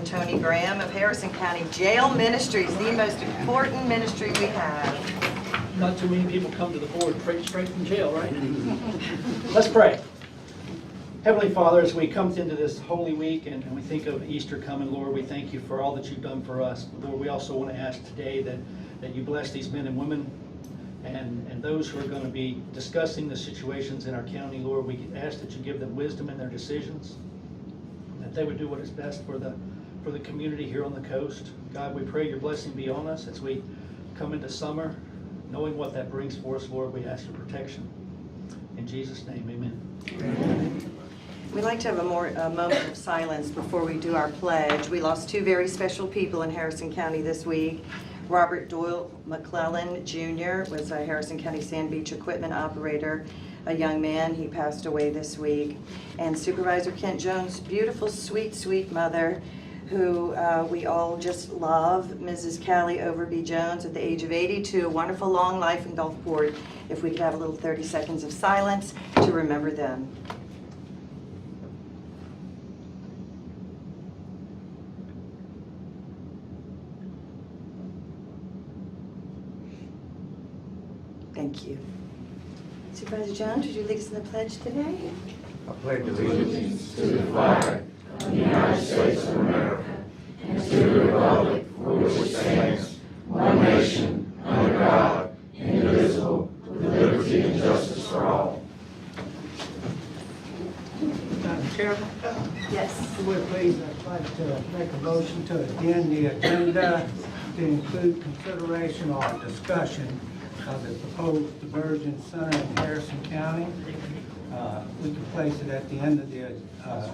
Tony Graham of Harrison County Jail Ministries, the most important ministry we have. Not too many people come to the board straight from jail, right? Let's pray. Heavenly Father, as we come into this Holy Week and we think of Easter coming, Lord, we thank you for all that you've done for us. Lord, we also want to ask today that you bless these men and women and those who are going to be discussing the situations in our county. Lord, we ask that you give them wisdom in their decisions, that they would do what is best for the community here on the coast. God, we pray your blessing be on us as we come into summer, knowing what that brings for us. Lord, we ask for protection. In Jesus' name, amen. Amen. We'd like to have a moment of silence before we do our pledge. We lost two very special people in Harrison County this week. Robert Doyle McClellan Jr. was a Harrison County Sand Beach equipment operator, a young man. He passed away this week. And Supervisor Kent Jones' beautiful, sweet, sweet mother, who we all just love, Mrs. Callie Overby Jones, at the age of 82, a wonderful long life in Gulfport. If we could have a little 30 seconds of silence to remember them. Thank you. Supervisor Jones, would you lead us in the pledge today? I pledge allegiance to the flag of the United States of America and to the republic for which it stands, one nation, under God, indivisible, with liberty and justice for all. Madam Chairman? Yes. If you would please, I'd like to make a motion to amend the agenda to include consideration or discussion of the proposed diversion center in Harrison County. We can place it at the end of the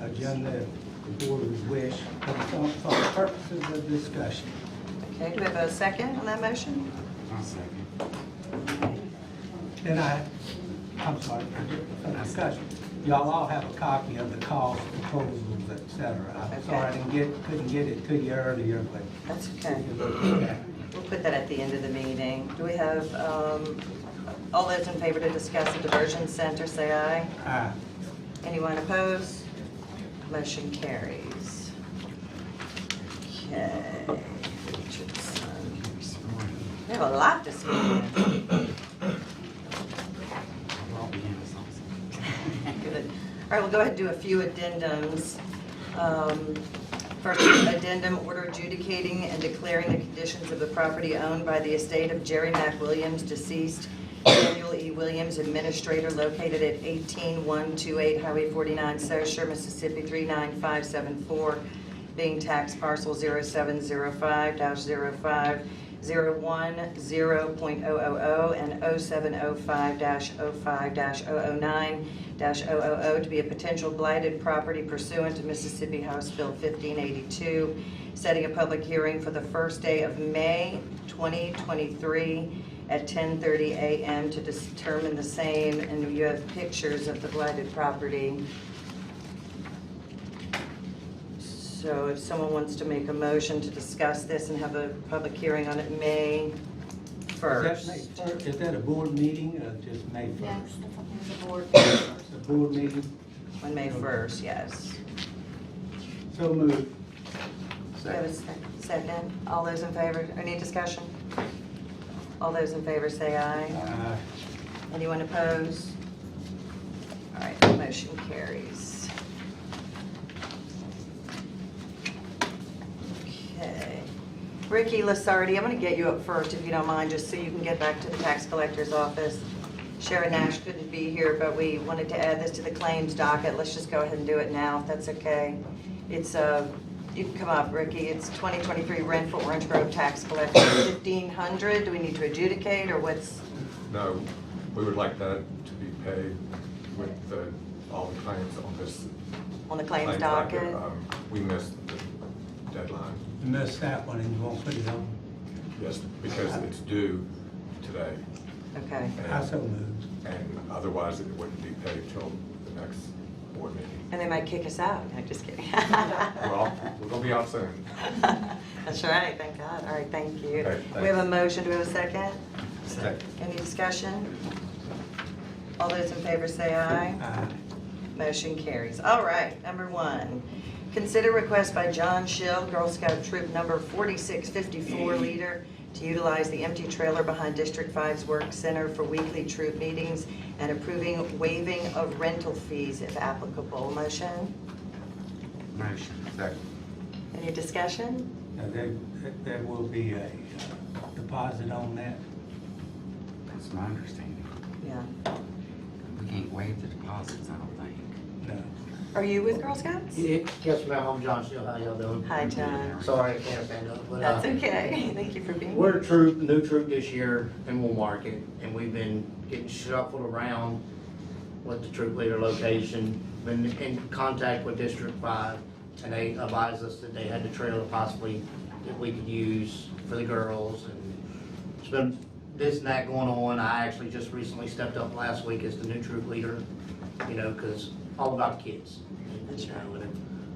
agenda if the board would wish, but it's for purposes of discussion. Okay, do we have a second on that motion? I'll second. And I'm sorry, for discussion. Y'all all have a copy of the cost proposals, et cetera. I'm sorry I couldn't get it to you earlier, but That's okay. We'll put that at the end of the meeting. Do we have, all those in favor to discuss the diversion center, say aye. Anyone opposed? Motion carries. Okay. Richardson. We have a lot this weekend. Good. All right, we'll go ahead and do a few addendums. First addendum, order adjudicating and declaring the conditions of the property owned by the estate of Jerry Mack Williams, deceased, Daniel E. Williams, administrator, located at 18128 Highway 49, Saussure, Mississippi 39574, being tax parcel 0705-05 010.000 and 0705-05-009-000 to be a potential blighted property pursuant to Mississippi House Bill 1582, setting a public hearing for the first day of May 2023 at 10:30 a.m. to determine the same, and you have pictures of the blighted property. So if someone wants to make a motion to discuss this and have a public hearing on it May 1st. Is that a board meeting or just May 1st? Yes, the board. It's a board meeting? On May 1st, yes. So moved. Do we have a second? All those in favor, any discussion? All those in favor say aye. Anyone opposed? All right, the motion carries. Okay. Ricky Lasardi, I'm going to get you up first if you don't mind, just so you can get back to the tax collector's office. Sharon Nash couldn't be here, but we wanted to add this to the claims docket. Let's just go ahead and do it now, if that's okay. It's you can come up, Ricky. It's 2023 Renfrew Orange Grove tax collector, $1,500. Do we need to adjudicate, or what's? No, we would like that to be paid with all the claims on this. On the claims docket? We missed the deadline. You missed that one and you won't put it on? Yes, because it's due today. Okay. I so moved. And otherwise it wouldn't be paid till the next board meeting. And they might kick us out. No, just kidding. Well, we're gonna be out soon. That's right, thank God. All right, thank you. Okay, We have a motion, do we have a second? Second. Any discussion? All those in favor say aye. Aye. Motion carries. All right, number one, Consider request by John Schill, Girl Scout Troop Number 4654 leader, to utilize the empty trailer behind District 5's Work Center for weekly troop meetings and approving waiving of rental fees if applicable. Motion? Motion. Second. Any discussion? Now, there will be a deposit on that. That's my understanding. Yeah. We can't waive the deposits, I don't think. No. Are you with Girl Scouts? Yes, ma'am, I'm John Steele, how y'all doing? Hi, John. Sorry I can't stand up, but That's okay. Thank you for being we're here. a troop, new troop this year in Wool Market, and we've been getting shuffled around with the troop leader location. Been in contact with District 5, and they advised us that they had the trailer possibly that we could use for the girls, and it's been this and that going on. I actually just recently stepped up last week as the new troop leader, you know, because all about kids. That's You right. know, and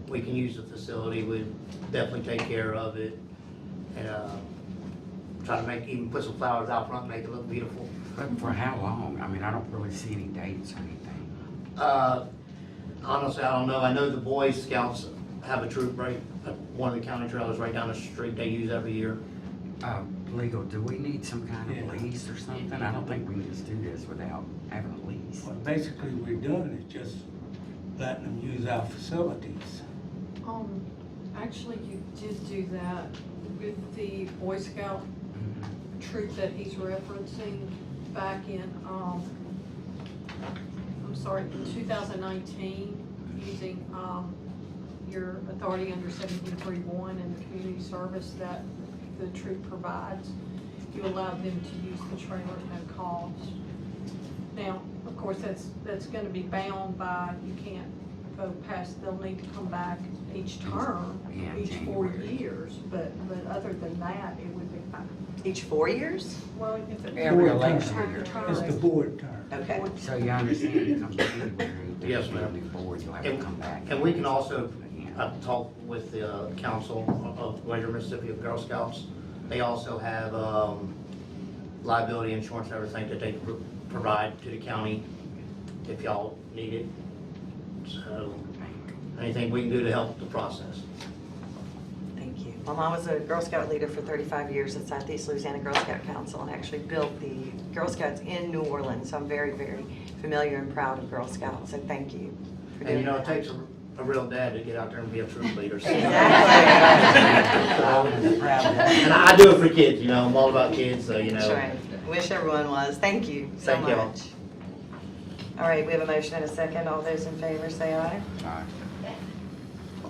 if we can use the facility, we'd definitely take care of it. And, try to even put some flowers out front, make it look beautiful. But for how long? I mean, I don't really see any dates or anything. Honestly, I don't know. I know the Boy Scouts have a troop right, one of the county trailers right down the street they use every year. Legal, do we need some kind of Yeah. lease or something? I don't think we can just do this without having a lease. What basically we're doing is just letting them use our facilities. Actually, you did do that with the Boy Scout troop that he's referencing back in, I'm sorry, in 2019, using, your authority under 1731 and the community service that the troop provides. You allow them to use the trailer at no cost. Now, of course, that's gonna be bound by, you can't go past, they'll need to come back each term, Yeah, each 4 January. years, but other than that, it would be fine. Each 4 years? Well, if it. Every Board election term. year. It's the board term. Okay. So you understand, it comes January, Yes, there's a ma'am. new board, you'll have to come back. And we can also, Again. I've talked with the council of Greater Mississippi of Girl Scouts. They also have liability insurance and everything that they provide to the county if y'all need it. So anything we can do to help the process. Thank you. My mom was a Girl Scout leader for 35 years at Southeast Louisiana Girl Scout Council and actually built the Girl Scouts in New Orleans. So I'm very, very familiar and proud of Girl Scouts, and thank you for And doing you know, that. it takes a real dad to get out there and be a troop leader. So- Exactly. I was proud of that. And I do it for kids, you know, I'm all about kids, so, you That's know. right. Wish everyone was. Thank you so Thank y'all. much. All right, we have a motion and a second. All those in favor say aye.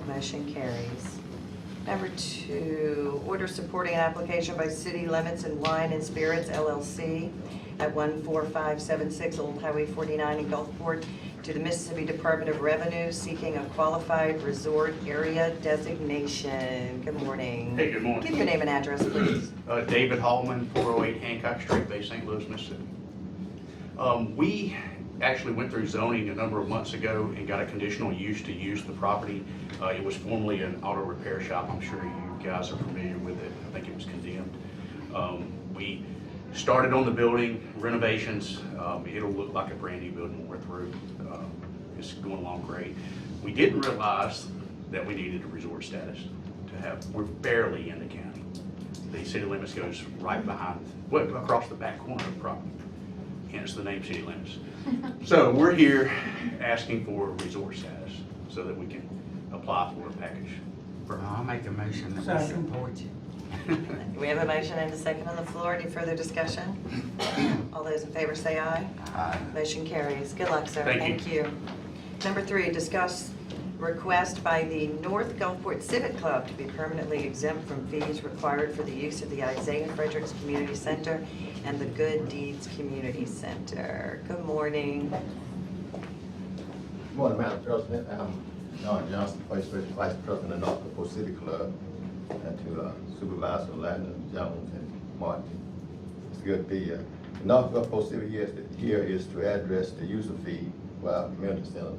Motion carries. Number 2, order supporting an application by City Limits and Wine and Spirits LLC at 14576 Old Highway 49 in Gulfport to the Mississippi Department of Revenue seeking a qualified resort area designation. Good morning. Hey, good morning. Give your name and address, please. David Hallman, 408 Hancock Street, Bay St. Louis, Mississippi. We actually went through zoning a number of months ago and got a conditional use to use the property. It was formerly an auto repair shop. I'm sure you guys are familiar with it. I think it was condemned. We started on the building renovations. It'll look like a brand new building when we're through. It's going along great. We didn't realize that we needed a resort status to have. We're barely in the county. The city limits goes right behind, well, across the back corner of the property. Hence the name city limits. So we're here asking for resort status so that we can apply for a package. I'll make a motion that we Second. support you. We have a motion and a second on the floor. Any further discussion? All those in favor say aye. Aye. Motion carries. Good luck, sir. Thank you. Number 3, discuss request by the North Gulfport Civic Club to be permanently exempt from fees required for the use of the Isaiah Fredericks Community Center and the Good Deeds Community Center. Good morning. Good morning, Madam President. I'm John Johnson, Vice President of the North Gulfport City Club, and to Supervisor Landon Jones and Martin. It's good to be here. The North Gulfport City here is to address the user fee for our community center.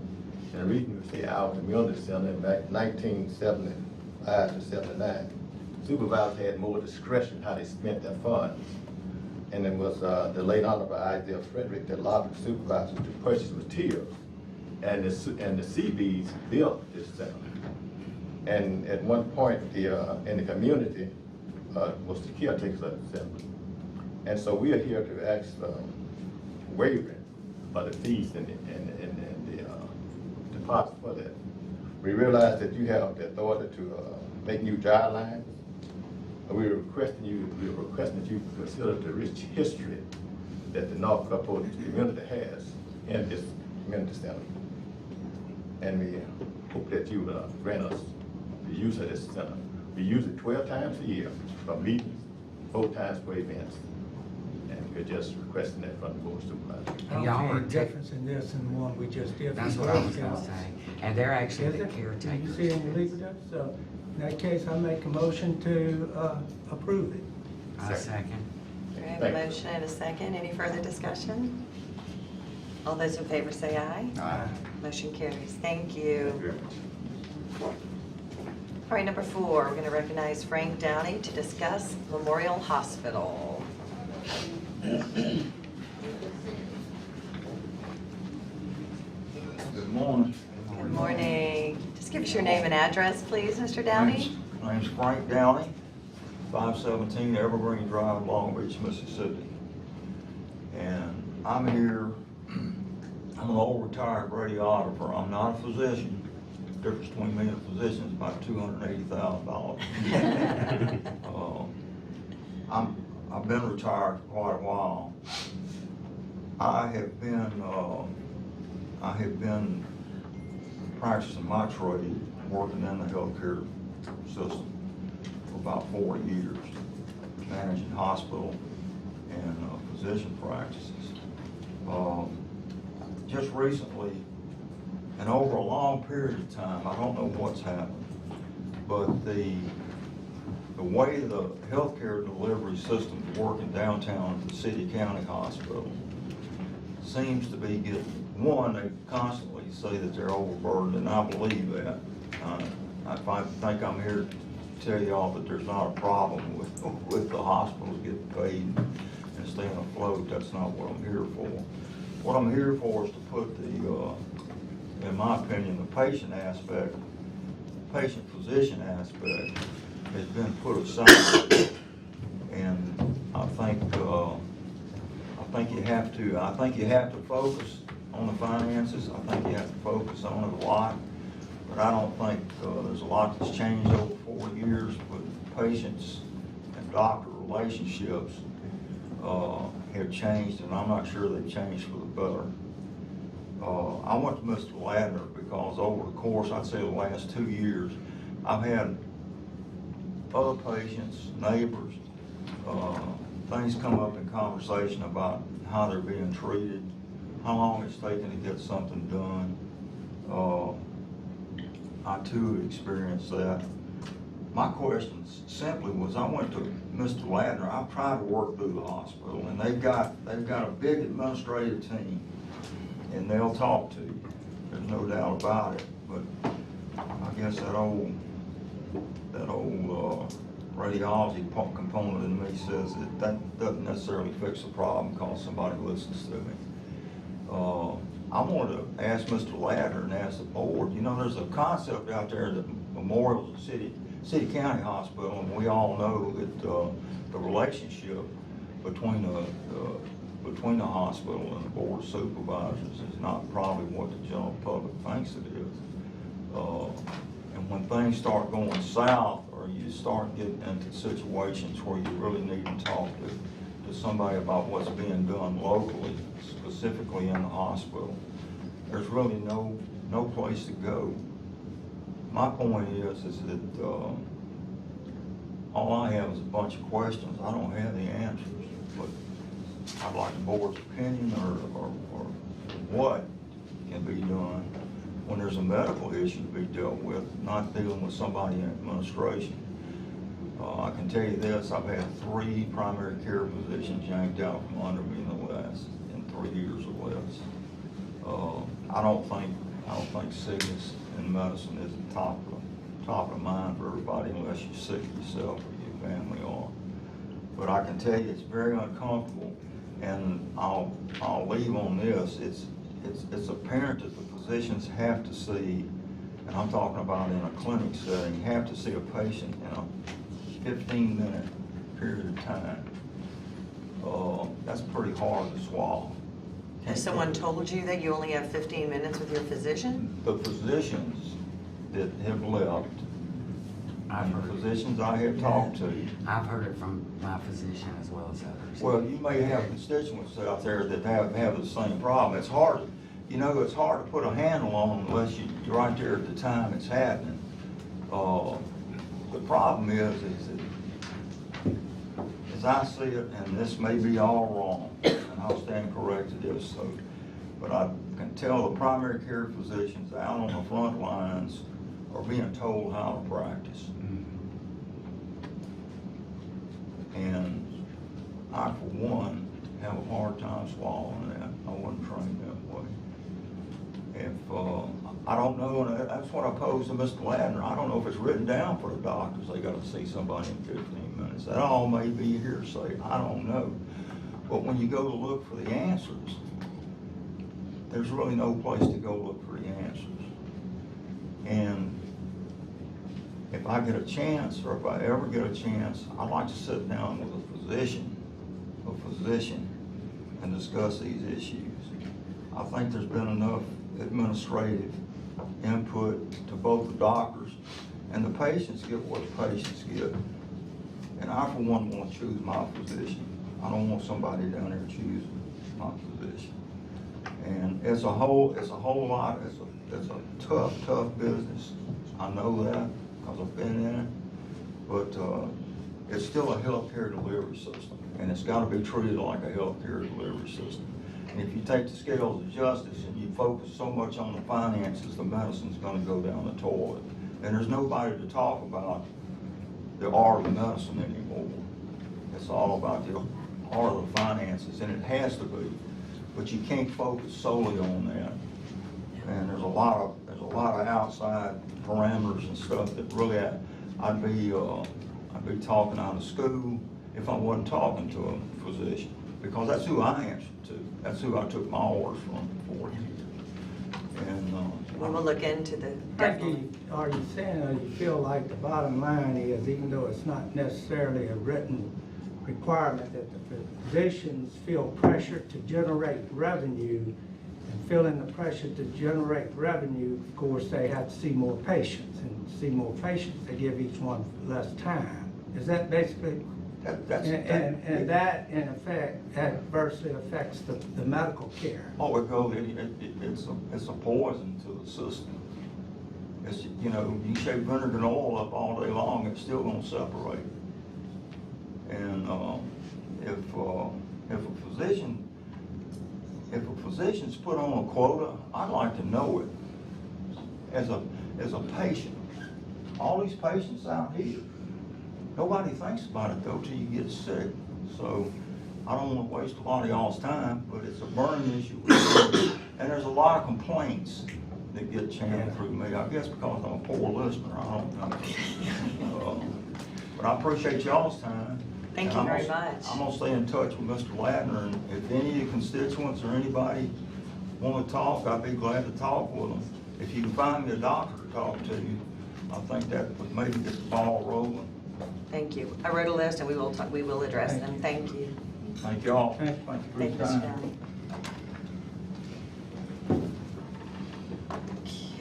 And the reason we say our community center, back 1975 to 79, supervisors had more discretion how they spent their funds. And it was the late Honorable Isaiah Frederick that lobbied supervisors to purchase materials. And the CBs built this center. And at one point, in the community, was the caretakers assembly. And so we are here to ask waiver for the fees and the deposit for that. We realize that you have the authority to make new guidelines. We're requesting that you consider the rich history that the North Gulfport community has in this community center. And we hope that you will grant us the use of this center. We use it 12 times a year for meetings, 4 times for events. And we're just requesting that from the board of supervisors. I don't see any difference in this and the one we just did. That's what I was gonna say. And they're actually Is the it? Do you caretakers. see any legal difference? So in that case, I make a motion to approve it. I second. We have a Thank you. motion and a second. Any further discussion? All those in favor say aye. Aye. Motion carries. Thank you. All right, number 4, we're going to recognize Frank Downey to discuss Memorial Hospital. Good morning. Good morning. Just give us your name and address, please, Mr. Downey. My name's Frank Downey, 517 Evergreen Drive, Long Beach, Mississippi. And I'm here, I'm an old retired radiographer. I'm not a physician. The difference between me and a physician is about $280,000. I've been retired for quite a while. I have been practicing my trade, working in the healthcare system for about 40 years, managing hospital and physician practices. Just recently, and over a long period of time, I don't know what's happened, but the way the healthcare delivery system's working downtown at the city county hospital seems to be getting, one, they constantly say that they're overburdened, and I believe that. I think I'm here to tell y'all that there's not a problem with the hospitals getting paid and staying afloat. That's not what I'm here for. What I'm here for is to put the, in my opinion, the patient aspect, patient-physician aspect has been put aside. And I think you have to focus on the finances. I think you have to focus on it a lot. But I don't think there's a lot that's changed over 4 years with patients and doctor relationships have changed, and I'm not sure they've changed for the better. I went to Mr. Ladner because over the course, I'd say the last 2 years, I've had other patients, neighbors, things come up in conversation about how they're being treated, how long it's taking to get something done. I too experienced that. My question simply was, I went to Mr. Ladner. I've tried to work through the hospital, and they've got a big administrative team, and they'll talk to you. There's no doubt about it. But I guess that old radiology component in me says that doesn't necessarily fix the problem because somebody listens to me. I wanted to ask Mr. Ladner and ask the board, you know, there's a concept out there that Memorial's a city county hospital, and we all know that the relationship between the hospital and the board of supervisors is not probably what the general public thinks it is. And when things start going south, or you start getting into situations where you really need to talk to somebody about what's being done locally, specifically in the hospital, there's really no place to go. My point is that all I have is a bunch of questions. I don't have the answers, but I'd like the board's opinion or what can be done when there's a medical issue to be dealt with, not dealing with somebody in administration. I can tell you this, I've had 3 primary care physicians yanked out from under me in 3 years or less. I don't think sickness in medicine is the top of mind for everybody unless you're sick yourself or your family are. But I can tell you it's very uncomfortable, and I'll leave on this. It's apparent that the physicians have to see and I'm talking about in a clinic setting, you have to see a patient in a 15-minute period of time. That's pretty hard to swallow. Has someone told you that you only have 15 minutes with your physician? The physicians that have left, I've and the heard it. physicians I have talked to, I've heard it from my physician as well as others. well, you may have constituents out there that have the same problem. It's hard, you know, it's hard to put a handle on unless you're right there at the time it's happening. The problem is that, as I see it, and this may be all wrong, and I'll stand corrected if so, but I can tell the primary care physicians out on the front lines are being told how to practice. And I, for one, have a hard time swallowing that. I wasn't trained that way. If, I don't know, and that's what I posed to Mr. Ladner, I don't know if it's written down for the doctors, they gotta see somebody in 15 minutes. That all may be hearsay, I don't know. But when you go to look for the answers, there's really no place to go look for the answers. And if I get a chance, or if I ever get a chance, I'd like to sit down with a physician, and discuss these issues. I think there's been enough administrative input to both the doctors, and the patients get what the patients get. And I, for one, want to choose my physician. I don't want somebody down there choosing my physician. And it's a whole lot, it's a tough business. I know that, because I've been in it. But it's still a healthcare delivery system, and it's got to be treated like a healthcare delivery system. And if you take the scales of justice and you focus so much on the finances, the medicine's going to go down the toilet. And there's nobody to talk about the art of medicine anymore. It's all about the art of the finances, and it has to be. But you can't focus solely on that. And there's a lot of outside parameters and stuff that really I'd be talking out of school if I wasn't talking to a physician, because that's who I answered to. That's who I took my orders from for 40 years. And We will look into the, definitely. Are you saying, or you feel like the bottom line is, even though it's not necessarily a written requirement, that the physicians feel pressure to generate revenue, and feeling the pressure to generate revenue, of course, they have to see more patients, and to see more patients, they give each one less time. Is that basically? And that, in effect, adversely affects the medical care. Oh, it's a poison to the system. It's, you know, you shake vinegar and oil up all day long, it's still gonna separate. And if a physician's put on a quota, I'd like to know it as a patient. All these patients out here, nobody thinks about it though till you get sick. So I don't want to waste a lot of y'all's time, but it's a burning issue. And there's a lot of complaints that get channeled through me. I guess because I'm a poor listener, I don't know. But I appreciate y'all's time. Thank you very much. I'm gonna stay in touch with Mr. Ladner, and if any of your constituents or anybody want to talk, I'd be glad to talk with them. If you can find me a doctor to talk to, I think that would maybe get the ball rolling. Thank you. I wrote a list and we will address them. Thank you. Thank y'all. Thank you for Thank your you, Mr. time. Downey.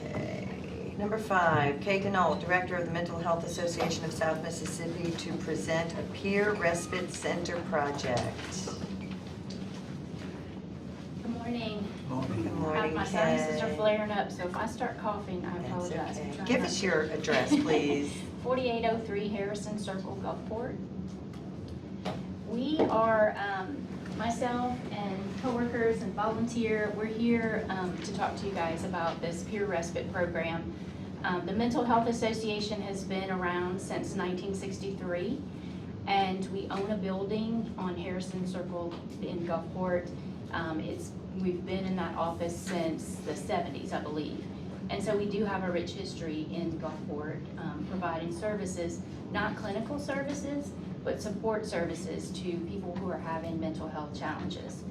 Okay. Number 5, Kay Ganault, Director of the Mental Health Association of South Mississippi, to present a peer respite center project. Good morning. Good morning, My sinuses are Kay. flaring up, so if I start coughing, I That's apologize. okay. I'm trying Give not us to. your address, please. 4803 Harrison Circle, Gulfport. We are, myself and coworkers and volunteer, we're here to talk to you guys about this peer respite program. The Mental Health Association has been around since 1963, and we own a building on Harrison Circle in Gulfport. We've been in that office since the 70s, I believe. And so we do have a rich history in Gulfport providing services, not clinical services, but support services to people who are having mental health challenges.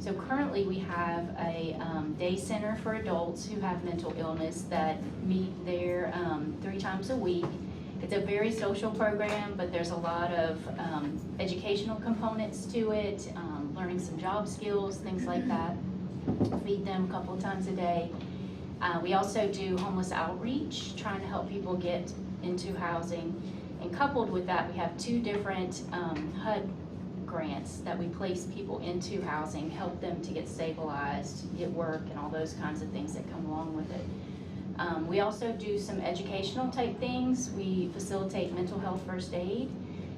So currently, we have a day center for adults who have mental illness that meet there 3 times a week. It's a very social program, but there's a lot of educational components to it, learning some job skills, things like that. Feed them a couple of times a day. We also do homeless outreach, trying to help people get into housing. And coupled with that, we have 2 different HUD grants that we place people into housing, help them to get stabilized, get work, and all those kinds of things that come along with it. We also do some educational type things. We facilitate mental health first aid.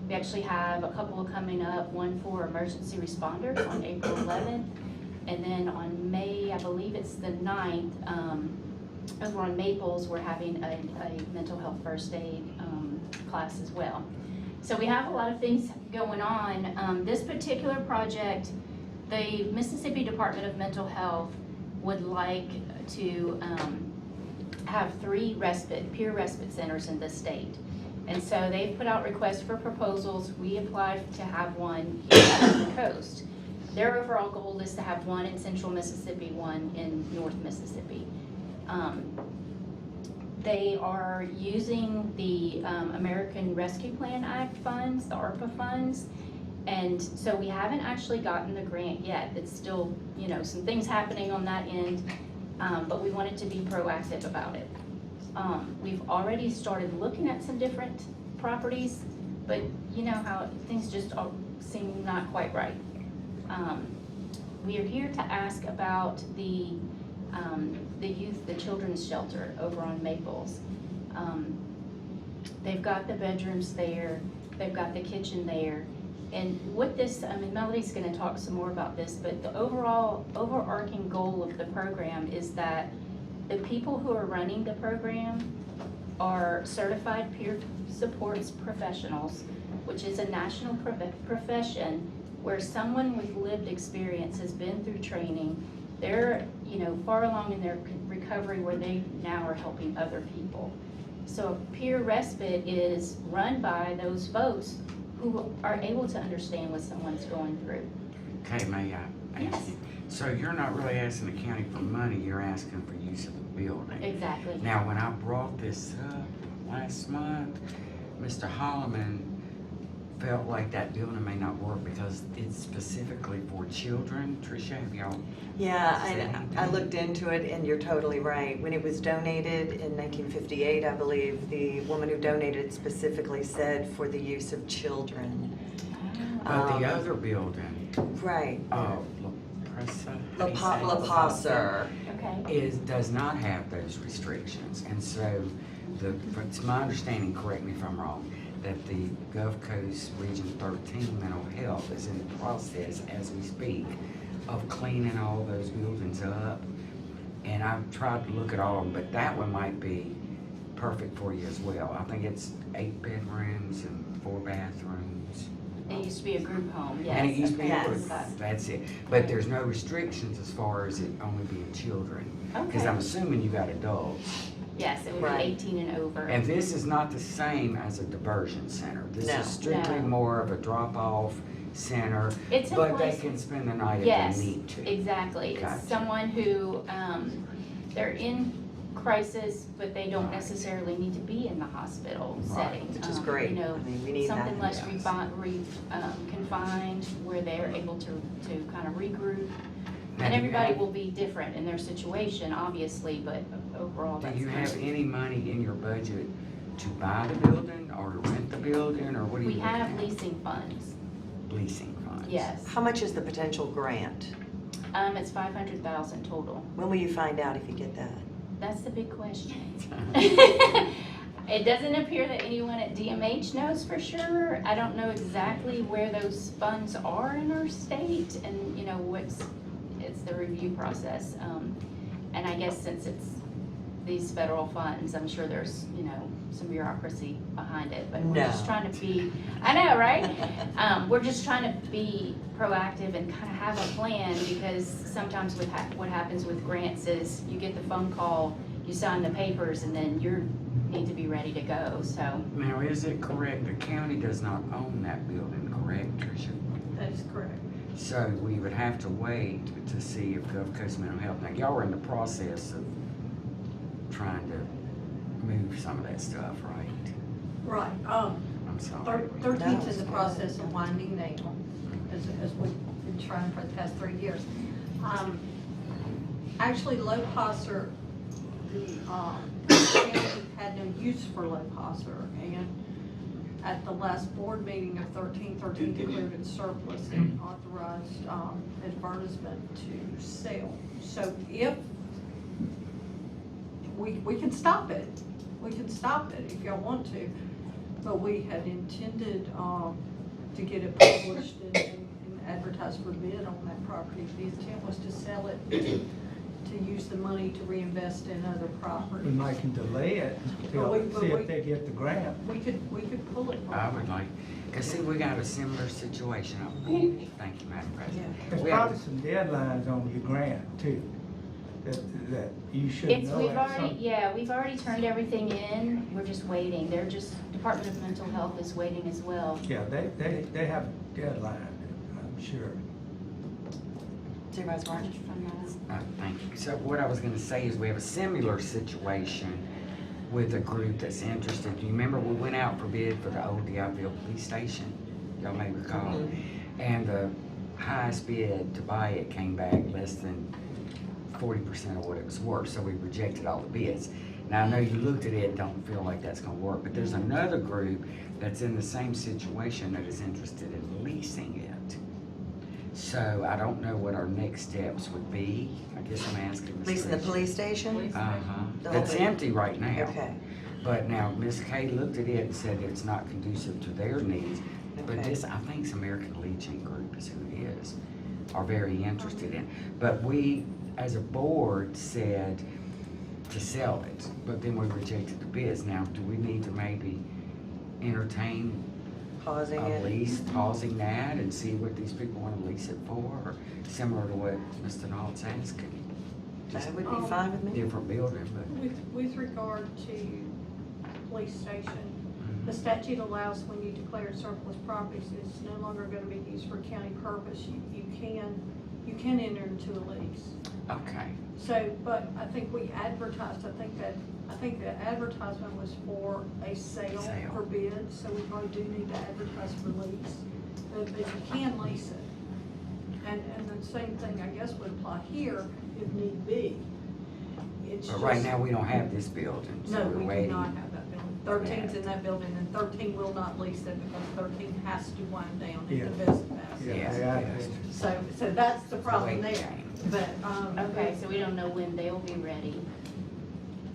We actually have a couple coming up, one for emergency responders on April 11th, and then on May, I believe it's the 9th, over on Maples, we're having a mental health first aid class as well. So we have a lot of things going on. This particular project, the Mississippi Department of Mental Health would like to have 3 peer respite centers in the state. And so they've put out requests for proposals. We applied to have one here on the coast. Their overall goal is to have one in central Mississippi, one in North Mississippi. They are using the American Rescue Plan Act funds, the ARPA funds, and so we haven't actually gotten the grant yet. It's still, some things happening on that end, but we wanted to be proactive about it. We've already started looking at some different properties, but you know how things just seem not quite right. We are here to ask about the children's shelter over on Maples. They've got the bedrooms there, they've got the kitchen there, and what this, Melody's gonna talk some more about this, but the overarching goal of the program is that the people who are running the program are certified peer supports professionals, which is a national profession where someone with lived experience has been through training. They're, far along in their recovery where they now are helping other people. So peer respite is run by those folks who are able to understand what someone's going through. Okay, may I ask you? So you're not really asking the county for money, you're asking for use of the building. Exactly. Now, when I brought this up last month, Mr. Holloman felt like that building may not work because it's specifically for children. Tricia, have y'all? Yeah, I looked into it, and you're totally right. When it was donated in 1958, I believe, the woman who donated it specifically said for the use of children. But the other building, Right. La Passer. Okay. does not have those restrictions. And so, it's my understanding, correct me if I'm wrong, that the Gulf Coast Region 13 Mental Health is in the process, as we speak, of cleaning all those buildings up. And I've tried to look at all of them, but that one might be perfect for you as well. I think it's 8 bedrooms and 4 bathrooms. It used to be a group home, yes. And it used to be, Yes. that's it. But there's no restrictions as far as it only being children. Because Okay. I'm assuming you got adults. Yes, it would Right. be 18 and over. And this is not the same as a diversion center. This No. is strictly No. more of a drop-off center, It's a but they place- can spend the night if Yes, they need to. exactly. Gotcha. It's someone who, they're in crisis, but they don't necessarily need to be in the hospital setting. Which is great. You know, I mean, we need that. something less Yes. confined, where they're able to kind of regroup. Now, And do you everybody have- will be different in their situation, obviously, but overall, Do that's. you have great. any money in your budget to buy the building or to rent the building, or what do you? We have looking at? leasing funds, Leasing funds. yes. How much is the potential grant? It's 500,000 total. When will you find out if you get that? That's the big question. It doesn't appear that anyone at DMH knows for sure. I don't know exactly where those funds are in our state, and it's the review process. And I guess since it's these federal funds, I'm sure there's, some bureaucracy behind it, but we're just No. trying to be, I know, right? We're just trying to be proactive and kind of have a plan, because sometimes what happens with grants is you get the phone call, you sign the papers, and then you need to be ready to go, so. Now, is it correct, the county does not own that building, correct, Tricia? That is correct. So we would have to wait to see if Gulf Coast Mental Health, now y'all are in the process of trying to move some of that stuff, right? Right, I'm sorry. 13's in the process of winding down, as we've been trying for the past 3 years. Actually, Low-Posser, the county had no use for Low-Posser, and at the last board meeting of 13 declared it surplus and authorized advertisement to sell. So if, we can stop it, if y'all want to, but we had intended to get it published and advertised for bid on that property. The intent was to sell it, to use the money to reinvest in other We properties. might can delay it But until, see if they get the grant. We could pull it. I would like, cause see, we got a similar situation. Thank you, Madam President. There's We have- probably some deadlines on your grant too, that you should It's, know. we've at already, some- yeah, we've already turned everything in, we're just waiting, they're just, Department of Mental Health is waiting as well. Yeah, they have a deadline, I'm sure. Supervisor Martin? From that. Thank you. So what I was gonna say is we have a similar situation with a group that's interested. Do you remember we went out for bid for the old Deiville Police Station? Y'all may recall. And the highest bid to buy it came back less than 40% of what it was worth, so we rejected all the bids. Now, I know you looked at it and don't feel like that's gonna work, but there's another group that's in the same situation that is interested in leasing it. So I don't know what our next steps would be. I guess I'm asking Ms. Leasing the Trish. police station? Uh-huh. The whole It's thing? empty right now. Okay. But now, Ms. Kay looked at it and said it's not conducive to their needs. But Okay. this, I think it's American Legion Group is who it is, are very interested in. But we, as a board, said to sell it, but then we rejected the bids. Now, do we need to maybe entertain Pausing a it? lease, pausing that and see what these people want to lease it for? Or similar to what Mr. Nault's asking? Just That would be fine with me. different building, but. With regard to police station, the statute allows when you declare surplus properties, it's no longer gonna be used for county purpose. You can enter into a lease. Okay. So, but I think we advertised, I think the advertisement was for a sale Sale. for bid, so we probably do need to advertise for lease. But you can lease it. And the same thing, I guess, would apply here if need be. It's But right just- now, we don't have this building, so No, we're we do waiting. not have that building. 13's in that building, and 13 will not lease it because 13 has to wind down Yeah. into business. Yeah, Yes, they are- yes. So that's the problem Wait. there. But, Okay, so we don't know when they'll be ready.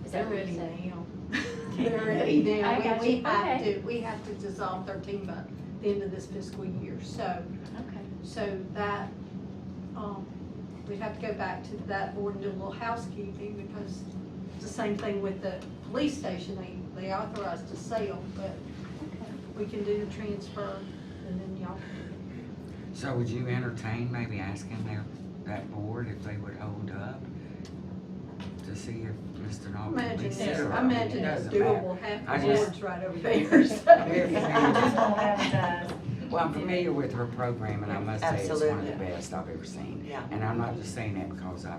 Is they're that what ready you said? now. They're ready now. I got We you. have Okay. to, we have to dissolve 13 by the end of this fiscal year. Okay. So that, we'd have to go back to that board and do a little housekeeping because it's the same thing with the police station. They authorized to sale, but we can do the transfer and then y'all can So would you entertain maybe asking that board if they would hold up to see if Mr. Nault would imagine lease it? it's, or- I imagine it it's doesn't matter. doable. Half I the just- board's right over there. So. Well, I'm familiar with her program, and I must say it's one of the Absolutely. best I've ever seen. Yeah. And I'm not just saying that because I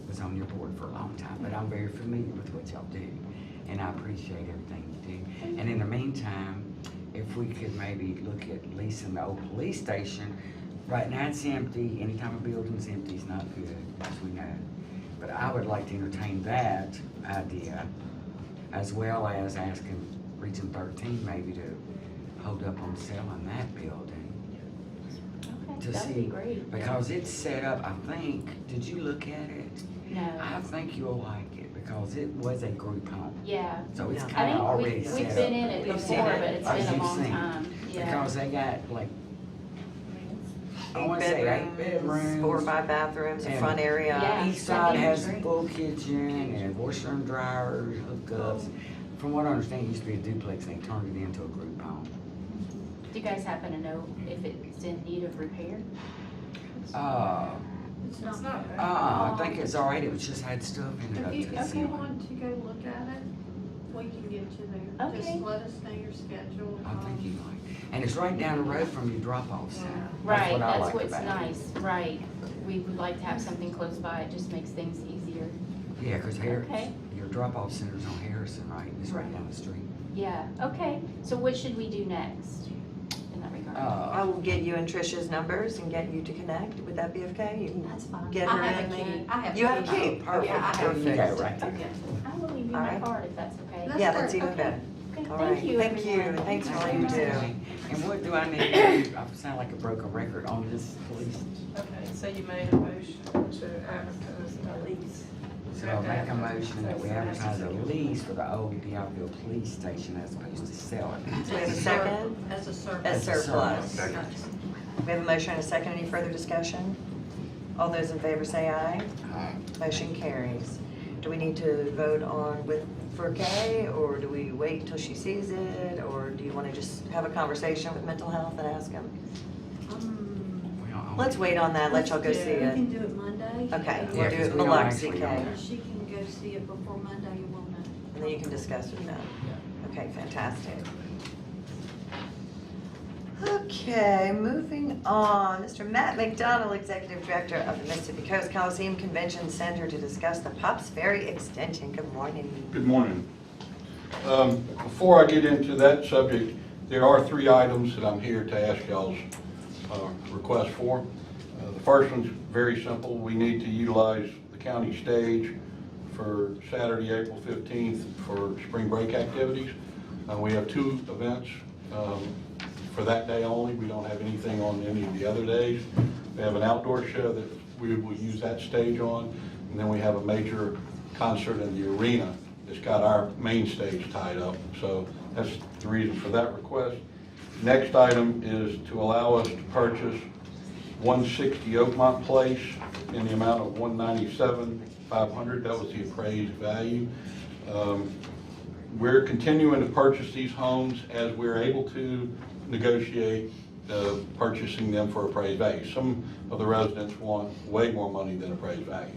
was on your board for a long time, but I'm very familiar with what y'all do, and I appreciate everything you do. And in the meantime, if we could maybe look at leasing the old police station. Right now, it's empty. Anytime a building's empty, it's not good, as we know. But I would like to entertain that idea, as well as asking Region 13 maybe to hold up on selling that building. Okay, To that would see, be great. because it's set up, I think, did you look at it? No, I think you'll like it, because it was a group home, yeah. so it's Yeah. I kinda think already we've set up. been in it We've seen before, it. but it's Oh, been a you've long seen it. time. Yeah. Because they got like, I 8 wanna say 8 bedrooms. 4 or 5 bathrooms, a And front area. Yeah. Each side has a Drink. full kitchen and washer and dryer hookups. From what I understand, it used to be a duplex, and they turned it into a group home. Do you guys happen to know if it's in need of repair? It's not. I think it's all right, it was just had stuff in it up If to you, the if you ceiling. want to go look at it, We can get you there. Okay. Just let us know your schedule. I think you might. And it's right down the road from your drop-off center. Right, what I that's like what's about it. nice, right. We would like to have something close by, it just makes things easier. Yeah, because Okay. your drop-off center's on Harrison, right? It's right down the street. Yeah, okay, so what should we do next in that regard? I will get you and Tricia's numbers and get you to connect. Would that be okay? You can That's fine. get I her have in a the. key. I have You a have a key. key? Perfect. Yeah, I have a Perfect. key. Right there. Okay, I will leave you All my right. card if that's okay. That's Yeah, that's great. even Okay. better. Okay, All thank right. you, Thank you. everyone. Thanks for all Thank you you do. very much. And what do I need to do? I sound like a broken record on this police. Okay, so you made a motion to advertise a lease. So I'll make a motion that we advertise a lease for the old Deouville police station as opposed to sell it. Do we have a second? As a surplus. As surplus. Second. We have a motion and a second. Any further discussion? All those in favor say aye. Motion carries. Do we need to vote on for Kay, or do we wait till she sees it, or do you want to just have a conversation with mental health and ask them? Let's wait on that, let y'all go see We it. can do it Monday. Okay, Yeah, we'll do 'cause it we don't Biloxi, actually Kay, know. She can go see it before Monday, you will know. and then you can discuss with them. Okay, fantastic. Okay, moving on, Mr. Matt McDonald, Executive Director of the Mississippi Coast Coliseum Convention Center, to discuss the Pops Ferry extension. Good morning. Good morning. Before I get into that subject, there are 3 items that I'm here to ask y'all's request for. The first one's very simple. We need to utilize the county stage for Saturday, April 15th for spring break activities. We have 2 events for that day only. We don't have anything on any of the other days. We have an outdoor show that we will use that stage on, and then we have a major concert in the arena that's got our main stage tied up. So that's the reason for that request. Next item is to allow us to purchase 160 Oakmont Place in the amount of $197,500. That was the appraised value. We're continuing to purchase these homes as we're able to negotiate purchasing them for appraised value. Some of the residents want way more money than appraised value.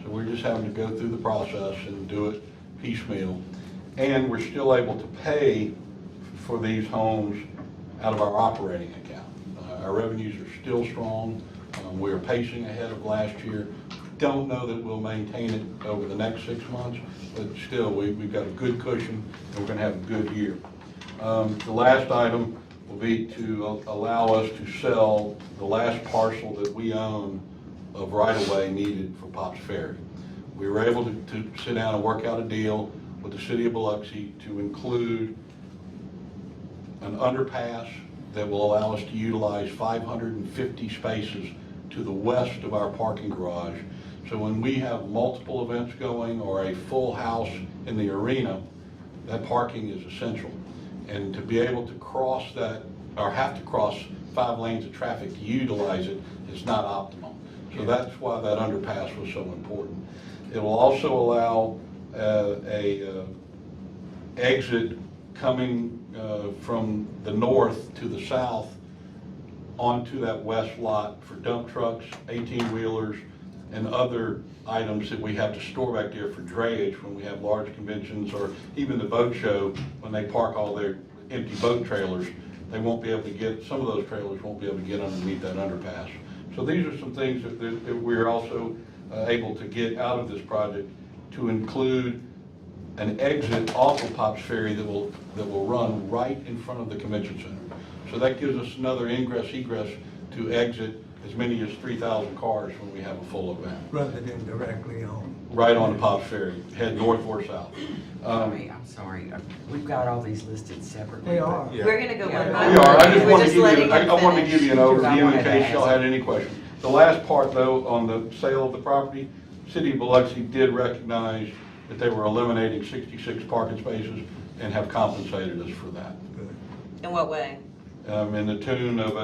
So we're just having to go through the process and do it piecemeal. And we're still able to pay for these homes out of our operating account. Our revenues are still strong. We're pacing ahead of last year. Don't know that we'll maintain it over the next 6 months, but still, we've got a good cushion, and we're gonna have a good year. The last item will be to allow us to sell the last parcel that we own of right-of-way needed for Pops Ferry. We were able to sit down and work out a deal with the city of Biloxi to include an underpass that will allow us to utilize 550 spaces to the west of our parking garage. So when we have multiple events going or a full house in the arena, that parking is essential. And to be able to cross that, or have to cross 5 lanes of traffic to utilize it, is not optimal. So that's why that underpass was so important. It will also allow a exit coming from the north to the south onto that west lot for dump trucks, 18-wheelers, and other items that we have to store back there for drayage when we have large conventions, or even the boat show, when they park all their empty boat trailers, they won't be able to get, some of those trailers won't be able to get underneath that underpass. So these are some things that we're also able to get out of this project, to include an exit off of Pops Ferry that will run right in front of the convention center. So that gives us another ingress, egress to exit as many as 3,000 cars when we have a full event. Rather than directly on. Right on the Pops Ferry, head north or south. I'm sorry, we've got all these listed separately. They are. Yeah. We're gonna go Yeah. one by We one. are, I just We're wanted to give letting you, I him wanted to give you an finish. overview in wanted to case y'all ask. had any questions. The last part though, on the sale of the property, City of Biloxi did recognize that they were eliminating 66 parking spaces and have compensated us for that. In what way? In the tune of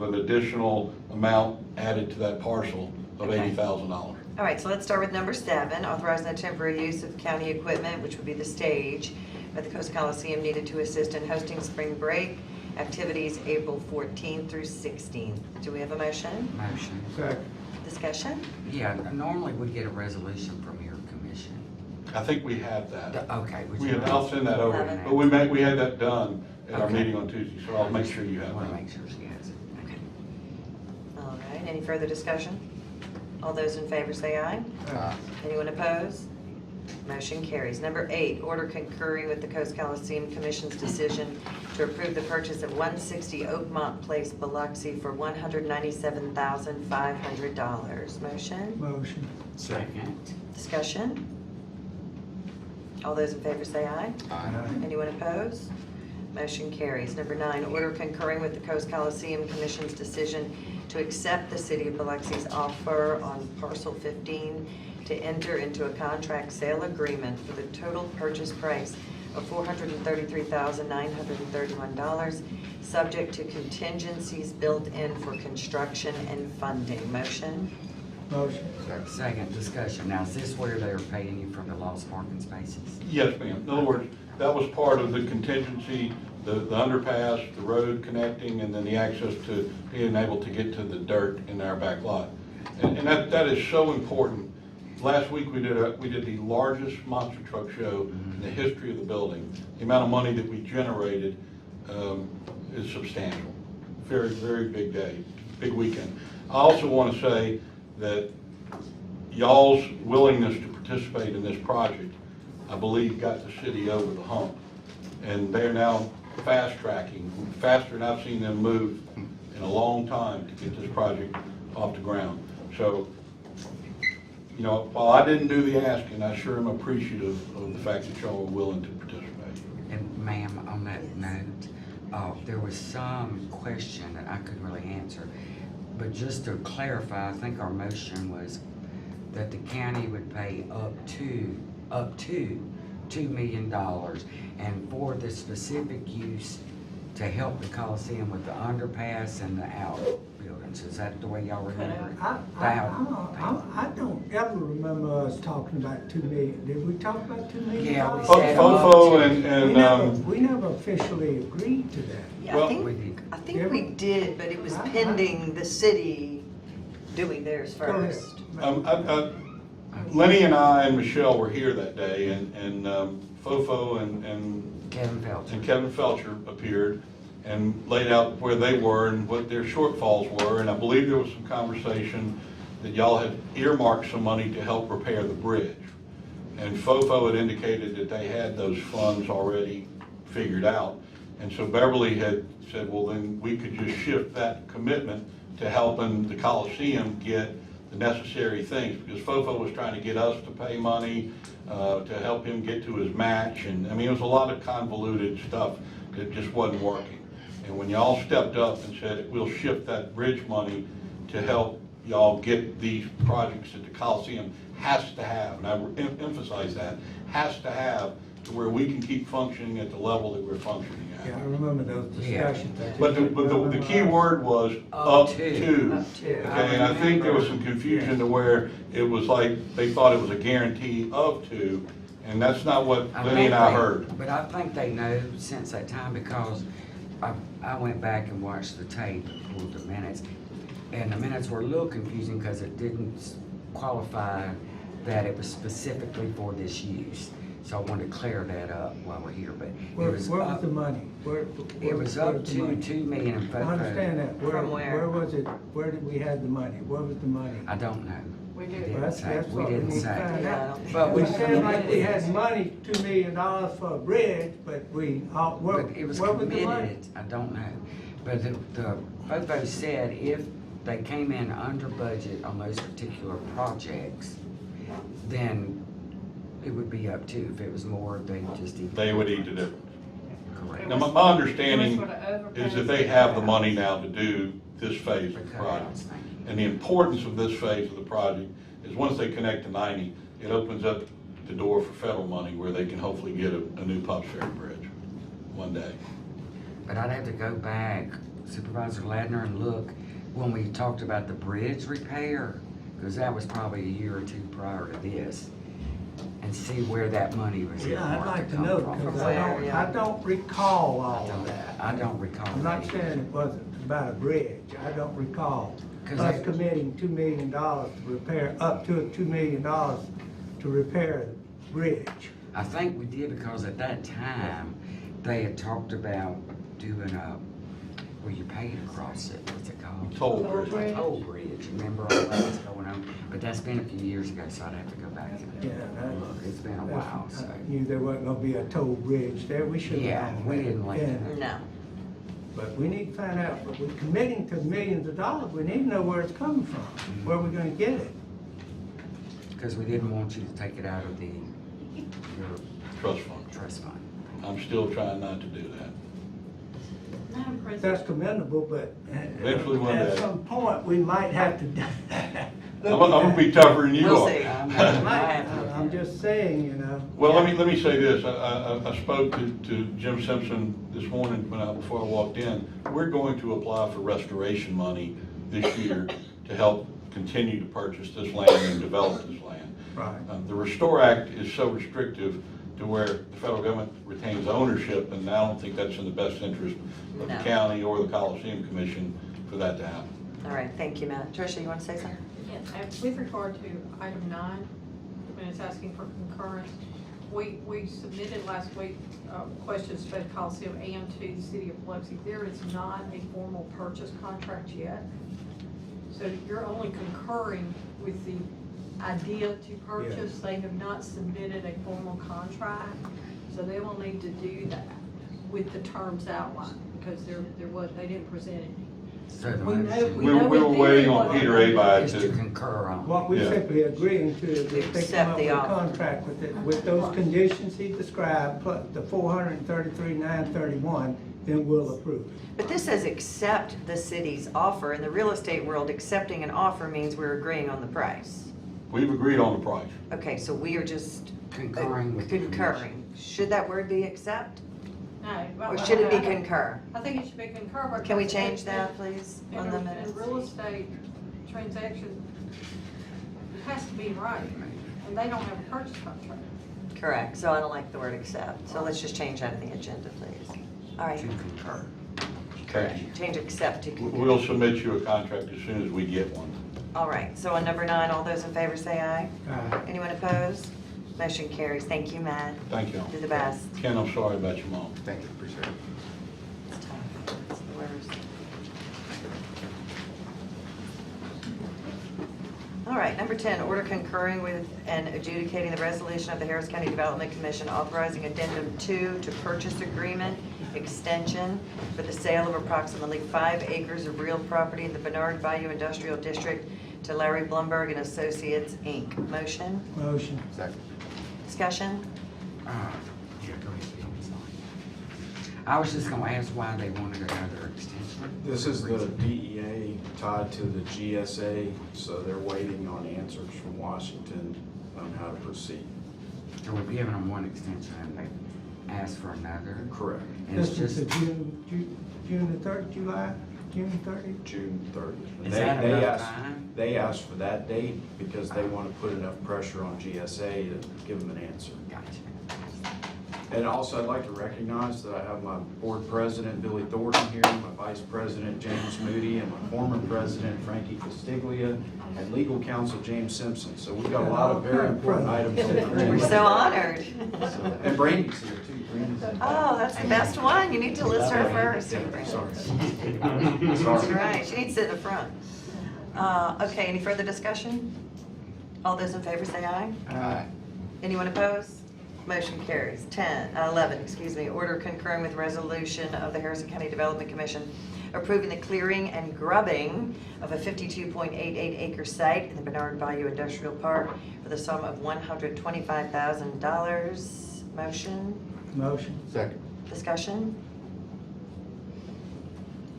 an additional amount added to that parcel of Okay. $80,000. All right, so let's start with number 7, authorizing the temporary use of county equipment, which would be the stage, at the Coast Coliseum needed to assist in hosting spring break activities April 14th through 16th. Do we have a motion? Motion. Second. Discussion? Yeah, normally we get a resolution from your commission. I think we have that. Okay. I'll send that over, Have it. but we had that done at our Okay. meeting on Tuesday, so I'll make sure you I have want to that. make sure she has it. Okay. All right, any further discussion? All those in favor say aye. Anyone opposed? Motion carries. Number 8, order concurring with the Coast Coliseum Commission's decision to approve the purchase of 160 Oakmont Place, Biloxi for $197,500. Motion? Motion. Second. Discussion? All those in favor say aye. Anyone opposed? Motion carries. Number 9, order concurring with the Coast Coliseum Commission's decision to accept the City of Biloxi's offer on parcel 15 to enter into a contract sale agreement for the total purchase price of $433,931, subject to contingencies built in for construction and funding. Motion? Motion. Second discussion. Now, is this where they were paying you for the lost parking spaces? Yes, ma'am. In other words, that was part of the contingency, the underpass, the road connecting, and then the access to being able to get to the dirt in our back lot. And that is so important. Last week, we did the largest monster truck show in the history of the building. The amount of money that we generated is substantial. Very, very big day, big weekend. I also want to say that y'all's willingness to participate in this project, I believe, got the city over the hump. And they're now fast tracking, faster than I've seen them move in a long time to get this project off the ground. So, you know, while I didn't do the asking, I sure am appreciative of the fact that y'all were willing to participate. And ma'am, on that note, there was some question that I couldn't really answer. But just to clarify, I think our motion was that the county would pay up to $2 million, and for the specific use to help the Coliseum with the underpass and the outbuildings. Is that the way y'all remember it? I don't ever remember us talking about 2 million. Did we talk about 2 million? Yeah, we Fofo said We never officially agreed to that. Yeah, Well- I think we did, but it was pending the city doing theirs first. Lenny and I and Michelle were here that day, and Fofo and Kevin Felton. Kevin Felcher appeared and laid out where they were and what their shortfalls were, and I believe there was some conversation that y'all had earmarked some money to help repair the bridge. And Fofo had indicated that they had those funds already figured out, and so Beverly had said, well, then we could just shift that commitment to helping the Coliseum get the necessary things, because Fofo was trying to get us to pay money to help him get to his match, and I mean, it was a lot of convoluted stuff that just wasn't working. And when y'all stepped up and said, we'll shift that bridge money to help y'all get these projects that the Coliseum has to have, and I emphasize that, has to have to where we can keep functioning at the level that we're functioning at. Yeah, I remember those discussions. But the key word was up to. Up to. Okay, and I think there was some confusion to where it was like, they thought it was a guarantee of 2, and that's not what Lenny and I heard. But I think they know since that time, because I went back and watched the tape, pulled the minutes, and the minutes were a little confusing because it didn't qualify that it was specifically for this use. So I wanted to clear that up while we're here, but Where it was was the up, money? it was up to $2 million in I understand that. From where? Where was it? Where did we have the money? Where was the money? I don't know. We We did. didn't That's say, we what we didn't need to find say. out. But We we said like we committed. had money, $2 million for a bridge, but where But it was was the money? committed, I don't know. But the Fofo said if they came in under budget on those particular projects, then it would be up to. If it was more, they just eat. They would eat the difference. Correct. Now, my understanding It was for the overpass. is that they have the money now to do this phase of the Okay, project. thank you. And the importance of this phase of the project is once they connect to 90, it opens up the door for federal money where they can hopefully get a new Pops Ferry Bridge one day. But I'd have to go back, Supervisor Ladner, and look when we talked about the bridge repair, because that was probably a year or 2 prior to this, and see where that money was. Yeah, I'd like to come know, from. because Where, yeah. I don't recall I all of don't- that. I don't recall. I'm not that. saying it wasn't about a bridge. I don't recall 'Cause us I- committing $2 million to repair, up to $2 million to repair bridge. I think we did because at that time, they had talked about doing a, where you paid across it, what's it called? Toll bridge. A toll bridge, remember all that was going on? But that's been a few years ago, so I'd have to go back Yeah, and look, it's been a while, so. I knew there wasn't gonna be a toll bridge there, we should have. Yeah, we didn't like that. No. But we need to find out, but we're committing to millions of dollars, we need to know where it's coming from, where we're gonna get it. Because we didn't want you to take it out of your Trust fund. trust fund. I'm still trying not to do that. Madam That's President, commendable, but Eventually one at day. some point, we might have to. I'm gonna be tougher than you We'll are. see. I'm just saying, you know. Well, let me say this, I spoke to Jim Simpson this morning before I walked in. We're going to apply for restoration money this year to help continue to purchase this land and develop this land. Right. The Restore Act is so restrictive to where the federal government retains ownership, and I don't think that's in the best interest of the No. county or the Coliseum Commission for that to happen. All right, thank you, Matt. Tricia, you want to say something? yes, with regard to item 9, when it's asking for concurrence, we submitted last week questions to the Coliseum and to the city of Biloxi. There is not a formal purchase contract yet. So you're only concurring with the idea to purchase. They have not submitted a formal contract. So they will need to do that with the terms outlined because they didn't present any. So the We know- motion We were waiting on Peter Abide is to to, concur on. What we Yeah. simply agreeing to is if they Accept come up the with a offer. contract with it, with those conditions he described, plus the 433,931, then we'll approve it. But this says accept the city's offer. In the real estate world, accepting an offer means we're agreeing on the price. we've agreed on the price. Okay, so we are just Concurring with the concurring. Should that word be accept? No. Or should it be concur? I think it should be concur. Can we because change it- that, please, In on the a minutes? real estate transaction, it has to be right, and they don't have a purchase contract. Correct, so I don't like the word accept, so let's just change that in the agenda, please. All right, To concur. Okay. change accept to concur. We'll submit you a contract as soon as we get one. All right, so on number 9, all those in favor say aye. Aye. Anyone opposed? Motion carries. Thank you, Matt. Thank you. You're the best. Ken, I'm sorry about your mom. Thank you, appreciate it. It's tough. It's the worst. All right, number 10, order concurring with and adjudicating the resolution of the Harris County Development Commission authorizing addendum 2 to purchase agreement extension for the sale of approximately 5 acres of real property in the Bernard Bayou Industrial District to Larry Blumberg and Associates, Inc. Motion, Motion. Second. discussion? Yeah, go ahead, Bill, I'm sorry. I was just gonna ask why they wanted another extension. This is the DEA tied to the GSA, so they're waiting on answers from Washington on how to proceed. So we're giving them one extension and they asked for another. Correct. And it's This is just, the June the 3rd, July, June 30th? June 30th. Is that They enough asked- time? They asked for that date because they want to put enough pressure on GSA to give them an answer. gotcha. And also, I'd like to recognize that I have my board president, Billy Thornton, here, my vice president, James Moody, and my former president, Frankie Castiglia, and legal counsel, James Simpson. So we've got a lot of very important items on the We're agenda. so honored. And Brandy's here too. Brandy's in. Oh, that's the best one. You need to list her first. Sorry. That's right. She needs to sit in the front. Okay, any further discussion? All those in favor say aye. Aye. Anyone opposed? Motion carries. 11, order concurring with resolution of the Harrison County Development Commission approving the clearing and grubbing of a 52.88 acre site in the Bernard Bayou Industrial Park for the sum of $125,000. Motion, Motion. Second. discussion?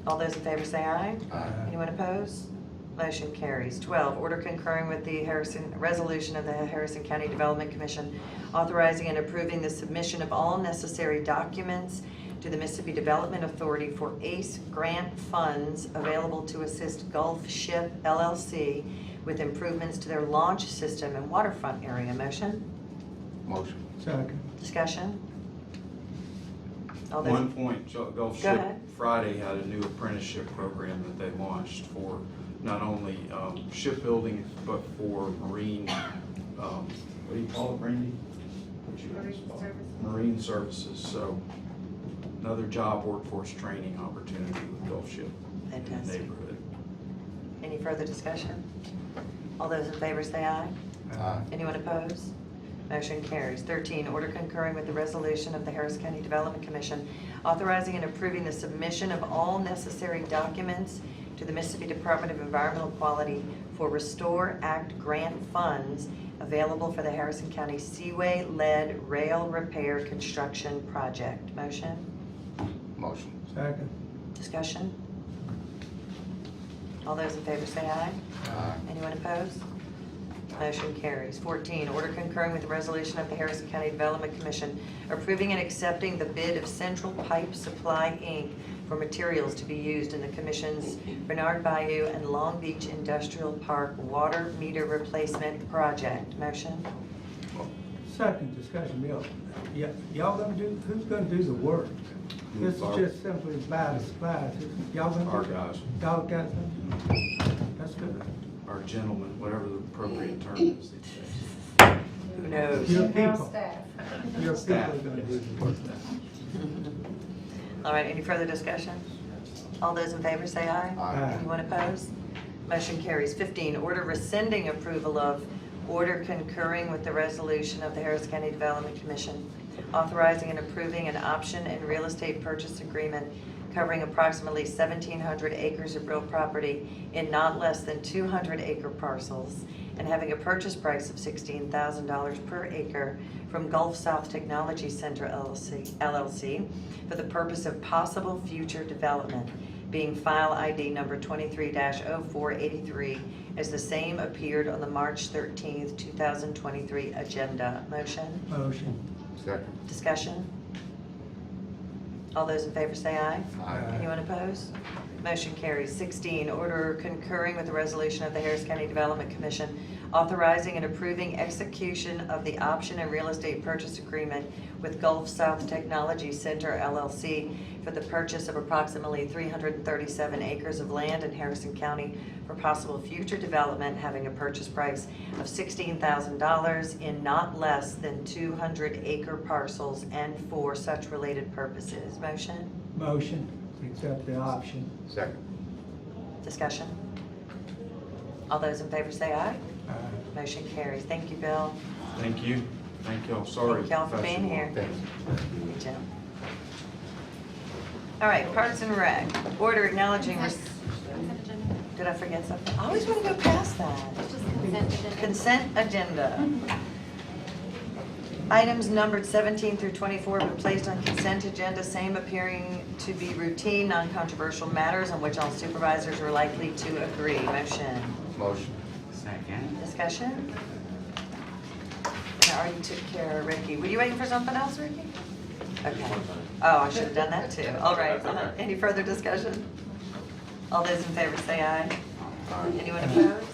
All those in favor say aye. Aye. Anyone opposed? Motion carries. 12, order concurring with the resolution of the Harrison County Development Commission authorizing and approving the submission of all necessary documents to the Mississippi Development Authority for ACE grant funds available to assist Gulf Ship LLC with improvements to their launch system and waterfront area. Motion? Motion. Second. Discussion? All those- One point, Gulf Go Ship ahead. Friday had a new apprenticeship program that they launched for not only shipbuilding, but for marine, what do you call it, Brandy? what you guys call it? Marine Services, so another job workforce training opportunity with Gulf Ship in the Fantastic. neighborhood. Any further discussion? All those in favor say aye. Aye. Anyone opposed? Motion carries. 13, order concurring with the resolution of the Harris County Development Commission authorizing and approving the submission of all necessary documents to the Mississippi Department of Environmental Quality for Restore Act grant funds available for the Harrison County Seaway-led rail repair construction project. Motion? Motion. Second. Discussion? All those in favor say aye. Aye. Anyone opposed? Motion carries. 14, order concurring with the resolution of the Harrison County Development Commission approving and accepting the bid of Central Pipe Supply, Inc. for materials to be used in the Commission's Bernard Bayou and Long Beach Industrial Park water meter replacement project. Motion? Second discussion, Bill. Y'all gonna do, who's gonna do the work? This is just simply buy the supplies. Y'all gonna do? Our guys, Y'all got them? That's good. our gentlemen, whatever the appropriate term is these days. Who knows? Your In-house people. staff. Your people Staff. are gonna do the work. All right, any further discussion? All those in favor say aye. Aye. Anyone opposed? Motion carries. 15, order rescinding approval of order concurring with the resolution of the Harris County Development Commission authorizing and approving an option and real estate purchase agreement covering approximately 1,700 acres of real property in not less than 200 acre parcels and having a purchase price of $16,000 per acre from Gulf South Technology Center LLC for the purpose of possible future development, being file ID number 23-0483 as the same appeared on the March 13th, 2023 agenda. Motion? Motion. Second. Discussion? All those in favor say aye. Aye. Anyone opposed? Motion carries. 16, order concurring with the resolution of the Harris County Development Commission authorizing and approving execution of the option and real estate purchase agreement with Gulf South Technology Center LLC for the purchase of approximately 337 acres of land in Harrison County for possible future development having a purchase price of $16,000 in not less than 200 acre parcels and for such related purposes. Motion? Motion. Accept the option. Second. Discussion? All those in favor say aye. Aye. Motion carries. Thank you, Bill. Thank you. Thank y'all. Sorry. Thank y'all for being here. Thanks. Thank you, Jim. All right, Parks and Rec. Order acknowledging, did I forget something? I always want to go past that. Consent agenda. Items numbered 17 through 24 have been placed on consent agenda, same appearing to be routine, non-controversial matters on which all supervisors are likely to agree. Motion. Motion. Second. Discussion? I already took care of Ricky. Were you waiting for something else, Ricky? Okay. Oh, I should have done that too. All right. Any further discussion? All those in favor say aye. Anyone opposed?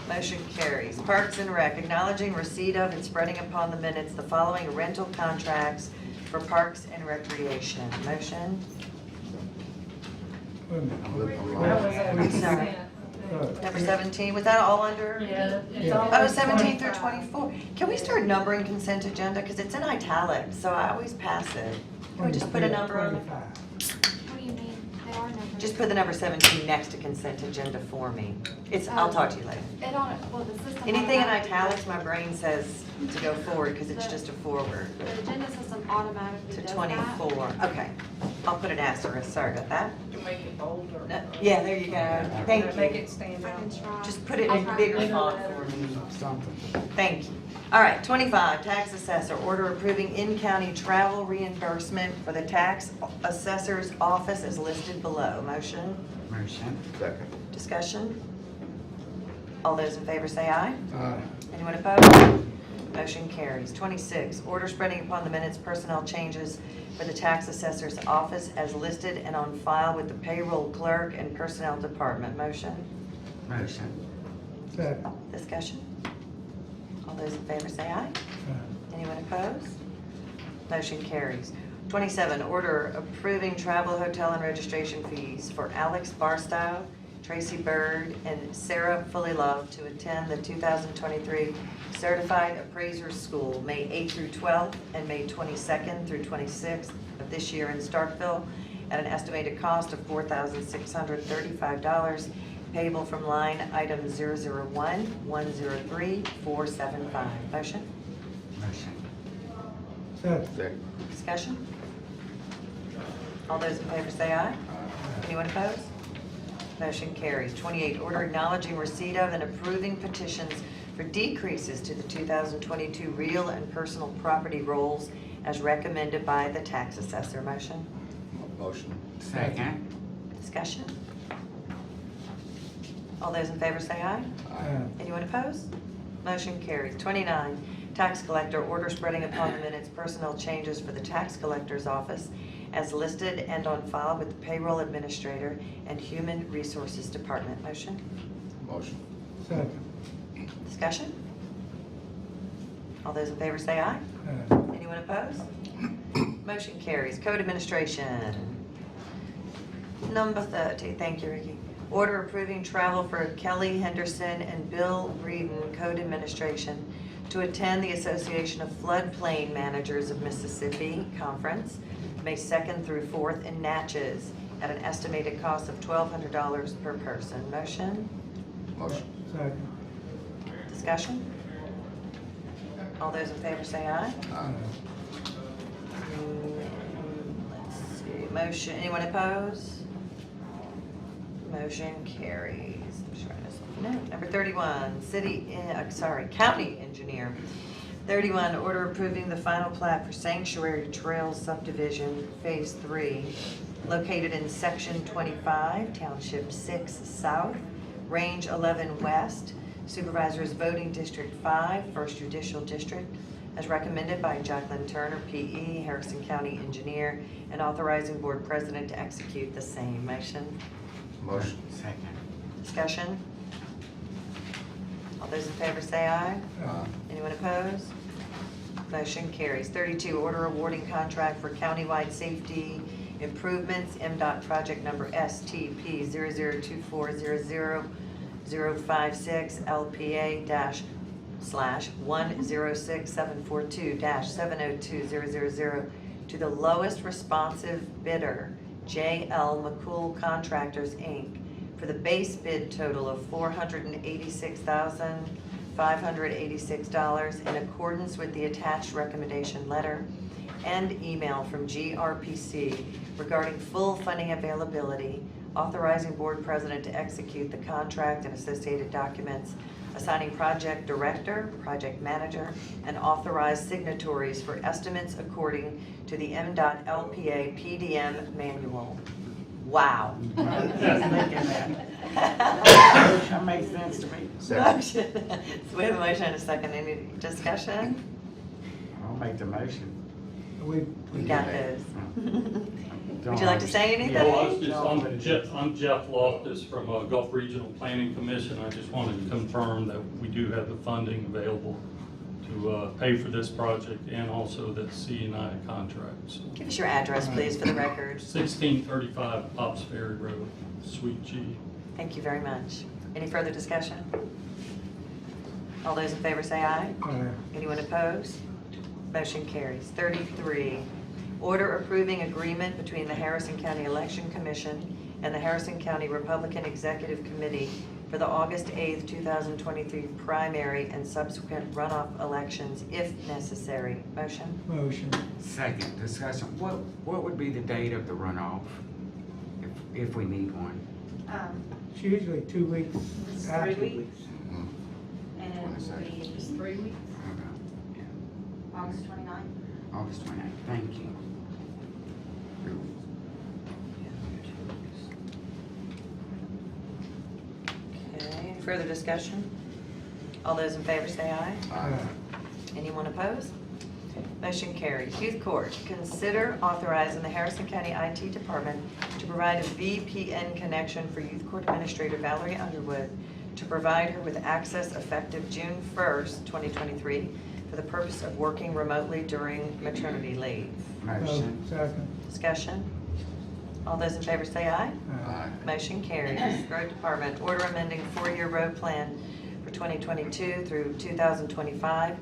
Motion carries. Parks and Rec, acknowledging receipt of and spreading upon the minutes the following rental contracts for parks and recreation. Motion? Wait a minute. That was a Sorry. consent. Number 17, was that all under? Yeah. it's all Oh, 17 through 25. 24. Can we start numbering consent agenda? Because it's in italics, so I always pass it. Can we just put a number on it? 25. What do you mean? They are numbers. Just put the number 17 next to consent agenda for me. I'll talk to you later. It on, well, the system. Anything in automatically- italics, my brain says to go forward because it's just a forward. The agenda system automatically To does 24. Okay. I'll put an asterisk. Sorry about that. To make it bolder. Yeah, there you go. Thank Make you. it stand I out. can try. Just put it I'll in try. bigger font for me. Something. Thank you. All right, 25, tax assessor, order approving in-county travel reimbursement for the tax assessor's office as listed below. Motion? Motion. Second. Discussion? All those in favor say aye. Aye. Anyone opposed? Motion carries. 26, order spreading upon the minutes personnel changes for the tax assessor's office as listed and on file with the payroll clerk and personnel department. Motion? Motion. Second. Discussion? All those in favor say aye. Aye. Anyone opposed? Motion carries. 27, order approving travel, hotel, and registration fees for Alex Barstow, Tracy Bird, and Sarah Fullylove to attend the 2023 Certified Appraisers School, May 8th through 12th and May 22nd through 26th of this year in Starkville at an estimated cost of $4,635, payable from line item 001-103-475. Motion? Motion. Second. Discussion? All those in favor say aye. Anyone opposed? Motion carries. 28, order acknowledging receipt of and approving petitions for decreases to the 2022 real and personal property rolls as recommended by the tax assessor. Motion? Motion. Second. Discussion? All those in favor say aye. Anyone opposed? Motion carries. 29, tax collector order spreading upon the minutes personnel changes for the tax collector's office as listed and on file with the payroll administrator and human resources department. Motion? Motion. Second. Discussion? All those in favor say aye. Anyone opposed? Motion carries. Code administration. Number 30, thank you, Ricky. Order approving travel for Kelly Henderson and Bill Reedon, Code Administration, to attend the Association of Floodplain Managers of Mississippi Conference, May 2nd through 4th in Natchez, at an estimated cost of $1,200 per person. Motion? Motion. Second. Discussion? All those in favor say aye. Let's see, motion, anyone opposed? Motion carries. I'm just writing this one. No. Number 31, county engineer. 31, order approving the final plat for Sanctuary Trails subdivision, Phase 3, located in Section 25, Township 6 South, Range 11 West, Supervisors Voting District 5, 1st Judicial District, as recommended by Jacqueline Turner, P.E., Harrison County Engineer, and authorizing Board President to execute the same. Motion? Motion. Second. Discussion? All those in favor say aye. Anyone opposed? Motion carries. 32, order awarding contract for countywide safety improvements, MDOT project number STP 002400056 LPA/106742-702000 to the lowest responsive bidder, J.L. McCool Contractors, Inc., for the base bid total of $486,586 in accordance with the attached recommendation letter and email from GRPC regarding full funding availability, authorizing Board President to execute the contract and associated documents, assigning project director, project manager, and authorized signatories for estimates according to the MDOT LPA PDM manual. Wow. That makes sense to me. Motion. So we have a motion and a second. Any discussion? I'll make the motion. We got this. Would you like to say anything? I'm Jeff Loftus from Gulf Regional Planning Commission. I just wanted to confirm that we do have the funding available to pay for this project and also the C&I contract. So, Give us your address, please, for the record. 1635 Pops Ferry Road, Suite G. Thank you very much. Any further discussion? All those in favor say aye. Anyone opposed? Motion carries. 33, order approving agreement between the Harrison County Election Commission and the Harrison County Republican Executive Committee for the August 8th, 2023 primary and subsequent runoff elections if necessary. Motion? Motion. Second. Discussion. What would be the date of the runoff if we need one? It's usually 2 weeks It's after. 3 weeks. And it will be Just 3 weeks. August 29th. August 29th. Thank you. Okay, any further discussion? All those in favor say aye. Anyone opposed? Motion carries. Youth Court, consider authorizing the Harrison County IT Department to provide a VPN connection for Youth Court Administrator Valerie Underwood to provide her with access effective June 1st, 2023 for the purpose of working remotely during maternity leave. Motion. Second. Discussion? All those in favor say aye. Aye. Motion carries. Road Department, order amending four-year road plan for 2022 through 2025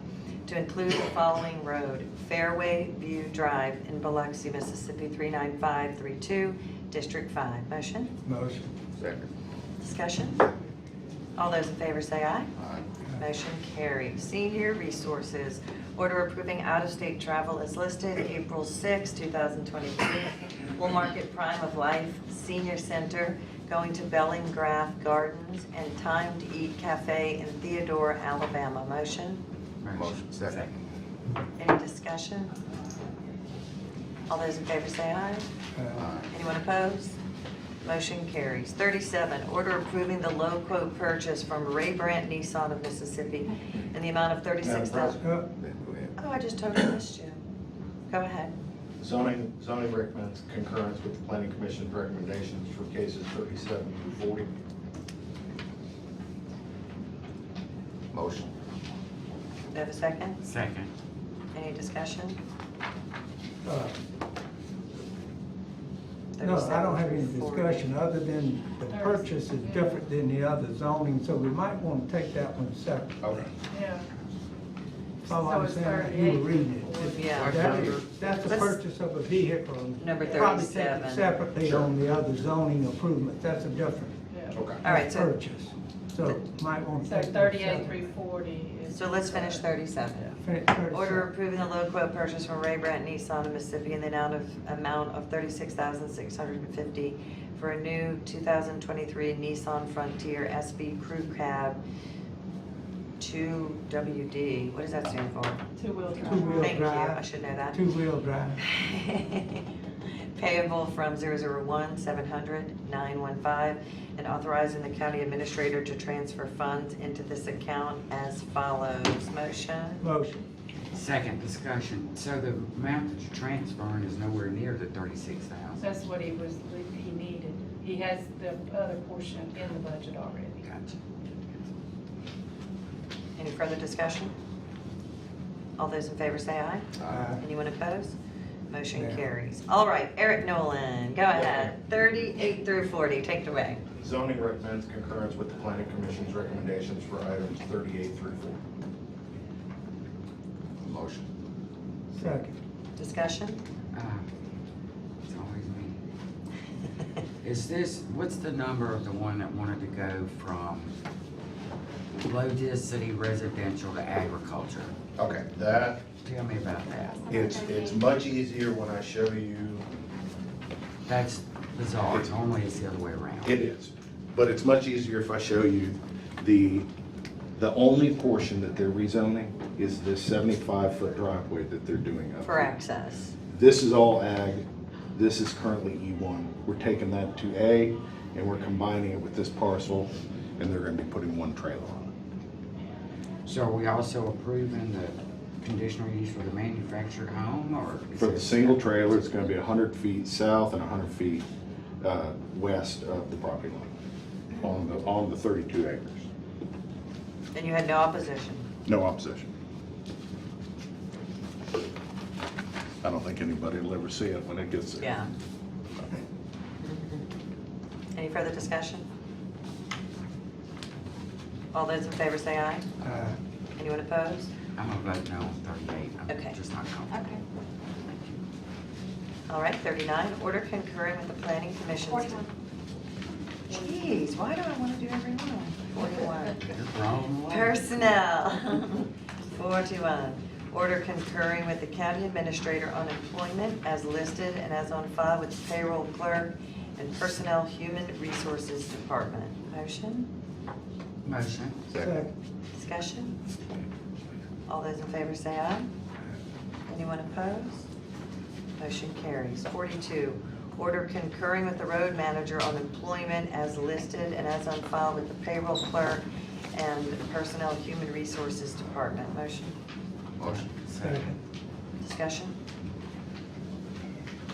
to include the following road: Fairway View Drive in Biloxi, Mississippi 39532, District 5. Motion? Motion. Second. Discussion? All those in favor say aye. Aye. Motion carries. Senior Resources, order approving out-of-state travel as listed, April 6, 2023. Woolmarket Prime of Life Senior Center, going to Bellingraph Gardens and Time to Eat Cafe in Theodore, Alabama. Motion? Motion. Second. Any discussion? All those in favor say aye. Aye. Anyone opposed? Motion carries. 37, order approving the low quote purchase from Ray Brandt Nissan of Mississippi in the amount of $36,000. Go ahead. Oh, I just totally missed you. Go ahead. Zoning recommends concurrence with the planning commission's recommendations for cases 37 through 40. Motion. Do you have a second? Second. Any discussion? No, I don't have any 37 through 40. discussion, other than the purchase is different than the other zoning, so we might want to take that one separate. Okay. Yeah. All So I'm it's saying, you were 38. reading it. Yeah. That's the Let's- purchase of a vehicle. Number Probably take 37. it separately on the other zoning improvements, that's a different Yeah. Okay. All right, so, purchase. So might want to So take that 38 separate. through 40 is. so let's finish 37. Finish 37. Order approving the low quote purchase from Ray Brandt Nissan of Mississippi in the amount of $36,650 for a new 2023 Nissan Frontier SB Crew Cab 2WD. What does that stand for? Two-wheel drive. Two-wheel Thank you, drive. I should know that. Two-wheel drive. Payable from 001-700-915 and authorizing the county administrator to transfer funds into this account as follows. Motion? Motion. Second discussion. So the amount that you're transferring is nowhere near the 36,000. That's what he needed. He has the other portion in the budget already. Gotcha. Any further discussion? All those in favor say aye. Aye. Anyone opposed? Motion Yeah. carries. All right, Eric Nolan, go ahead. 38 through 40, take it away. Zoning recommends concurrence with the planning commission's recommendations for items 38 through 40. Motion. Second. Discussion? It's always me. Is this, what's the number of the one that wanted to go from low density residential to agriculture? Okay, that, Tell me about that. it's much easier when I show you. That's bizarre. Normally it's the other way around. It is, but it's much easier if I show you the only portion that they're rezoning is this 75-foot driveway that they're doing up For here. access. This is all ag, this is currently E1. We're taking that to A, and we're combining it with this parcel, and they're gonna be putting one trailer on So are we also approving the conditional use for the manufactured home, or? it. is For the it- single trailer, it's gonna be 100 feet south and 100 feet west of the property line, on the 32 acres. And you had no opposition? No opposition. I don't think anybody will ever see it when it gets there. Yeah. Any further discussion? All those in favor say aye. Aye. Anyone opposed? I'm gonna vote no on 38. Okay. I'm just not comfortable. Okay. All right, 39, order concurring with the planning commission's. 41. Jeez, why do I want to do every one? 41. You're wrong way. Personnel. 41, order concurring with the county administrator on employment as listed and as on file with the payroll clerk and personnel human resources department. Motion? Motion. Second. Discussion? All those in favor say aye. Anyone opposed? Motion carries. 42, order concurring with the road manager on employment as listed and as on file with the payroll clerk and personnel human resources department. Motion? Motion. Second. Discussion?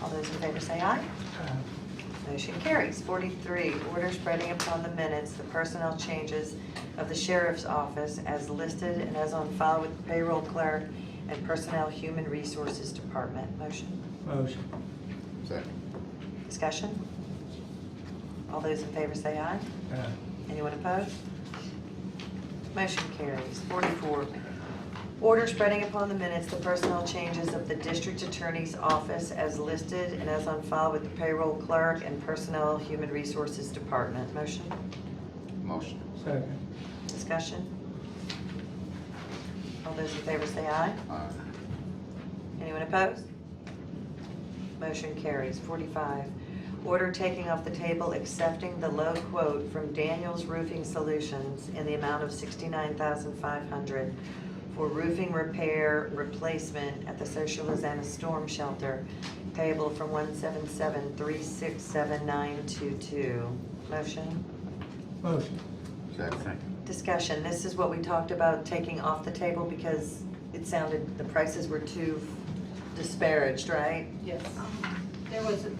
All those in favor say aye. Aye. Motion carries. 43, order spreading upon the minutes the personnel changes of the sheriff's office as listed and as on file with the payroll clerk and personnel human resources department. Motion? Motion. Second. Discussion? All those in favor say aye. Anyone opposed? Motion carries. 44, order spreading upon the minutes the personnel changes of the district attorney's office as listed and as on file with the payroll clerk and personnel human resources department. Motion? Motion. Second. Discussion? All those in favor say aye. Aye. Anyone opposed? Motion carries. 45, order taking off the table accepting the low quote from Daniels Roofing Solutions in the amount of $69,500 for roofing repair replacement at the Social Lizana Storm Shelter, payable from 177-367-922. Motion? Motion. Second. Discussion. This is what we talked about taking off the table because it sounded the prices were too disparaged, right? Yes. There was a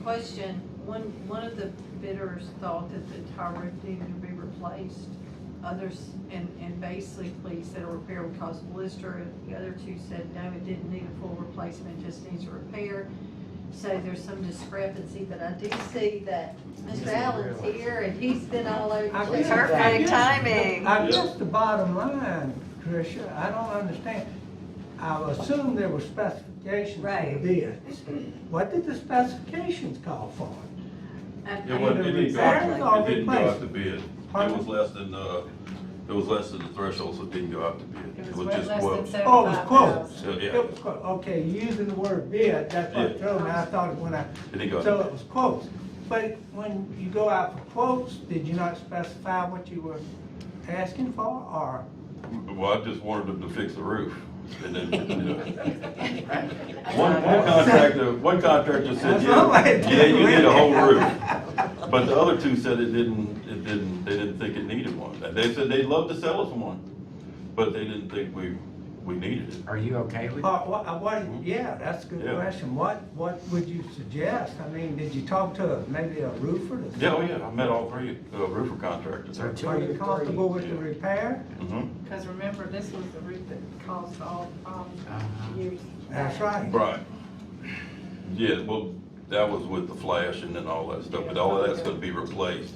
question, one of the bidders thought that the entire roof needed to be replaced. Others, and basically said a repair would cause blister, and the other two said no, it didn't need a full replacement, it just needs a repair. So there's some discrepancy, but I do see that Mr. Allen's here and he's been all over. the place. Perfect timing. I guess the bottom line, Tricia, I don't understand. I assume there were specifications for the Right. bids. What did the specifications call for? And- It wasn't, it didn't go out, Repairs or it didn't go out to replacement? bid. It Pardon? was less than, the threshold, so it didn't go out to bid. It It was was just less than quotes. Oh, it was quotes. So, yeah. It was quotes. Okay, using the word bid, that's what Yeah. threw me. I thought when I, It didn't go out so to it was quotes. But when you go out for quotes, did you not specify what you were asking for, or? bid. Well, I just wanted them to fix the roof. And then, one contractor said, That's all right. yeah, you need a whole roof. But the other two said they didn't think it needed one. They said they'd love to sell us one, but they didn't think we needed it. Are you okay with it? Yeah, that's a good Yeah. question. What would you suggest? I mean, did you talk to maybe a roofer? to- Yeah, oh yeah, I met all three roofer contractors. So two Are of you the comfortable three. with the repair? Mhm. Because remember, this was the roof that caused all Uh-huh. years. That's right. Right. Yeah, well, that was with the flash and then all that stuff, but all of that's gonna be replaced.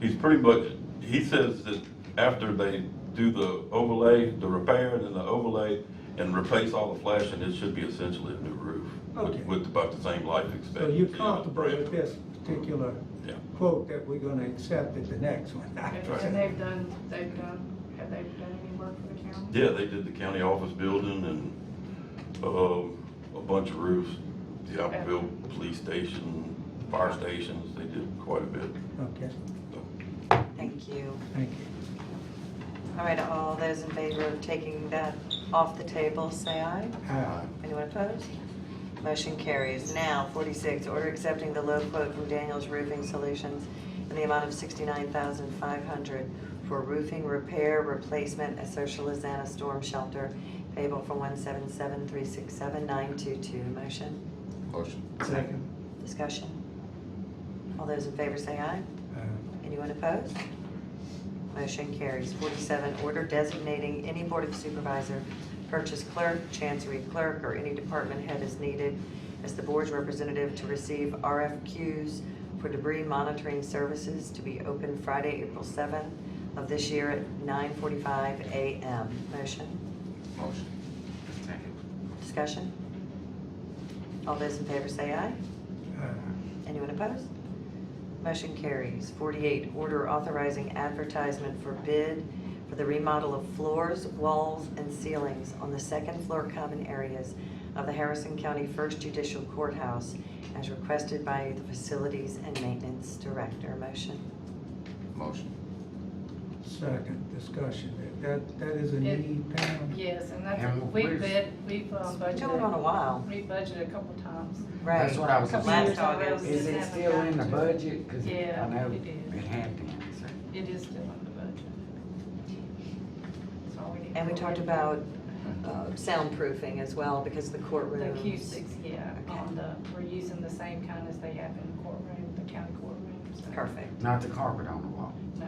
He's pretty much, he says that after they do the overlay, the repair and then the overlay and replace all the flashing, it should be essentially a new roof. Okay. With about the same life So expectancy. you're of a comfortable brand with new. this particular Yeah. quote that we're gonna accept at the next one? And have they done any work for the county? Yeah, they did the county office building and, a bunch of roofs, the Alphaville Police Station, fire stations, they did quite a bit. Okay, Thank you. thank you. All right, all those in favor of taking that off the table, say aye. Anyone opposed? Motion carries. Now, 46, order accepting the low quote from Daniels Roofing Solutions in the amount of $69,500 for roofing repair replacement at Social Lizana Storm Shelter, payable from 177-367-922. Motion? Motion. Second. Discussion? All those in favor say aye. Anyone opposed? Motion carries. 47, order designating any Board of Supervisor, purchase clerk, chancery clerk, or any department head as needed as the board's representative to receive RFQs for debris monitoring services to be open Friday, April 7th of this year at 9:45 a.m. Motion? Motion. Second. Discussion? All those in favor say aye. Anyone opposed? Motion carries. 48, order authorizing advertisement for bid for the remodel of floors, walls, and ceilings on the second floor common areas of the Harrison County First Judicial Courthouse as requested by the Facilities and Maintenance Director. Motion? Motion. Second discussion. That is a It- need, Pam? Yes, and that's, And we've where's- budgeted. Going on a while. We budgeted a couple times. Right. That's what I was Couple gonna years say. in a row, we Is just it haven't still in the gotten to it. budget? Cause Yeah, I know it is. it had been, so. It is still in the budget. That's all we need. And we to talked do. about soundproofing as well because the courtroom. The acoustics, yeah, Okay. we're using the same kind as they have in the courtroom, the county courtroom. so. Perfect. Not the carpet on the wall. No.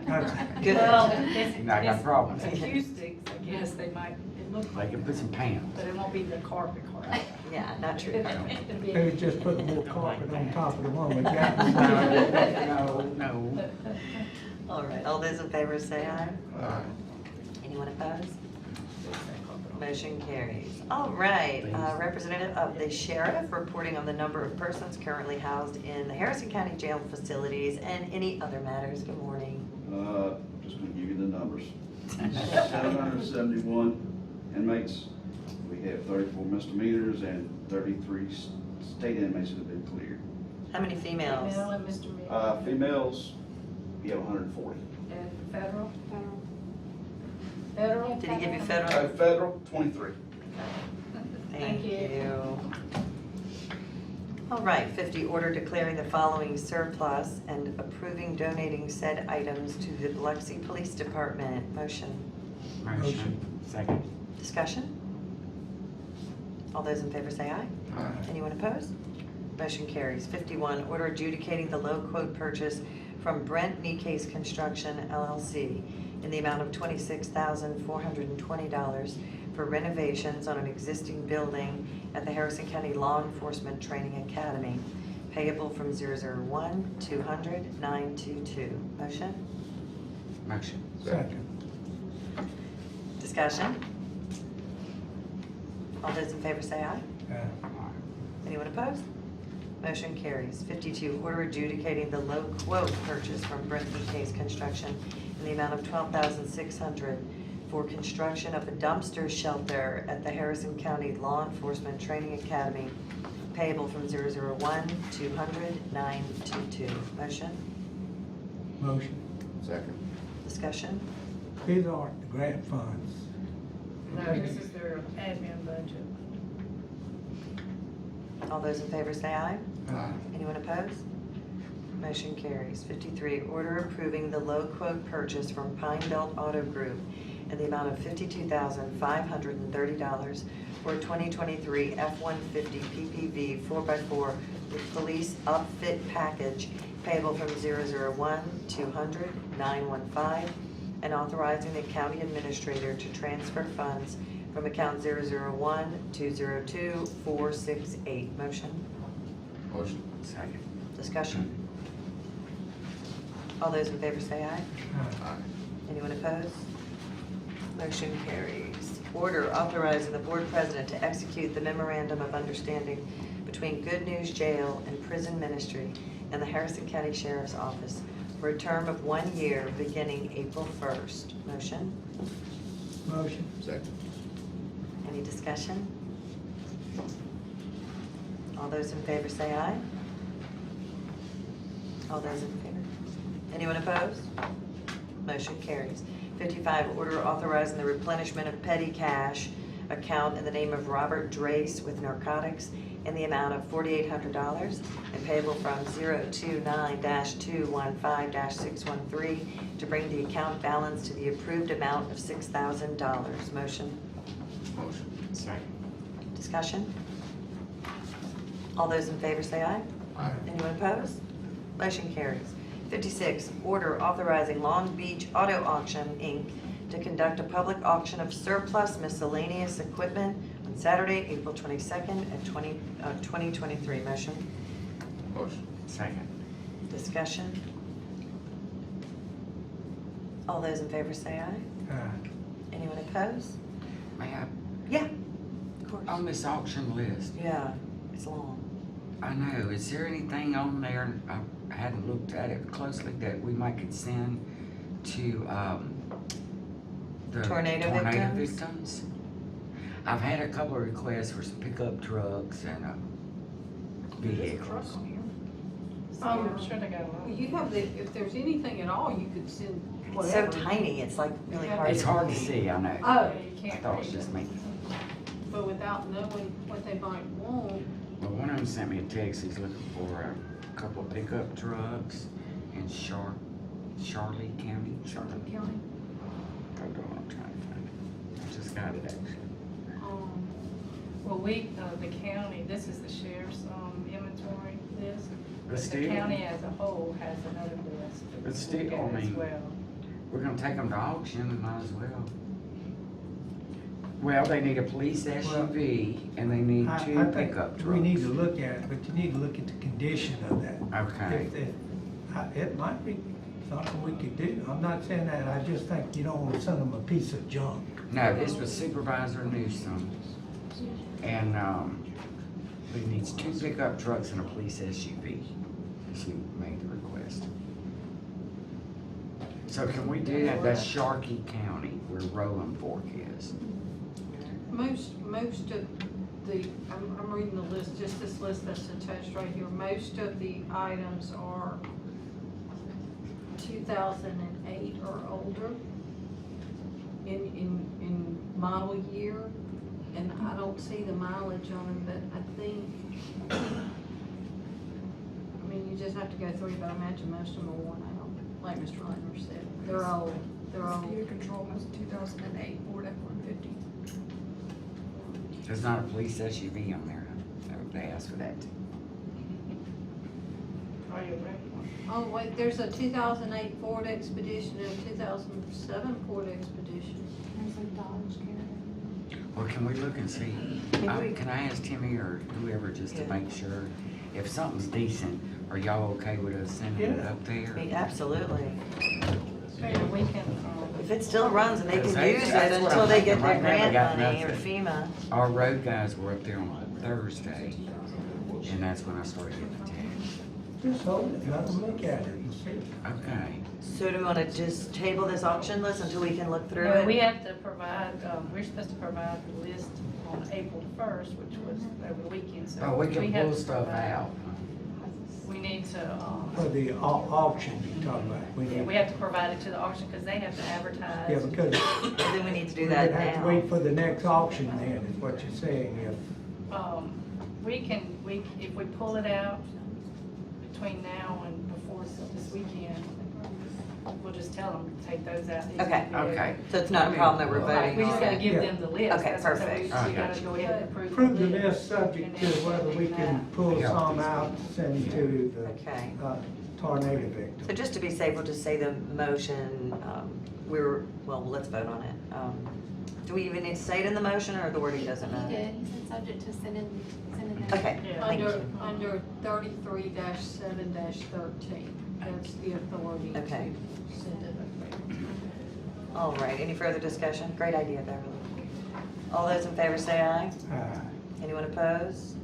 Good. Well, I got problems. acoustics, I guess they might, it looks They like, can put some pans. but it won't be the carpet. Yeah, not true, Carol. Maybe just put more carpet on top of the one we got. No. All right, all those in favor say aye. Anyone opposed? Motion carries. All right, representative of the sheriff reporting on the number of persons currently housed in the Harrison County Jail facilities and any other matters. Good morning. Just gonna give you the numbers. 771 inmates. We have 34 misdemeanors and 33 state inmates that have been cleared. How many females? Male and misdemeanor. Females, we have 140. And federal? Federal? Did he give you federal? Federal, 23. Thank you. All right, 50, order declaring the following surplus and approving donating said items to the Biloxi Police Department. Motion. Motion. Second. Discussion? All those in favor say aye. Aye. Anyone opposed? Motion carries. 51, order adjudicating the low quote purchase from Brent Nikkei's Construction LLC in the amount of $26,420 for renovations on an existing building at the Harrison County Law Enforcement Training Academy, payable from 001-200-922. Motion? Motion. Second. Discussion? All those in favor say aye. Anyone opposed? Motion carries. 52, order adjudicating the low quote purchase from Brent Nikkei's Construction in the amount of $12,600 for construction of a dumpster shelter at the Harrison County Law Enforcement Training Academy, payable from 001-200-922. Motion? Motion. Second. Discussion? These aren't the grant funds. No, this is their admin budget. All those in favor say aye. Aye. Anyone opposed? Motion carries. 53, order approving the low quote purchase from Pine Belt Auto Group in the amount of $52,530 for a 2023 F-150 PPV 4x4 with police upfit package, payable from 001-200-915, and authorizing the county administrator to transfer funds from account 001-202-468. Motion? Motion. Second. Discussion? All those in favor say aye. Aye. Anyone opposed? Motion carries. Order authorizing the board president to execute the memorandum of understanding between Good News Jail and Prison Ministry and the Harrison County Sheriff's Office for a term of 1 year beginning April 1st. Motion? Motion. Second. Any discussion? All those in favor say aye. All those in favor? Anyone opposed? Motion carries. 55, order authorizing the replenishment of petty cash account in the name of Robert Drace with narcotics in the amount of $4,800 and payable from 029-215-613 to bring the account balance to the approved amount of $6,000. Motion? Motion. Second. Discussion? All those in favor say aye. Aye. Anyone opposed? Motion carries. 56, order authorizing Long Beach Auto Auction, Inc. to conduct a public auction of surplus miscellaneous equipment on Saturday, April 22nd at 2023. Motion? Motion. Second. Discussion? All those in favor say aye. Aye. Anyone opposed? May I, Yeah, of course. on this auction list, Yeah, it's long. I know, is there anything on there, I hadn't looked at it closely, that we might could send to, the Tornado victims? victims? I've had a couple of requests for some pickup trucks and, vehicles. Oh, I'm sure they got a lot. You have the, if there's anything at all, you could send It's whatever. so tiny, it's like really hard. It's hard to see, I know. Oh, I You can't thought it read was just it. me. But without knowing what they might want, But one of them sent me a text, he's looking for a couple of pickup trucks in Charlotte County. County, Hold on, I'm trying to find it. I just got it actually. Well, the county, this is the sheriff's, inventory list. But The still- county as a whole has another list. that But we still, look at I as mean- well. We're gonna take them to auction, we might as well. Well, they need a police SUV and they need I two think pickup trucks. we need to look at it, but you need to look at the condition of that. Okay. It might be something we could do. I'm not saying that, I just think you don't want to send them a piece of junk. No, this was Supervisor Newsom. And, he needs two pickup trucks and a police SUV. She made the request. So can we do that? That's Sharkey County where Rolling Fork is. Most of the, I'm reading the list, just this list that's attached right here. Most of the items are 2008 or older in model year. And I don't see the mileage on them, but I think, I mean, you just have to go through, but I imagine most of them are worn out, like Mr. Leonard said. They're old, they're old. Speed control has a 2008 Ford F-150. There's not a police SUV on there. They asked for that. Are you ready? Oh, wait, there's a 2008 Ford Expedition and a 2007 Ford Expedition. There's a Dodge Caravan. Well, can we look and see? Can I ask Timmy or whoever just to make sure if something's decent, are y'all okay with us sending it up there? Absolutely. We can, If it still runs and they can Because use it that's what until I'm they get thinking. their Right now, they grant got money or nothing. FEMA. Our road guys were up there on Thursday, and that's when I started getting the text. Just hold it, let them look at it and see. Okay. So do we want to just table this auction list until we can look through well, it? we have to provide, we're supposed to provide the list on April 1st, which was over the weekend, so. Oh, we can have pull to stuff provide- out. We need to, For the auction you're talking about. we have to provide it to the auction, because they have to advertise. Yeah, because Then we need to do we would that have to now. wait for the next auction then, is what you're saying, if. If we pull it out between now and before this weekend, we'll just tell them to take those out. Okay. Okay. So it's not a problem that we're Right, voting we just on gotta it? give them the list. Okay, That's what I said. perfect. We I gotta got go ahead and approve Approve the the list. list subject to whether we can pull some out, send to Okay. the tornado victim. So just to be safe, we'll just say the motion, well, let's vote on it. Do we even need to say it in the motion or the wording doesn't He matter? did, he said subject to sending that. Okay, Yeah. thank you. Under 33-7-13, that's the authority to Okay. send it. All right, any further discussion? Great idea, Beverly. All those in favor say aye. Anyone opposed?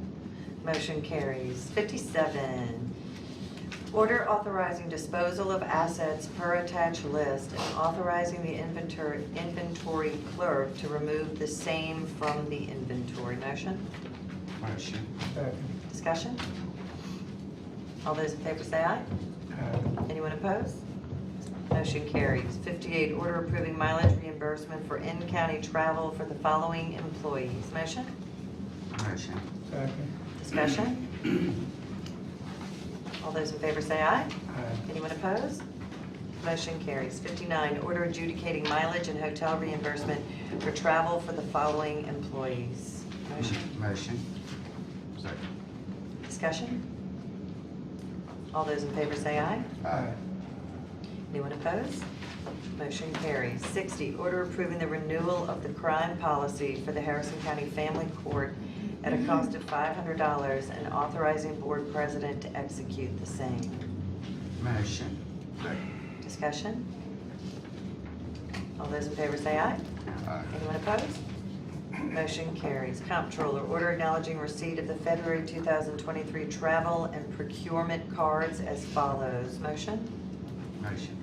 Motion carries. 57, order authorizing disposal of assets per attached list and authorizing the inventory clerk to remove the same from the inventory. Motion? Motion. Discussion? All those in favor say aye. Anyone opposed? Motion carries. 58, order approving mileage reimbursement for in-county travel for the following employees. Motion? Motion. Discussion? All those in favor say aye. Anyone opposed? Motion carries. 59, order adjudicating mileage and hotel reimbursement for travel for the following employees. Motion? Motion. Discussion? All those in favor say aye. Aye. Anyone opposed? Motion carries. 60, order approving the renewal of the crime policy for the Harrison County Family Court at a cost of $500 and authorizing board president to execute the same. Motion. Discussion? All those in favor say aye. Aye. Anyone opposed? Motion carries. Comptroller, order acknowledging receipt of the February 2023 travel and procurement cards as follows. Motion? Motion.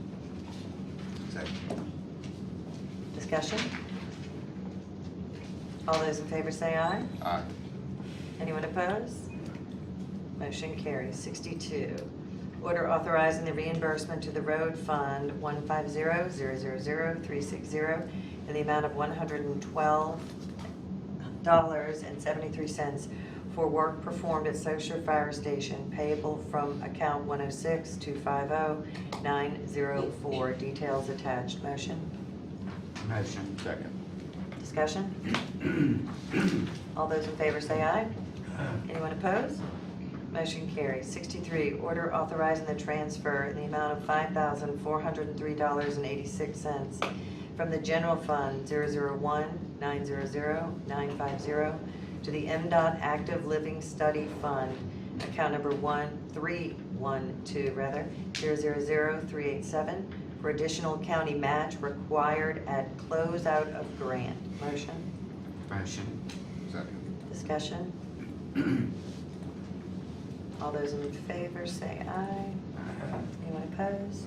Discussion? All those in favor say aye. Aye. Anyone opposed? Motion carries. 62, order authorizing the reimbursement to the road fund 150-000-360 in the amount of $112.73 for work performed at Socher Fire Station payable from account 106-250-904. Details attached. Motion? Motion. Second. Discussion? All those in favor say aye. Anyone opposed? Motion carries. 63, order authorizing the transfer in the amount of $5,403.86 from the general fund 001-900-950 to the MDOT Active Living Study Fund, account number 000-387 for additional county match required at closeout of grant. Motion? Motion. Second. Discussion? All those in favor say aye. Anyone opposed?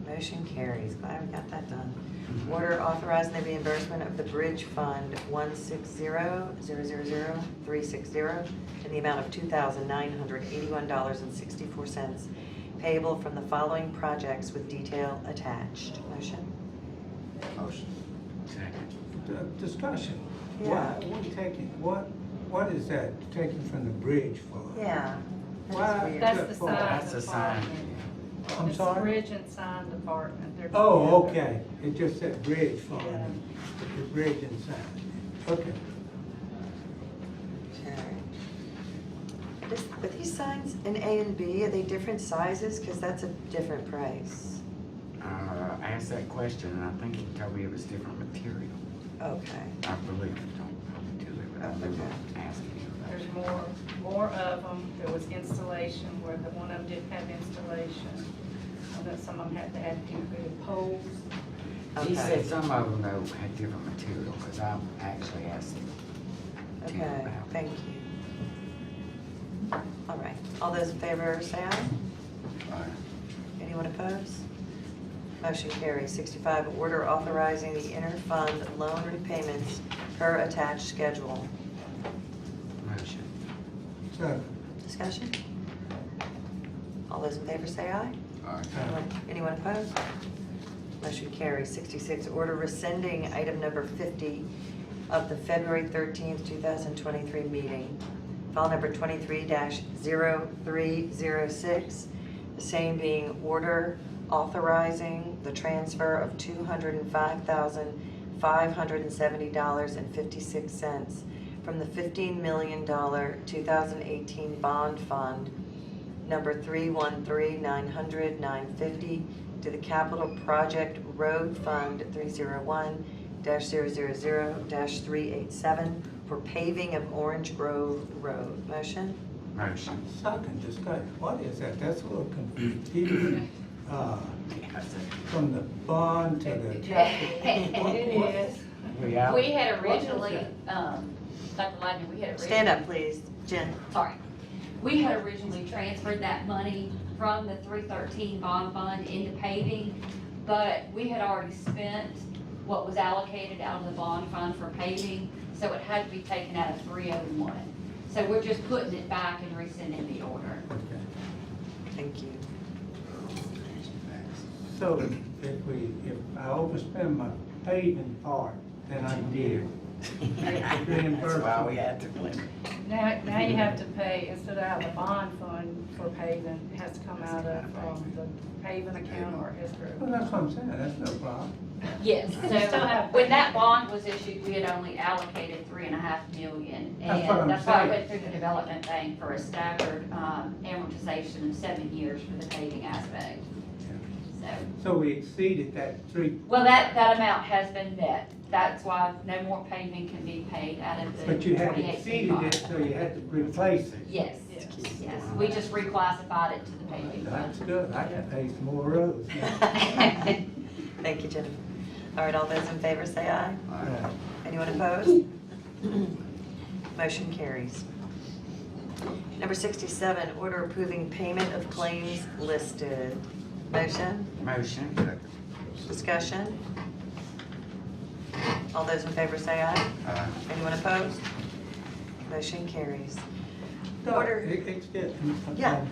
Motion carries. Glad we got that done. Order authorizing the reimbursement of the Bridge Fund 160-000-360 in the amount of $2,981.64 payable from the following projects with detail attached. Motion? Motion. Second. Discussion. Yeah. What is that, taken from the bridge fund? Yeah. Why? That's the Good sign That's a sign. department. I'm It's sorry? Bridge and sign department. They're Oh, together. okay, it just said bridge fund, Yeah. the bridge and sign. Okay. Are these signs in A and B, are they different sizes? Because that's a different price. I asked that question, and I think he told me it was different material. Okay. I believe it, don't hold me to it, but I remember asking him about it. There's more of them. There was installation where the one of them didn't have installation. And then some of them had to have included poles. He Okay. said some of them though had different material, because I actually asked him. Okay, about it. thank you. All right, all those in favor say aye. Aye. Anyone opposed? Motion carries. 65, order authorizing the inter-fund loan repayments per attached schedule. Motion. Second. Discussion? All those in favor say aye. Aye. Anyone opposed? Motion carries. 66, order rescinding item number 50 of the February 13th, 2023 meeting. File number 23-0306, the same being order authorizing the transfer of $205,570.56 from the $15 million 2018 bond fund number 313-900-950 to the Capital Project Road Fund 301-000-387 for paving of Orange Grove Road. Motion? Motion. Second discussion, what is that? That's a little confusing. From the bond to the capital. It is. We had What originally, is Dr. Ladner, we had originally. Stand up, please. Jen. Sorry. We had originally transferred that money from the 313 bond fund into paving, but we had already spent what was allocated out of the bond fund for paving, so it had to be taken out of 301. So we're just putting it back and rescinding the order. Okay. Thank you. So if I overspend my paving part, then I get That's why we had to limit. Now you have to pay, instead of out of the bond fund for paving, it has to come out of the paving account or escrow. Well, that's what I'm saying, that's no problem. Yes, Still so have- when that bond was issued, we had only allocated $3.5 million. That's what I'm And that's why I saying. went through the development bank for a staggered amortization of 7 years for the paving aspect. So, So we exceeded that three, well, that amount has been met. That's why no more paving can be paid out of the but you had 2018 exceeded bond. it, so you had to replace it. Yes, yes. We just reclassified it to the paving That's fund. good, I can pay some more roads now. Thank you, Jennifer. All right, all those in favor say aye. Aye. Anyone opposed? Motion carries. Number 67, order approving payment of claims listed. Motion? Motion. Discussion? All those in favor say aye. Aye. Anyone opposed? Motion carries. Doug, Order. Yeah.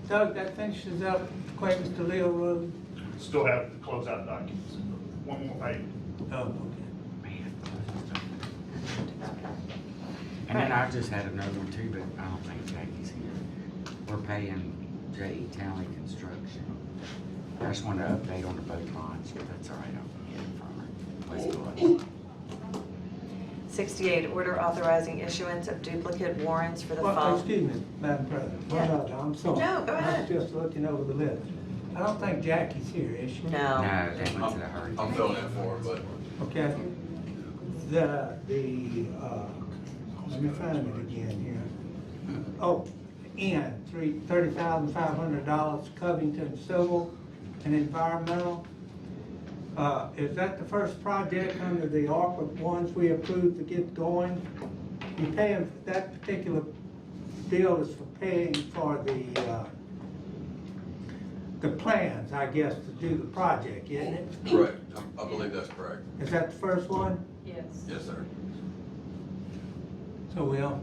Doug, that finishes up Quavis to Leo Road? Still have the closeout documents. One more payment. Oh, okay. And then I just had another one too, but I don't think Jackie's here. We're paying J.E. Townley Construction. I just wanted to update on the boat launch, but that's all right, I'll get it from her. Let's go ahead. 68, order authorizing issuance of duplicate warrants for the Well, following. excuse me, Madam President, one Yeah. other, I'm sorry. No, go ahead. I was just looking over the list. I don't think Jackie's here, is she? No. No, they went to the hurricane. I'm filling in for her, but Okay. Let me find it again here. Oh, $30,500 Covington Civil and Environmental. Is that the first project under the ARPA ones we approved to get going? You paying, that particular deal is for paying for the plans, I guess, to do the project, isn't it? correct. I believe that's correct. Is that the first one? Yes. Yes, sir. So we'll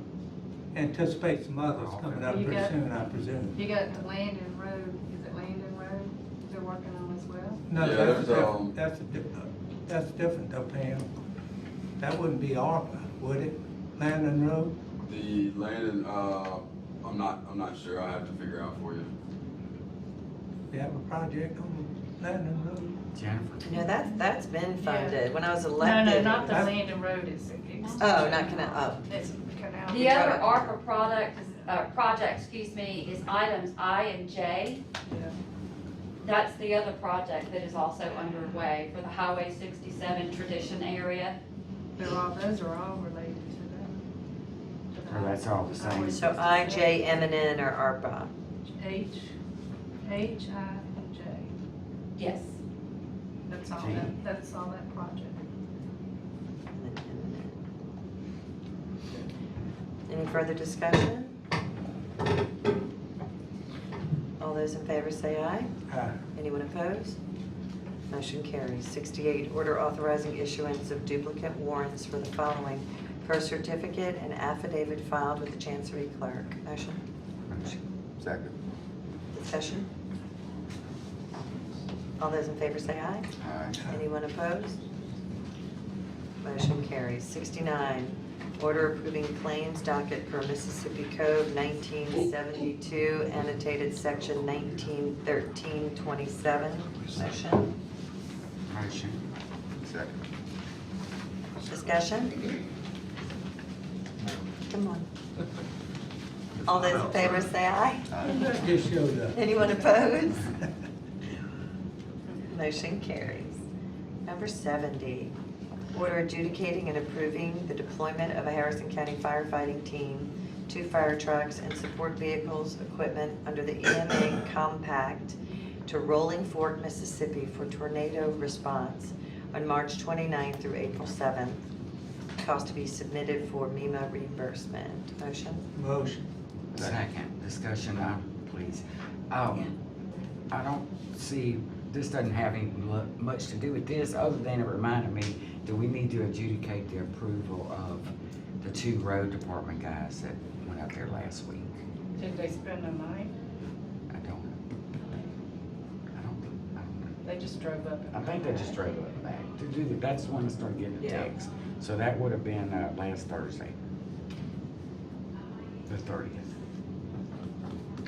anticipate some others coming up You pretty got- soon, I presume. You got the Landon Road, is it Landon Road they're working on as well? No, Yeah, that's there's, different, that's different though, Pam. That wouldn't be ARPA, would it? Landon Road? The Landon, I'm not sure. I have to figure out for you. We have a project on Landon Road? Jennifer? No, that's been funded. When I was No, elected. not the it was- Landon Road, it's. Oh, not gonna, oh. It's canal. The other ARPA project, excuse me, is items I and J. That's the other project that is also underway for the Highway 67 Tradition area. Those are all related to that. Oh, that's all the same. So I, J, M, and N are ARPA. H, I, and J. Yes. That's all G. that's all that project. Any further discussion? All those in favor say aye. Aye. Anyone opposed? Motion carries. 68, order authorizing issuance of duplicate warrants for the following: per certificate and affidavit filed with the Chancery Clerk. Motion? Second. Discussion? All those in favor say aye. Aye. Anyone opposed? Motion carries. 69, order approving claims docket per Mississippi Code 1972, annotated section 1913-27. Motion? Motion. Second. Discussion? Come on. All those in favor say aye. Just showed up. Anyone opposed? Motion carries. Number 70, order adjudicating and approving the deployment of a Harrison County firefighting team, 2 fire trucks, and support vehicles, equipment under the EMA Compact to Rolling Fork, Mississippi for tornado response on March 29th through April 7th. Cost to be submitted for MEMA reimbursement. Motion? Motion. Second, discussion, please. I don't see, this doesn't have any much to do with this, other than it reminded me that we need to adjudicate the approval of the 2 road department guys that went out there last week. Did they spend the night? I don't know. They just drove up. I think they just drove up back. That's when I started getting the Yeah. text. So that would have been last Thursday, the 30th.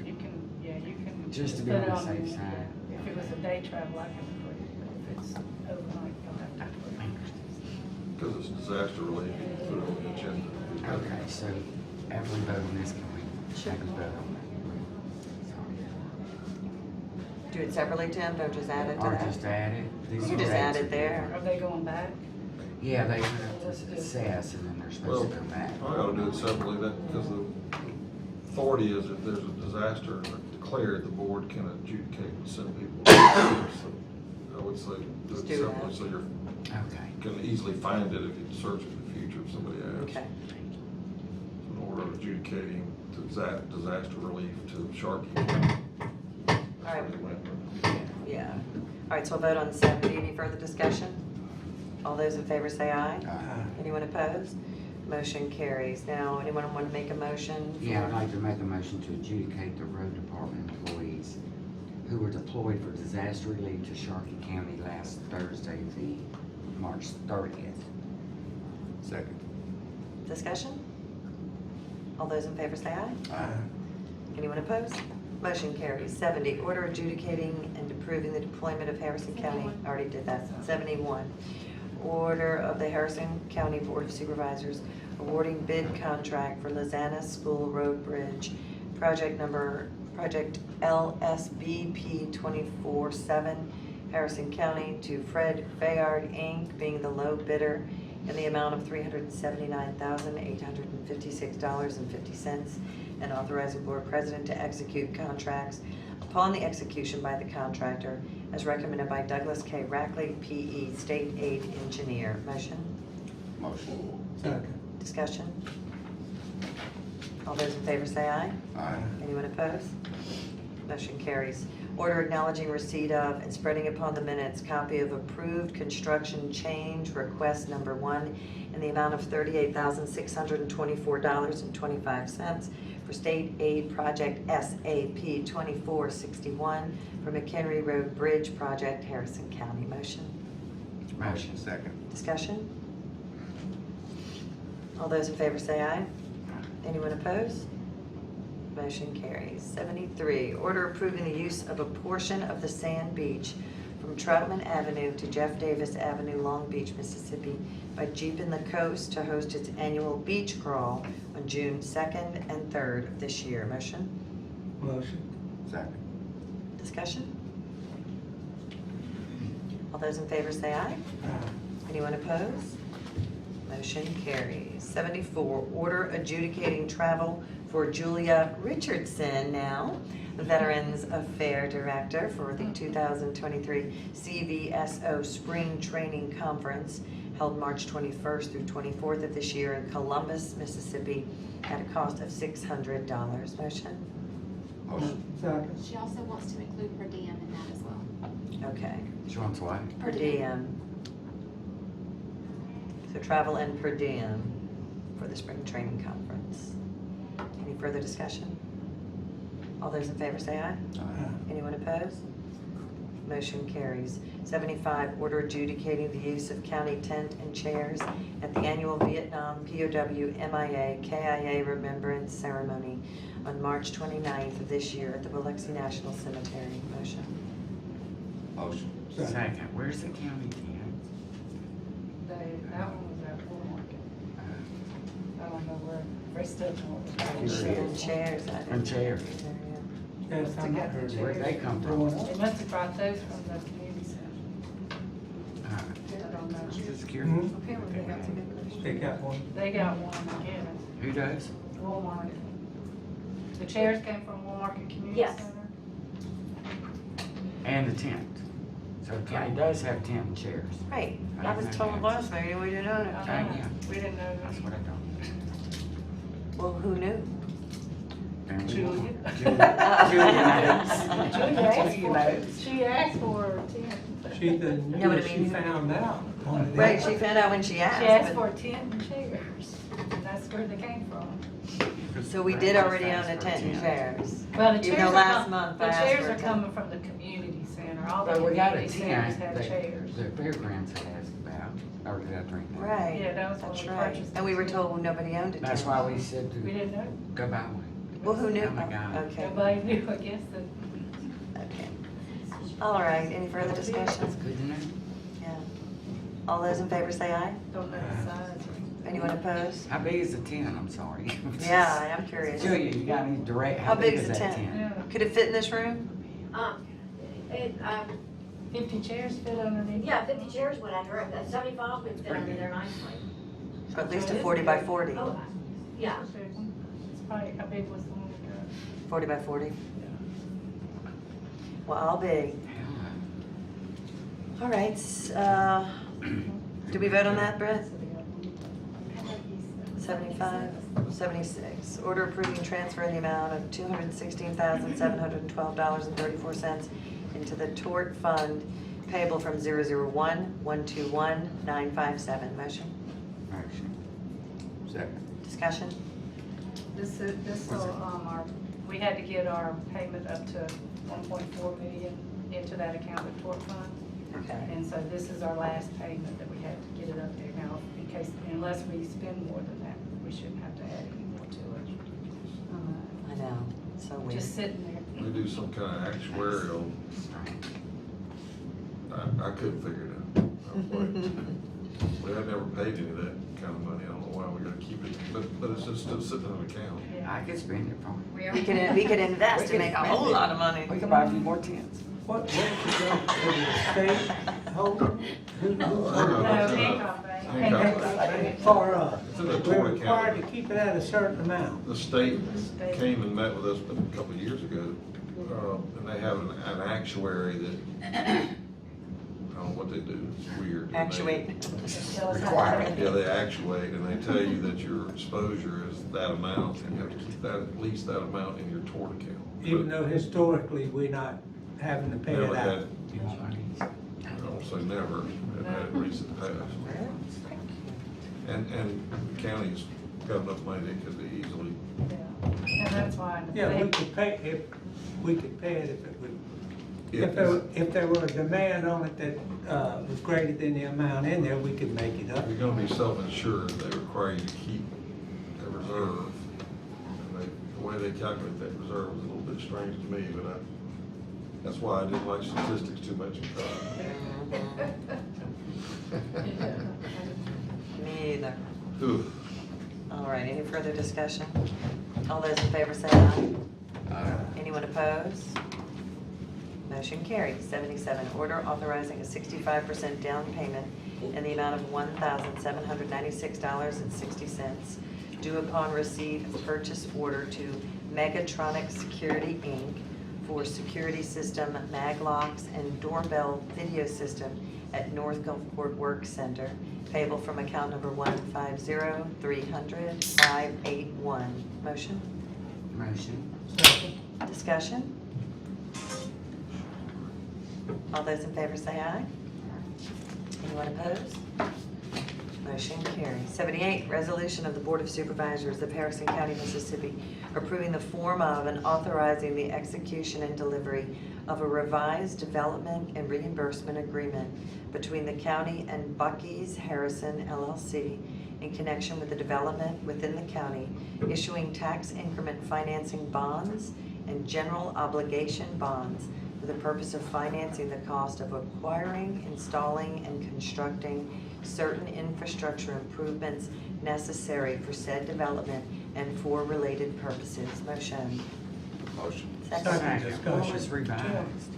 You can. Just to be put on it the safe the- side. If it was a day travel, I can put it, but if it's overnight, you'll have to put it. Because it's disaster relief, you put it on the agenda. Okay, so after we vote on this, can we maybe vote on Do it separately, Tim? Don't just add it that? to Or that? just add it? These You are just add dates. it there. Are they going back? Yeah, they went up to SAS and then they're supposed to come back. I gotta do it separately, because the authority is if there's a disaster declared, the board can adjudicate and send people. So I would say do Just it do separately, that. so you Okay. can easily find it if you search in the future if somebody asks. Okay. In order of adjudicating disaster relief to Sharkey. All right. Yeah. All right, so we'll vote on 70. Any further discussion? All those in favor say aye. Aye. Anyone opposed? Motion carries. Now, anyone want to make a motion? Yeah, I'd like to make a motion to adjudicate the road department employees who were deployed for disaster relief to Sharkey County last Thursday, the March 30th. Second. Discussion? All those in favor say aye. Aye. Anyone opposed? Motion carries. 70, order adjudicating and approving the deployment of Harrison County, already did that. 71, order of the Harrison County Board of Supervisors awarding bid contract for Lizana School Road Bridge, project LSBP 24-7, Harrison County, to Fred Fayard, Inc., being the low bidder, in the amount of $379,856.50, and authorizing board president to execute contracts upon the execution by the contractor as recommended by Douglas K. Rackley, P.E., State Aid Engineer. Motion? Motion. Second. Discussion? All those in favor say aye. Aye. Anyone opposed? Motion carries. Order acknowledging receipt of and spreading upon the minutes copy of approved construction change request number 1 in the amount of $38,624.25 for state aid project SAP 2461 for McHenry Road Bridge project, Harrison County. Motion? Motion. Second. Discussion? All those in favor say aye. Anyone opposed? Motion carries. 73, order approving the use of a portion of the sand beach from Troutman Avenue to Jeff Davis Avenue, Long Beach, Mississippi by Jeep in the Coast to host its annual beach crawl on June 2nd and 3rd of this year. Motion? Motion. Second. Discussion? All those in favor say aye. Anyone opposed? Motion carries. 74, order adjudicating travel for Julia Richardson, now Veterans Affair Director, for the 2023 CVSO Spring Training Conference held March 21st through 24th of this year in Columbus, Mississippi at a cost of $600. Motion? Motion. Second. She also wants to include per diem in that as well. Okay. She wants what? Per diem. So travel and per diem for the spring training conference. Any further discussion? All those in favor say aye. Aye. Anyone opposed? Motion carries. 75, order adjudicating the use of county tent and chairs at the annual Vietnam POW MIA KIA Remembrance Ceremony on March 29th of this year at the Biloxi National Cemetery. Motion? Motion. Second. Where's the county tent? That one was at Full Market. I don't know where, rest of them was. And chairs. I And didn't- chairs. Yes, I'm not heard. Where'd they come from? They must have brought those from the community center. I don't know. Social Security? Apparently they got some big ones. They got one. They got one, I guess. Who does? Walmart. The chairs came from Walmart Community Yes. Center. And the tent. So the county does have tent and chairs. Right. I I was didn't know told that. last meeting we didn't own it. I Oh, know. yeah. We didn't know That's that. what I thought. Well, who knew? And we- Julia. Julia knows. Julia asked she asked for 10. She didn't, Yeah, but I she mean- found out. on the- Right, she found out when she asked. She asked but- for 10 chairs, and that's where they came from. So we did already own a tent and chairs. Well, the Even chairs though are last com- month the I asked chairs for a are tent. coming from the community center. All the But we got a community centers tent have that chairs. the fairgrounds had asked about, or did I drink that? Right. Yeah, that was when That's we right. purchased And we were it. told nobody owned a tent. That's why we said We to didn't know. go buy one. Well, who knew? Oh my God. Okay, Nobody knew, I guess, that. okay. All right, any further discussion? Good to know. Yeah. All those in favor say aye. Don't know the size. Anyone opposed? How big is the tent? I'm sorry. Yeah, I am curious. Julia, you got any direct, How big is the that tent? Yeah. Could it fit in this room? 50 chairs fit underneath. Yeah, 50 chairs would under it, that 75 would fit under there nicely. Or at least a 40 by 40? Oh, yeah. It's probably, how big was the one we got? 40 by 40? Well, I'll be. All right, did we vote on that, Brett? 75, 76. Order approving transfer in the amount of $216,712.34 into the tort fund payable from 001-121-957. Motion? Motion. Second. Discussion? This will, we had to get our payment up to 1.4 million into that account of tort fund. Okay. And so this is our last payment that we had to get it up there now, in case, unless we spend more than that, we shouldn't have to add any more to it. I know, so weird. Just sitting there. We do some kind of actuarial, I couldn't figure it out. We have never paid any of that kind of money. I don't know why we gotta keep it, but it's just still sitting in the account. I could spend it for We could invest and make a whole lot of money. We could buy a few more tents. What is the state holding? Who- No, Hancock Bank. Hancock. For, It's in the we're Torrey required County. to keep it at a certain amount. The state came and met with us a couple of years ago, and they have an actuary that, I don't know what they do, it's weird. And they- Actuate. Yeah, they actuate, and they tell you that your exposure is that amount, and you have to keep that, at least that amount in your tort account. Even though historically, we're not having to pay it Never out. had, I don't say never, have had it recent past. And the county's got enough money, it could be easily, And that's why. in the Yeah, we bank- could pay, if, we could pay it if it would, if if there were a demand on it that, was greater than the amount in there, we could make it up. you're gonna be self-insured, they require you to keep a reserve. And the way they calculate that reserve is a little bit strange to me, but that's why I didn't like statistics too much in college. Me either. Ooh. All right, any further discussion? All those in favor say aye. Anyone opposed? Motion carried. 77, order authorizing a 65% down payment in the amount of $1,796.60 due upon receipt of purchase order to Megatronic Security, Inc. for security system, mag locks, and doorbell video system at North Gulfport Work Center, payable from account number 150-300-581. Motion? Motion. Discussion? All those in favor say aye. Anyone opposed? Motion carries. 78, resolution of the Board of Supervisors of Harrison County, Mississippi, approving the form of and authorizing the execution and delivery of a revised development and reimbursement agreement between the county and Bucky's Harrison LLC in connection with the development within the county, issuing tax increment financing bonds and general obligation bonds for the purpose of financing the cost of acquiring, installing, and constructing certain infrastructure improvements necessary for said development and for related purposes. Motion. Motion. Second What was discussion. revised?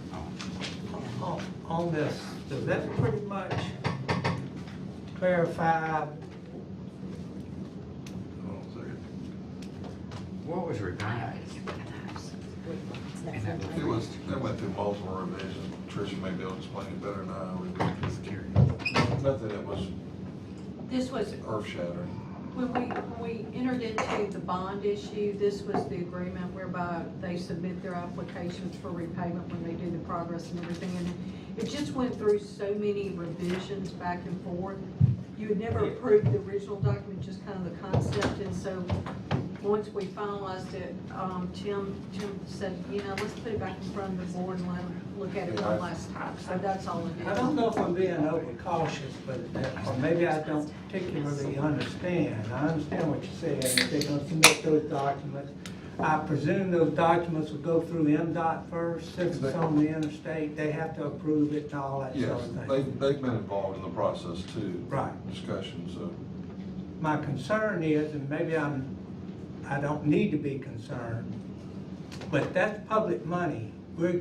On this, does that pretty much clarify Hold on a second. What was revised? It was, that went through multiple revisions. Tricia may be able to explain it better now. Nothing that was This was, earth-shattering. when we entered into the bond issue, this was the agreement whereby they submit their applications for repayment when they do the progress and everything. And it just went through so many revisions back and forth. You had never approved the original document, just kind of the concept. And so once we finalized it, Tim said, let's put it back in front of the board and let them look at it one last time. So that's all it is. I don't know if I'm being overcautious, but, or maybe I don't particularly understand. I understand what you're saying, if they're gonna submit those documents. I presume those documents will go through MDOT first, since it's on the interstate, they have to approve it and all that sort Yes, of thing. they've been involved in the process too. Right. Discussion, so. My concern is, and maybe I don't need to be concerned, but that's public money. We're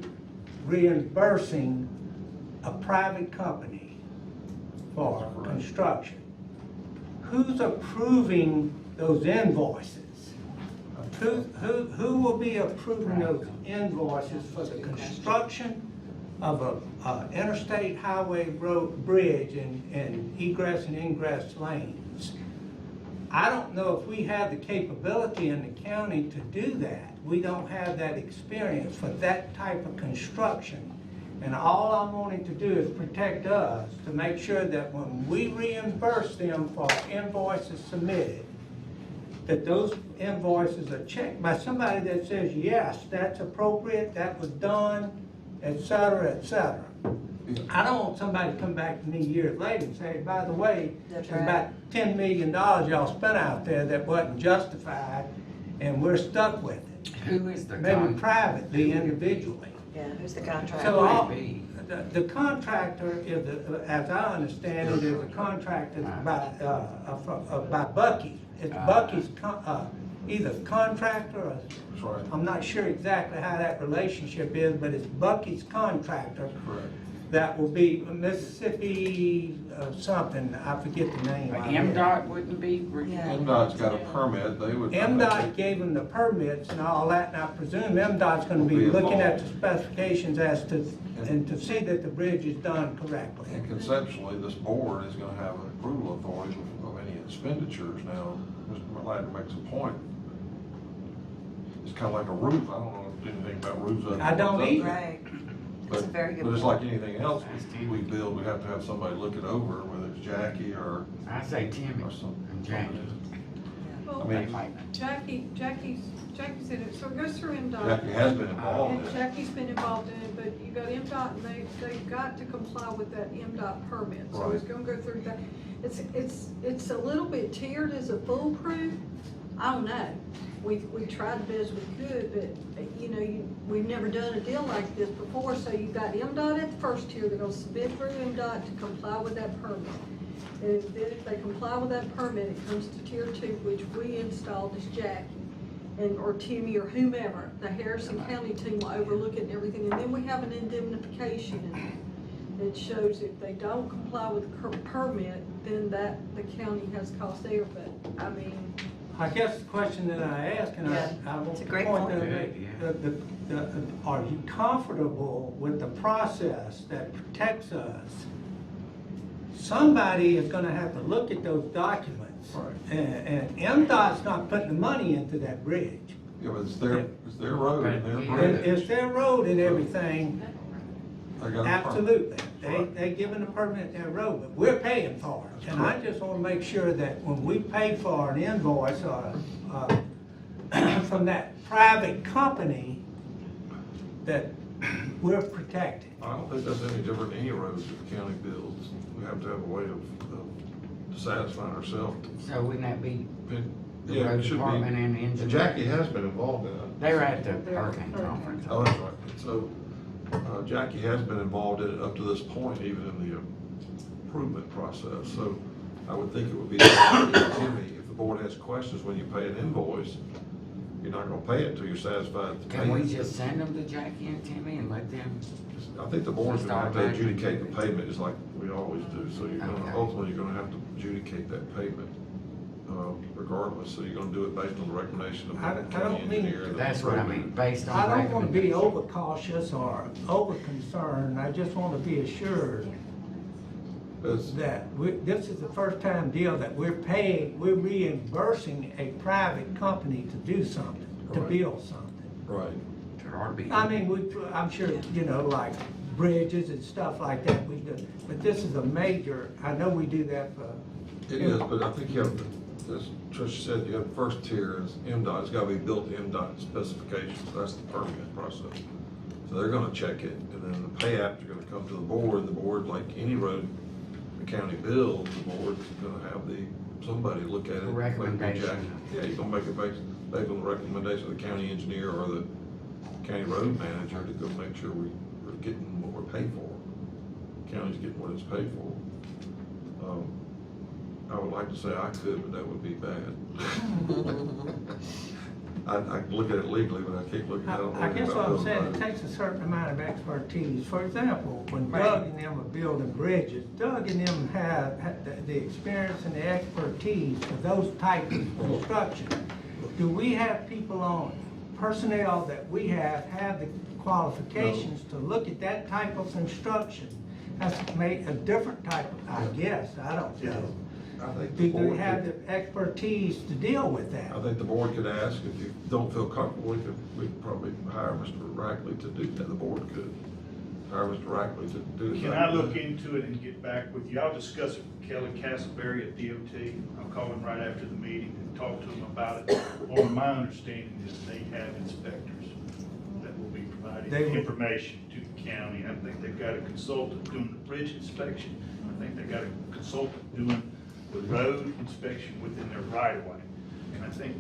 reimbursing a private company for construction. Who's approving those invoices? Who will be approving those invoices for the construction of a interstate highway road bridge and egress and ingress lanes? I don't know if we have the capability in the county to do that. We don't have that experience for that type of construction. And all I'm wanting to do is protect us, to make sure that when we reimburse them for invoices submitted, that those invoices are checked by somebody that says, yes, that's appropriate, that was done, et cetera, et cetera. I don't want somebody to come back to me years later and say, by the way, there's about $10 million y'all spent out there that wasn't justified, and we're stuck with it. Who is the Maybe privately, individually. Yeah, who's the contractor? So the contractor is, as I understand it, is a contractor by Bucky. It's Bucky's either contractor or, That's right. I'm not sure exactly how that relationship is, but it's Bucky's contractor. Correct. That will be Mississippi something, I forget the name. But MDOT wouldn't be. MDOT's got a permit, they would. MDOT gave them the permits and all that, and I presume MDOT's gonna be looking at the specifications as to, and to see that the bridge is done correctly. And conceptually, this board is gonna have an approval authority of any expenditures. Now, Mr. Ladner makes a point. It's kinda like a roof, I don't know anything about roofs. I don't either. Right. That's a very good But it's point. like anything else we build, we have to have somebody look it over, whether it's Jackie or. I say Timmy or some. and Jackie. Well, I mean, Jackie's in it, so it goes through MDOT. Jackie has been involved in And it. Jackie's been involved in it, but you got MDOT, and they've got to comply with that MDOT permit, so it's gonna go through that. It's a little bit tiered as a foolproof, I don't know. We tried the best we could, but, you know, we've never done a deal like this before, so you got MDOT at the first tier, they're gonna submit through MDOT to comply with that permit. And then if they comply with that permit, it comes to tier 2, which we installed as Jackie, or Timmy, or whomever. The Harrison County team will overlook it and everything, and then we have an indemnification. It shows if they don't comply with the permit, then the county has cost there, but, I mean. I guess the question that I ask, and I it's a great point point. that are you comfortable with the process that protects us? Somebody is gonna have to look at those documents. Right. And MDOT's not putting the money into that bridge. Yeah, but it's their road and their And bridge. it's their road and everything, They got a permit. absolutely. They giving the permit their road, but we're paying for it. And I just wanna make sure that when we pay for an invoice from that private company, that we're protected. I don't think that's any different than any roads that the county builds. We have to have a way of satisfying ourselves. So wouldn't that be the Yeah, road it should be. department and the And engineer? Jackie has been involved in it. They were at the hurricane conference. Oh, that's right. So, Jackie has been involved in it up to this point, even in the improvement process. So I would think it would be, Timmy, if the board has questions when you pay an invoice, you're not gonna pay it until you're satisfied with the Can we payment. just send them to Jackie and Timmy and let them? I think the board's gonna have to adjudicate the payment, just like we always do. So you're gonna, ultimately, you're gonna have to adjudicate that payment, regardless. So you're gonna do it based on the recommendation of I the don't county mean- engineer. That's what I mean, based on. I don't wanna be recommendation. overcautious or over-concerned, I just wanna be assured that this is the first time deal that we're reimbursing a private company to do something, to Right. build something. Right. There ought to be. I mean, I'm sure, you know, like bridges and stuff like that, we do, but this is a major, I know we do that for. It is, but I think you have, as Tricia said, you have the first tier is MDOT, it's gotta be built to MDOT specifications, that's the permit process. So they're gonna check it, and then the pay apps are gonna come to the board, like any road the county builds, the board's gonna have somebody look at it. Recommendation. Yeah, you're gonna make it based on the recommendation of the county engineer or the county road manager to go make sure we're getting what we're paid for. County's getting what it's paid for. I would like to say I could, but that would be bad. I can look at it legally, but I can't look at it. I guess what I'm saying, it takes a certain amount of expertise. For example, when Doug and them are building bridges, Doug and them have the experience and the expertise for those types of construction. Do we have people on, personnel that we have the qualifications to look at that type of construction? That's made a different type of, I guess, I don't know. I think Do we have the expertise to deal with that? I think the board could ask, if you don't feel comfortable, we could probably hire Mr. Rackley to do that, the board could hire Mr. Rackley to do that. Can I look into it and get back with you? I'll discuss it with Kelly Castleberry at DOT. I'll call him right after the meeting and talk to him about it. Well, my understanding is they have inspectors that will be providing information to the county. I think they've got a consultant doing the bridge inspection. I think they've got a consultant doing the road inspection within their right of way. And I think,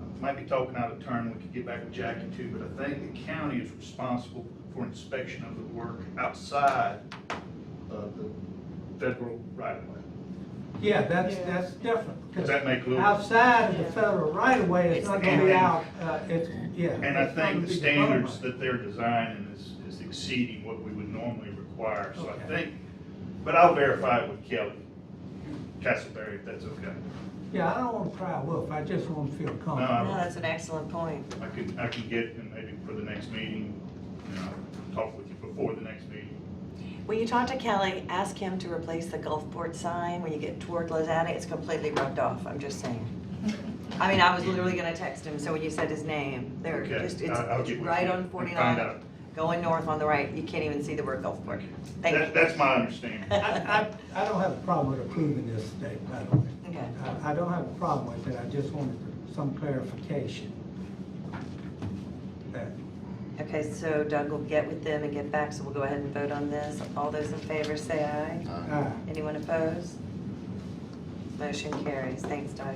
I might be talking out of turn, we could get back with Jackie too, but I think the county is responsible for for inspection of the work outside of the federal right of way. Yeah, that's different. Does that make a little? Outside of the federal right of way, it's not gonna be out, yeah. And I it's not gonna think the be standards development. that they're designing is exceeding what we would normally require, so I think, but I'll verify it with Kelly Castleberry, if that's okay. Yeah, I don't wanna cry wolf, I just wanna feel No, comfortable. No, that's an excellent point. I can get, and maybe for the next meeting, talk with you before the next meeting. When you talk to Kelly, ask him to replace the Gulfport sign. When you get toward Lozada, it's completely rubbed off, I'm just saying. I mean, I was literally gonna text him, so when you said his name, there, Okay, just, I'll it's get with right you on and 49, find out. going north on the right, you can't even see the word Gulfport. Thank you. That's my understanding. I don't have a problem with approving this today, by the way. Okay. I don't have a problem with it, I just wanted some clarification. That- Okay, so Doug will get with them and get back, so we'll go ahead and vote on this. All those in favor say aye. Aye. Anyone opposed? Motion carries. Thanks, Doug.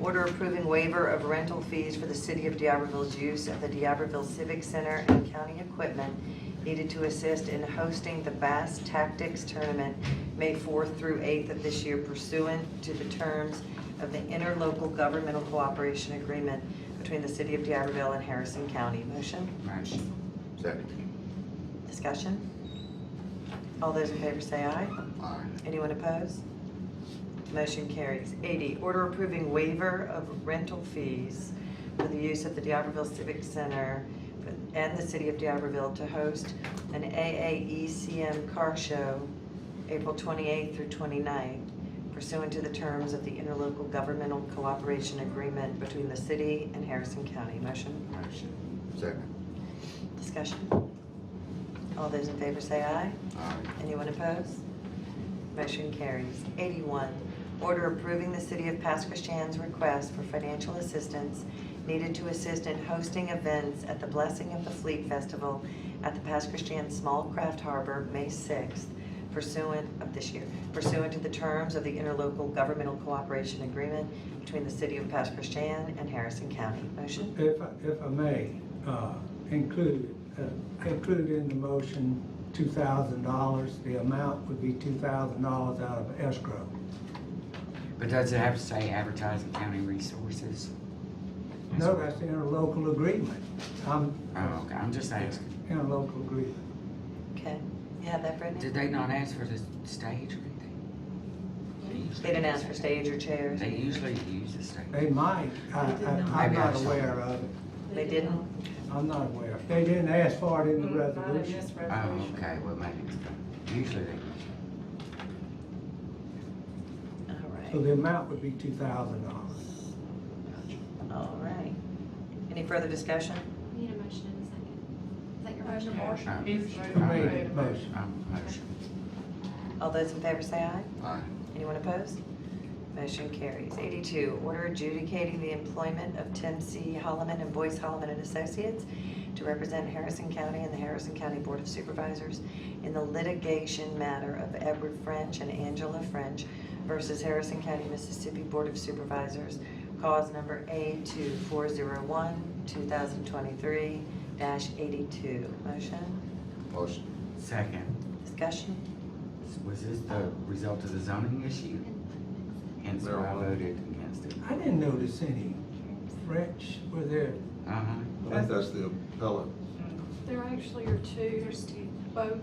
Order approving waiver of rental fees for the City of D'Iberville's use of the D'Iberville Civic Center and county equipment needed to assist in hosting the Bass Tactics Tournament May 4th through 8th of this year pursuant to the terms of the interlocal governmental cooperation agreement between the City of D'Iberville and Harrison County. Motion? Motion. Second. Discussion? All those in favor say aye. Aye. Anyone opposed? Motion carries. 80, order approving waiver of rental fees for the use of the D'Iberville Civic Center and the City of D'Iberville to host an AAECM car show April 28th through 29th pursuant to the terms of the interlocal governmental cooperation agreement between the city and Harrison County. Motion? Motion. Second. Discussion? All those in favor say aye. Aye. Anyone opposed? Motion carries. 81, order approving the City of Pasquichan's request for financial assistance needed to assist in hosting events at the Blessing of the Fleet Festival at the Pasquichan Small Craft Harbor, May 6th, pursuant to the terms of the interlocal governmental cooperation agreement between the City of Pasquichan and Harrison County. Motion? If I may, include in the motion $2,000, the amount would be $2,000 out of escrow. But does it have to say advertising county resources? No, that's the interlocal agreement. Oh, okay, I'm just asking. Interlocal agreement. Okay. You have that, Brittany? Did they not ask for the stage or anything? They didn't ask for stage or chairs? They usually use the stage. They might, I'm Maybe not I saw aware of it. They didn't? I'm not aware. They didn't ask for it in the resolution. Oh, okay, well, maybe it's, usually they use All So right. the amount would be $2,000. All right. Any further discussion? Need a motion in a second. Is that your motion? it. Made motion. Motion. All those in favor say aye. Aye. Anyone opposed? Motion carries. 82, order adjudicating the employment of Tim C. Holloman and Boyce Holloman and Associates to represent Harrison County and the Harrison County Board of Supervisors in the litigation matter of Edward French and Angela French versus Harrison County, Mississippi Board of Supervisors, cause number A2401, 2023-82. Motion? Motion. Second. Discussion? Was this the result of the zoning issue? Hence why I voted against it. I didn't notice any French, were there? Uh-huh. I think that's the appellate. There actually are two. There's both,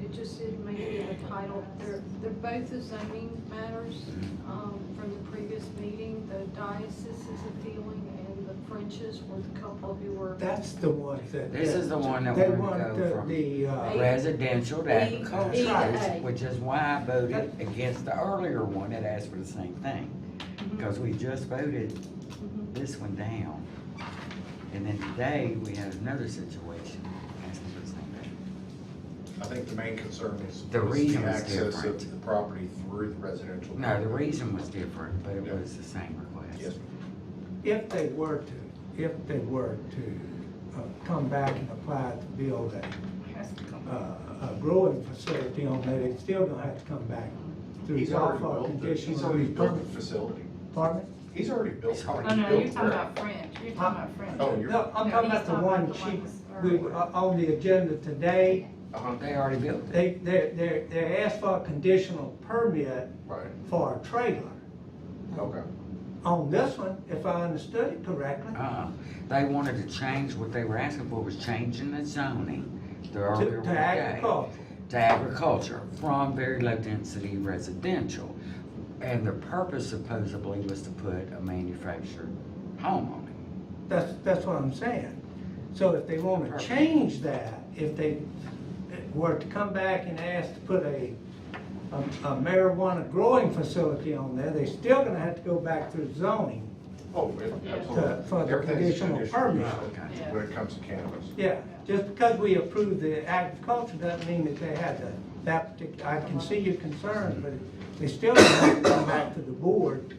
it just didn't make it in the title. They're both the zoning matters, from the previous meeting. The diocese is appealing and the Frenches were the couple who were. That's the ones that. This is the one that They wanted want to go from the, residential to agricultural, right. which is why I voted against the earlier one that asked for the same thing. Because we just voted this one down. And then today, we had another situation asking for the same thing. I think the main concern is The reason was access different. of the property through the residential. No, the reason was different, but it was the same request. Yes. If they were to come back and apply to build a growing facility on there, they still don't have to come back through He's Gulf already or built, conditional he's already use built permit. the facility. Pardon me? He's already built. Oh, no, you're talking about French, you're talking about French. Oh, you're. No, I'm talking about the one she, on the agenda today, They already built it. they asked for a conditional permit Right, for a trailer. okay. On this one, if I understood it correctly, They wanted to change, what they were asking for was changing the zoning. The earlier to one agriculture. gave, to agriculture from very low density residential. And the purpose supposedly was to put a manufactured home on it. That's what I'm saying. So if they want to change that, if they were to come back and ask to put a marijuana growing facility on there, they're still gonna have to go back through zoning Oh, absolutely. for the Everything's conditional conditional permit. when it comes to cannabis. Yeah, just because we approved the agriculture doesn't mean that they had to, that particular, I can see your concerns, but they still have to come back to the board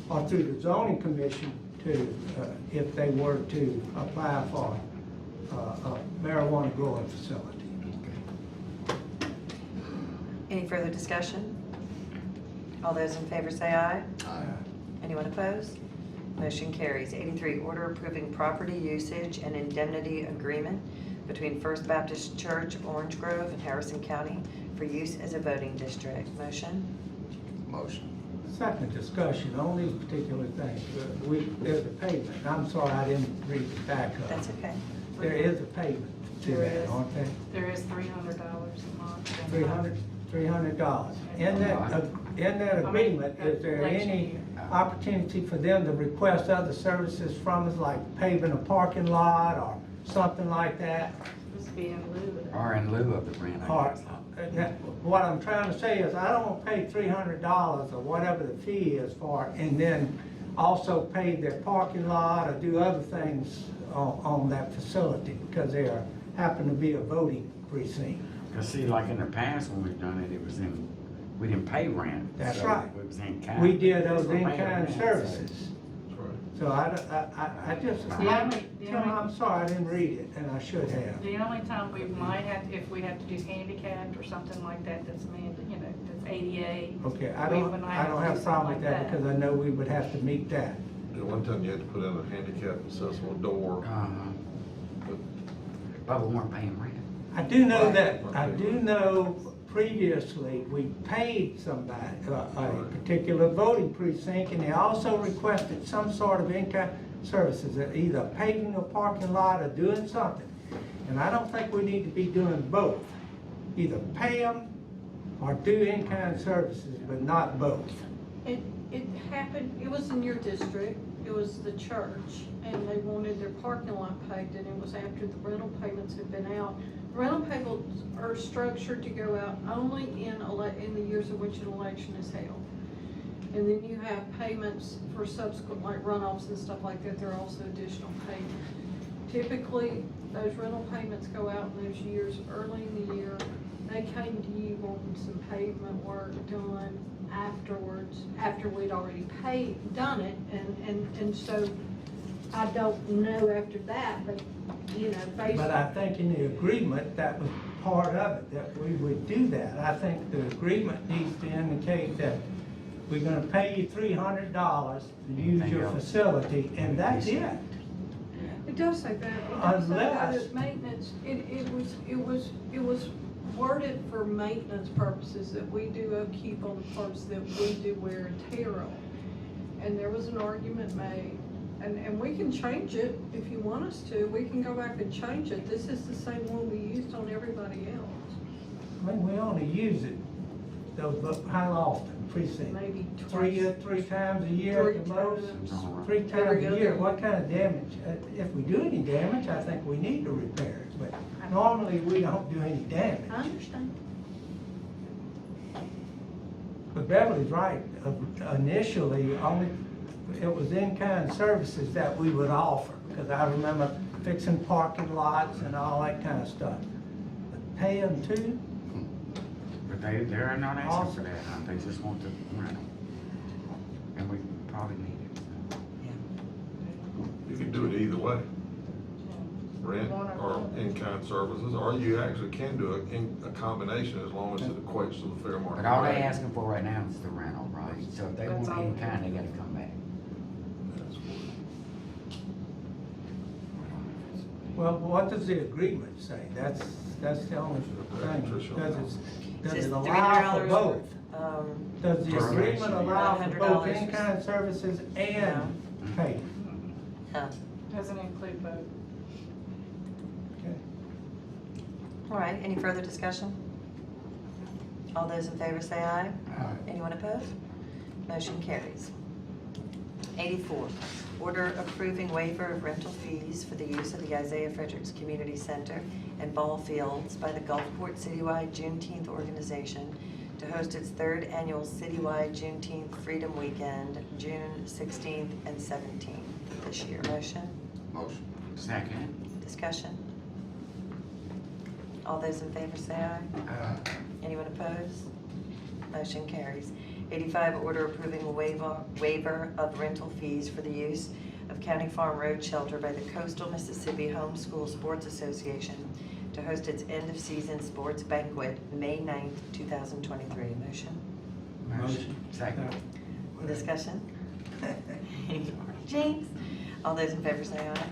or through the zoning commission to, if they were to apply for a marijuana growing facility. Any further discussion? All those in favor say aye. Aye. Anyone opposed? Motion carries. 83, order approving property usage and indemnity agreement between First Baptist Church, Orange Grove, and Harrison County for use as a voting district. Motion? Motion. Second discussion on these particular things. There's a payment. I'm sorry I didn't read the back up. That's okay. There is a payment to There that, is. aren't there? There is $300 a month. $300. In that agreement, is there any opportunity for them to request other services from us, like paving a parking lot or something like that? This be in lieu of that. Or in lieu of the rent, I Or, guess. what I'm trying to say is I don't want to pay $300 or whatever the fee is for, it, and then also pay their parking lot or do other things on that facility, because they happen to be a voting precinct. Cause see, like in the past when we've done it, it was in, we didn't pay rent. That's so right. It was in kind. We did those We're paying in-kind rent, so- services. That's right. So I just, The only- I'm sorry, I didn't read it, and I should have. The only time we might have, if we have to do handicapped or something like that, that's that's ADA. Okay, I we don't would have do a problem something with that, because I know we would have to meet that. Yeah, one time you had to put in a handicap accessible door. But we weren't paying rent. I do know previously, we paid somebody, a particular voting precinct, and they also requested some sort of in-kind services, either paving a parking lot or doing something. And I don't think we need to be doing both. Either pay them or do in-kind services, but not both. It happened, it was in your district, it was the church, and they wanted their parking lot paved, and it was after the rental payments had been out. Rental payments are structured to go out only in the years in which an election is held. And then you have payments for subsequent, like runoffs and stuff like that, there are also additional payments. Typically, those rental payments go out in those years early in the year. They came to you wanting some pavement work done afterwards, after we'd already done it, and so I don't know after that, but, based. But I think in the agreement, that was part of it, that we would do that. I think the agreement needs to indicate that we're gonna pay you $300 to use your facility, and that's it. It does say that. It does say that Unless- it's maintenance, it was worded for maintenance purposes, that we do upkeep on the parts that we do wear and tear on. And there was an argument made, and we can change it if you want us to, we can go back and change it. This is the same one we used on everybody else. I mean, we only use it, how often, precinct? Maybe Three times a year at the most? 3 times Every a year, other- what kind of damage? If we do any damage, I think we need to repair it, but normally we don't do any damage. I understand. But Beverly's right, initially, it was in-kind services that we would offer, because I remember fixing parking lots and all that kind of stuff. But pay them too? But they're not asking for that, they just want the rental. And we probably need it. You can do it either way. Rent or in-kind services, or you actually can do a combination as long as it equates to the fair market. But all they value. asking for right now is the rental, right? So if they want any kind, they gotta come back. Well, what does the agreement say? That's the only thing. Does Says it allow for $300 both? Does the Per agreement session. allow for both $100. in-kind services and pay? No. Doesn't include both. Okay. All right, any further discussion? All those in favor say aye. Anyone opposed? Motion carries. 84, order approving waiver of rental fees for the use of the Isaiah Fredericks Community Center and ball fields by the Gulfport Citywide Juneteenth Organization to host its third annual citywide Juneteenth Freedom Weekend, June 16th and 17th this year. Motion? Motion. Second. Discussion? All those in favor say aye. Anyone opposed? Motion carries. 85, order approving a waiver of rental fees for the use of County Farm Road Shelter by the Coastal Mississippi Homeschool Sports Association to host its end-of-season sports banquet, May 9th, 2023. Motion? Motion. Second. Discussion? James? All those in favor say aye.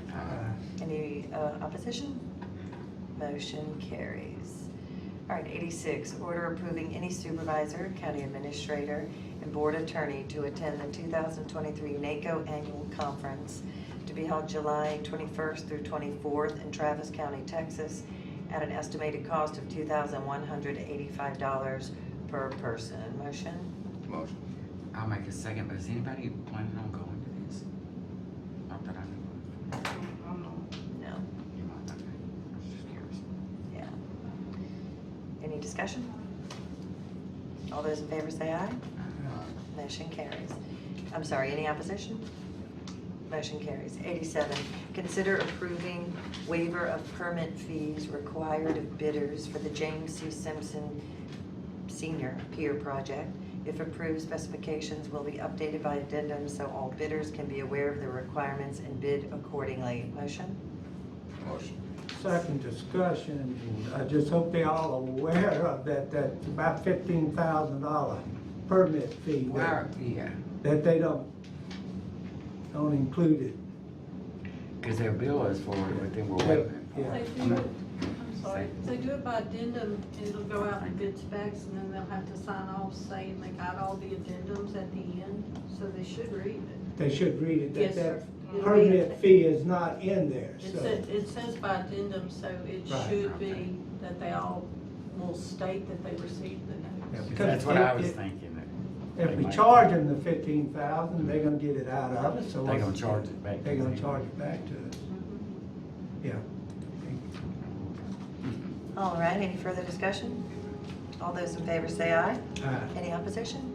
Any opposition? Motion carries. All right, 86, order approving any supervisor, county administrator, and board attorney to attend the 2023 NACO Annual Conference to be held July 21st through 24th in Travis County, Texas, at an estimated cost of $2,185 per person. Motion? Motion. I'll make a second, but is anybody planning on going to this? Not that I know No. of. You might, okay. I was just curious. Yeah. Any discussion? All those in favor say aye. Motion carries. I'm sorry, any opposition? Motion carries. 87, consider approving waiver of permit fees required of bidders for the James C. Simpson Senior Pier Project. If approved, specifications will be updated by addendum so all bidders can be aware of the requirements and bid accordingly. Motion? Motion. Second discussion, I just hope they all are aware of that, that's about $15,000 permit fee. Well, yeah, That they don't include it. because they'll bill us for it, but then we're waiting. Yeah. They do it, I'm sorry, if they do it by addendum, it'll go out in bid specs, and then they'll have to sign off saying they got all the addendums at the end, so they should read it. They should read it, Yes, that sir. permit fee is not in there, so. It says by addendum, so it Right. should be that they all will state that they received the Yeah, notice. because That's what I was if- thinking. that If they we might- charge them the 15,000, they're gonna get it out of it, so. They're gonna charge it back to They're gonna them. charge it back to us, yeah. All right, any further discussion? All those in favor say aye. Aye. Any opposition?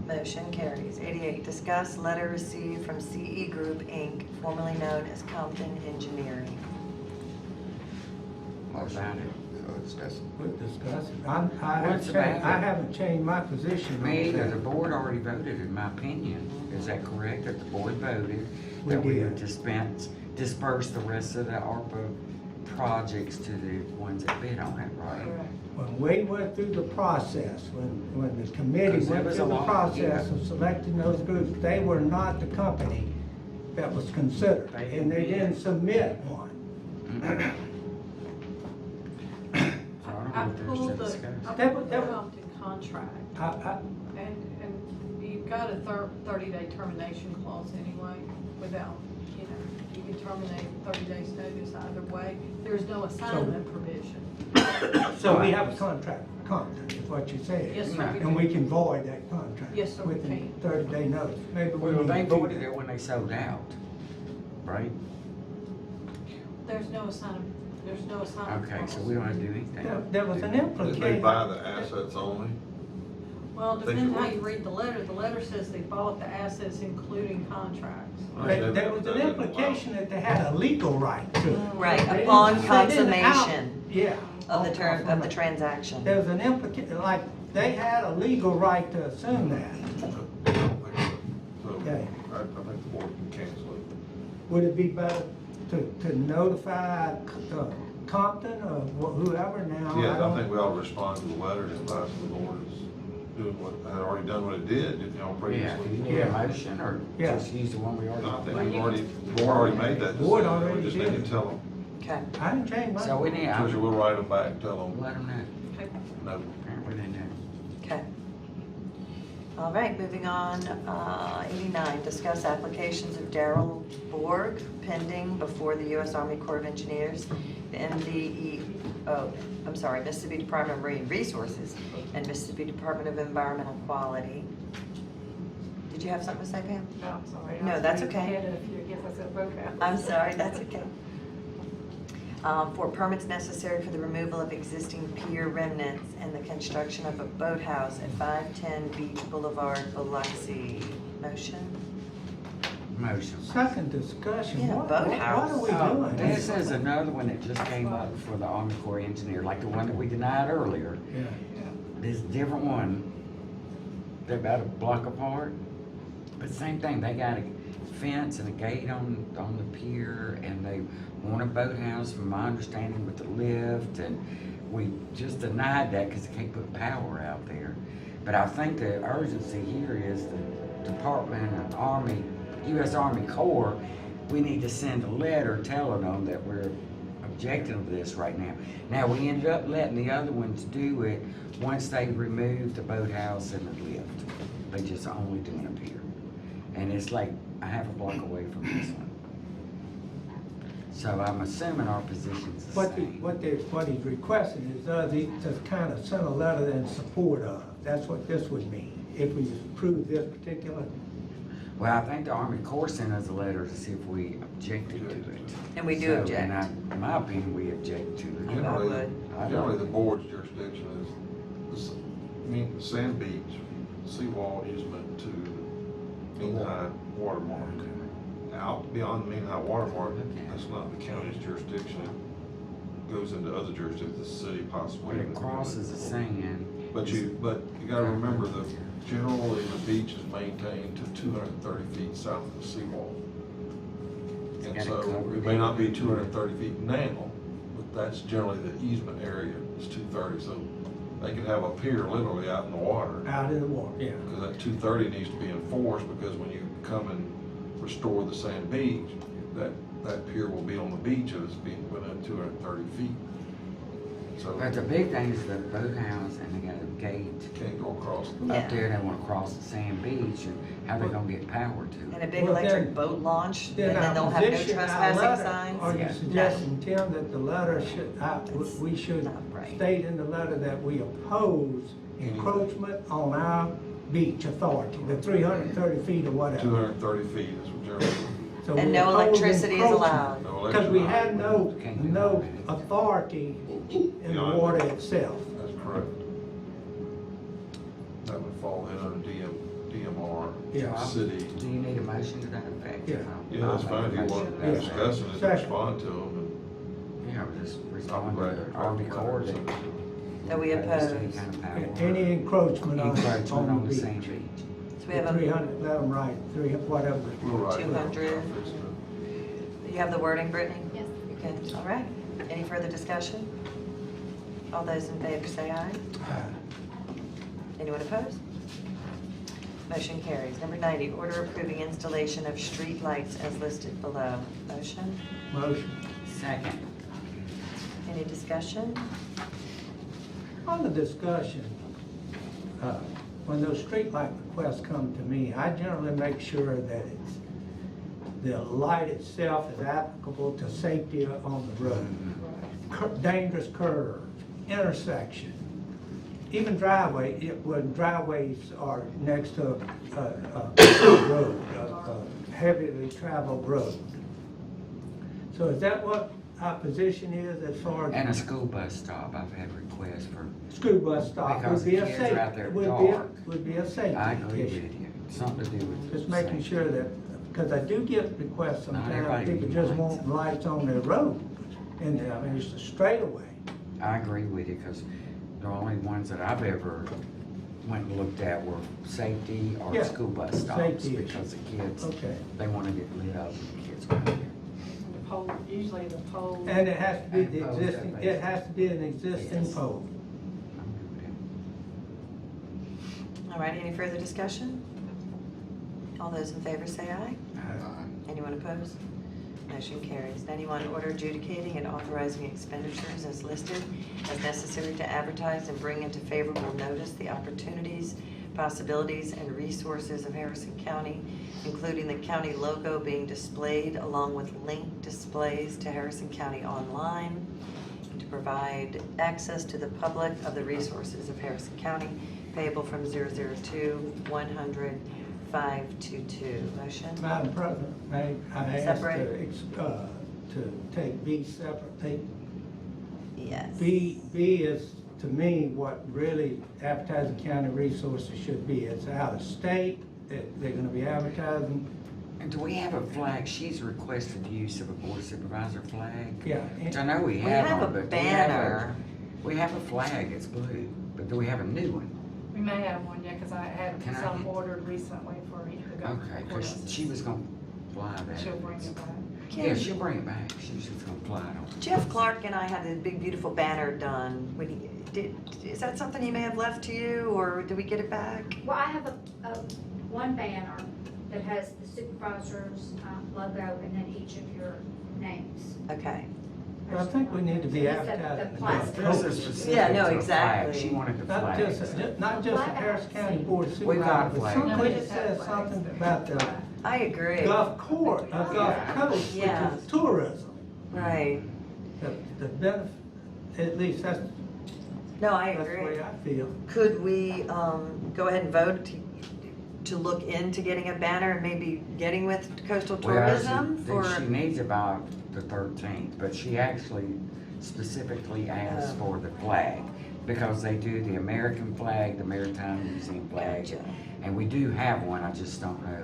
Motion carries. 88, discuss letter received from CE Group, Inc., formerly known as Compton Engineering. Motion. About it. We'll discuss it. What's about it? I haven't changed my position on Me either. that. The board already voted, in my opinion. Is that correct? That the board voted We that we did. would disperse the rest of the ARPA projects to the ones that bid on it, right? When we went through the process, when the committee 'Cause there went was through a the lot, process yeah. of selecting those groups, they were not the company that was considered, They and they didn't. didn't submit one. So I don't I know if there's pulled to the, discuss. I That- pulled the that- Compton contract, I, and you've got a 30-day termination clause anyway, without, you can terminate 30 days notice either way. There's no assignment provision. so we have a contract, with Compton, is what you're saying. Yes, sir. And we can void that contract. Yes, sir, we Within can. 30-day notice. Maybe we Well, need they to do voted that. it when they sold out, right? There's no assignment, Okay, so clause. we don't have to do anything. There was an Did they implication. buy the assets only? Well, They depending could- how you read the letter. The letter says they bought the assets including contracts. There was an implication that they had a legal right to it. Right, They didn't- upon they didn't out- consummation Yeah. of the term, of the transaction. There was an implication, like, they had a legal right to assume that. I don't think so. So Okay. I think the board can cancel it. Would it be better to notify Compton or whoever now? Yes, I don't- think we ought to respond to the letter and advise the board is doing what, had already done what it did, didn't y'all Yeah, previously? you need a motion or Yeah. just use the one we No, I already? think we've already, the board already made that Board decision, already we just did. need to tell them. Okay. I didn't change mine. So we need, Tricia, we'll write them back, tell them, let them know. no. Apparently they know. Okay. All right, moving on, 89, discuss applications of Darrell Borg pending before the U.S. Army Corps of Engineers, the Mississippi Department of Marine Resources, and Mississippi Department of Environmental Quality. Did you have something to say, Pam? No, I'm sorry. No, that's okay. If you give us a vote out. I'm sorry, that's okay. For permits necessary for the removal of existing pier remnants and the construction of a boathouse at 510 Beach Boulevard, Biloxi. Motion? Motion. Second discussion. Yeah, What boathouse. are we Oh, doing? this is another one that just came up for the Army Corps engineer, like the one that we denied earlier. Yeah. This different one, they're about a block apart, but same thing, they got a fence and a gate on the pier, and they want a boathouse, from my understanding, with the lift, and we just denied that because they can't put power out there. But I think the urgency here is the Department of Army, U.S. Army Corps, we need to send a letter telling them that we're objecting to this right now. Now, we ended up letting the other ones do it once they removed the boathouse and the lift. They just only doing a pier. And it's like a half a block away from this one. So I'm assuming our position's the same. What he's requesting is to kind of send a letter in support of. That's what this would mean, if we approve this particular. Well, I think the Army Corps sent us a letter to see if we objected to it. And we do So, object. and in my opinion, we object to it. Generally, the board's jurisdiction is, the sand beach, seawall easement to mean high water mark. Out beyond the mean high water mark, that's not the county's jurisdiction. It goes into other jurisdictions, the city possibly. When it crosses the sand. But you gotta remember that generally the beach is maintained to 230 feet south of the seawall. And Got it so covered. it may not be 230 feet now, but that's generally the easement area is 230. So they could have a pier literally out in the water. Out in the water, yeah. Because that 230 needs to be enforced, because when you come and restore the sand beach, that pier will be on the beach and it's being within 230 feet. So But the big thing is the boathouse, and they got a gate can't go across. up there, they wanna cross the sand beach, and how they gonna get power to And it? a big Well, electric then- boat launch, and Then then our they'll have no position, our trespassing letter, signs? are you Yeah. suggesting, Tim, that the letter we should not right. state in the letter that we oppose encroachment on our beach authority, the 330 feet or whatever? 230 feet is what generally. So And we no oppose electricity is encroachment, allowed. No Because we electric. have no authority in the water itself. That's correct. That would fall in under DMR, Yeah. city. Do you need a motion to that effect? Yeah. Yeah, that's fine, if you want to discuss it, Second. respond to them. Yeah, we'll just And respond to the Army Corps that. That we oppose oppose. any kind of power. Any encroachment Encroachment on on the the sand beach. beach. So we have a, 300, let them write, whatever. We'll write it. 200. you have the wording, Brittany? Yes. Okay, all right. Any further discussion? All those in favor say aye. Anyone opposed? Motion carries. Number 90, order approving installation of street lights as listed below. Motion? Motion. Second. Any discussion? On the discussion, when those streetlight requests come to me, I generally make sure that the light itself is applicable to safety on the road. Dangerous curves, intersection, even when driveways are next to a road, a heavily traveled road. So is that what our position is as far as? And a school bus stop, I've had requests for. School bus stop Because would be the a kids are out there safety, dark. would be a safety I agree issue. with you, something to do with. Just making safety. sure that, because I do get requests Not sometimes, everybody people needs just lights. want lights on their road. And, I mean, it's a straightaway. I agree with you, because the only ones that I've ever went and looked at were safety or Yeah, school bus stops, safety issue. because the kids, Okay. they wanna get lit up when the kids go out there. The pole, usually the pole. And it has to be the And poles existing, that it has to be an existing Yes. pole. I'm good with All right, any further discussion? All those in favor say aye. Anyone opposed? Motion carries. 91, order adjudicating and authorizing expenditures as listed as necessary to advertise and bring into favorable notice the opportunities, possibilities, and resources of Harrison County, including the county logo being displayed along with link displays to Harrison County online, and to provide access to the public of the resources of Harrison County, payable from 002-100-522. Motion? Madam President, may I ask to take B separate, take Yes. B is, to me, what really advertising county resources should be. It's out of state, they're gonna be advertising. And do we have a flag? She's requested use of a board supervisor flag. Yeah. Which I know we have have one, a but banner. we have a flag, it's blue, but do we have a new one? We may have one, yeah, because I had Can I some get- ordered recently for the golf Okay, course. because she was gonna fly that. She'll bring it back. Yeah, she'll bring it back. She was just gonna fly it on. Jeff Clark and I had a big, beautiful banner done. When he did, is that something he may have left to you, or did we get it back? Well, I have one banner that has the supervisor's logo and then each of your names. Okay. But I think we need to be It's the advertising. plastic. This is specific Yeah, no, to a exactly. flag. She wanted the Not flag. just the Harris County Board of We got a Supervisors, but flag. some No, we place just have says flags. something about the I agree. Gulf Court, Gulf Coast, which Yeah. is tourism. Right. The benefit, at least that's No, I the way agree. I feel. Could we go ahead and vote to look into getting a banner and maybe getting with coastal tourism for? She needs about the 13th, but she actually specifically asked for the flag because they do the American flag, the Maritime Museum flag, Gotcha. and we do have one. I just don't know.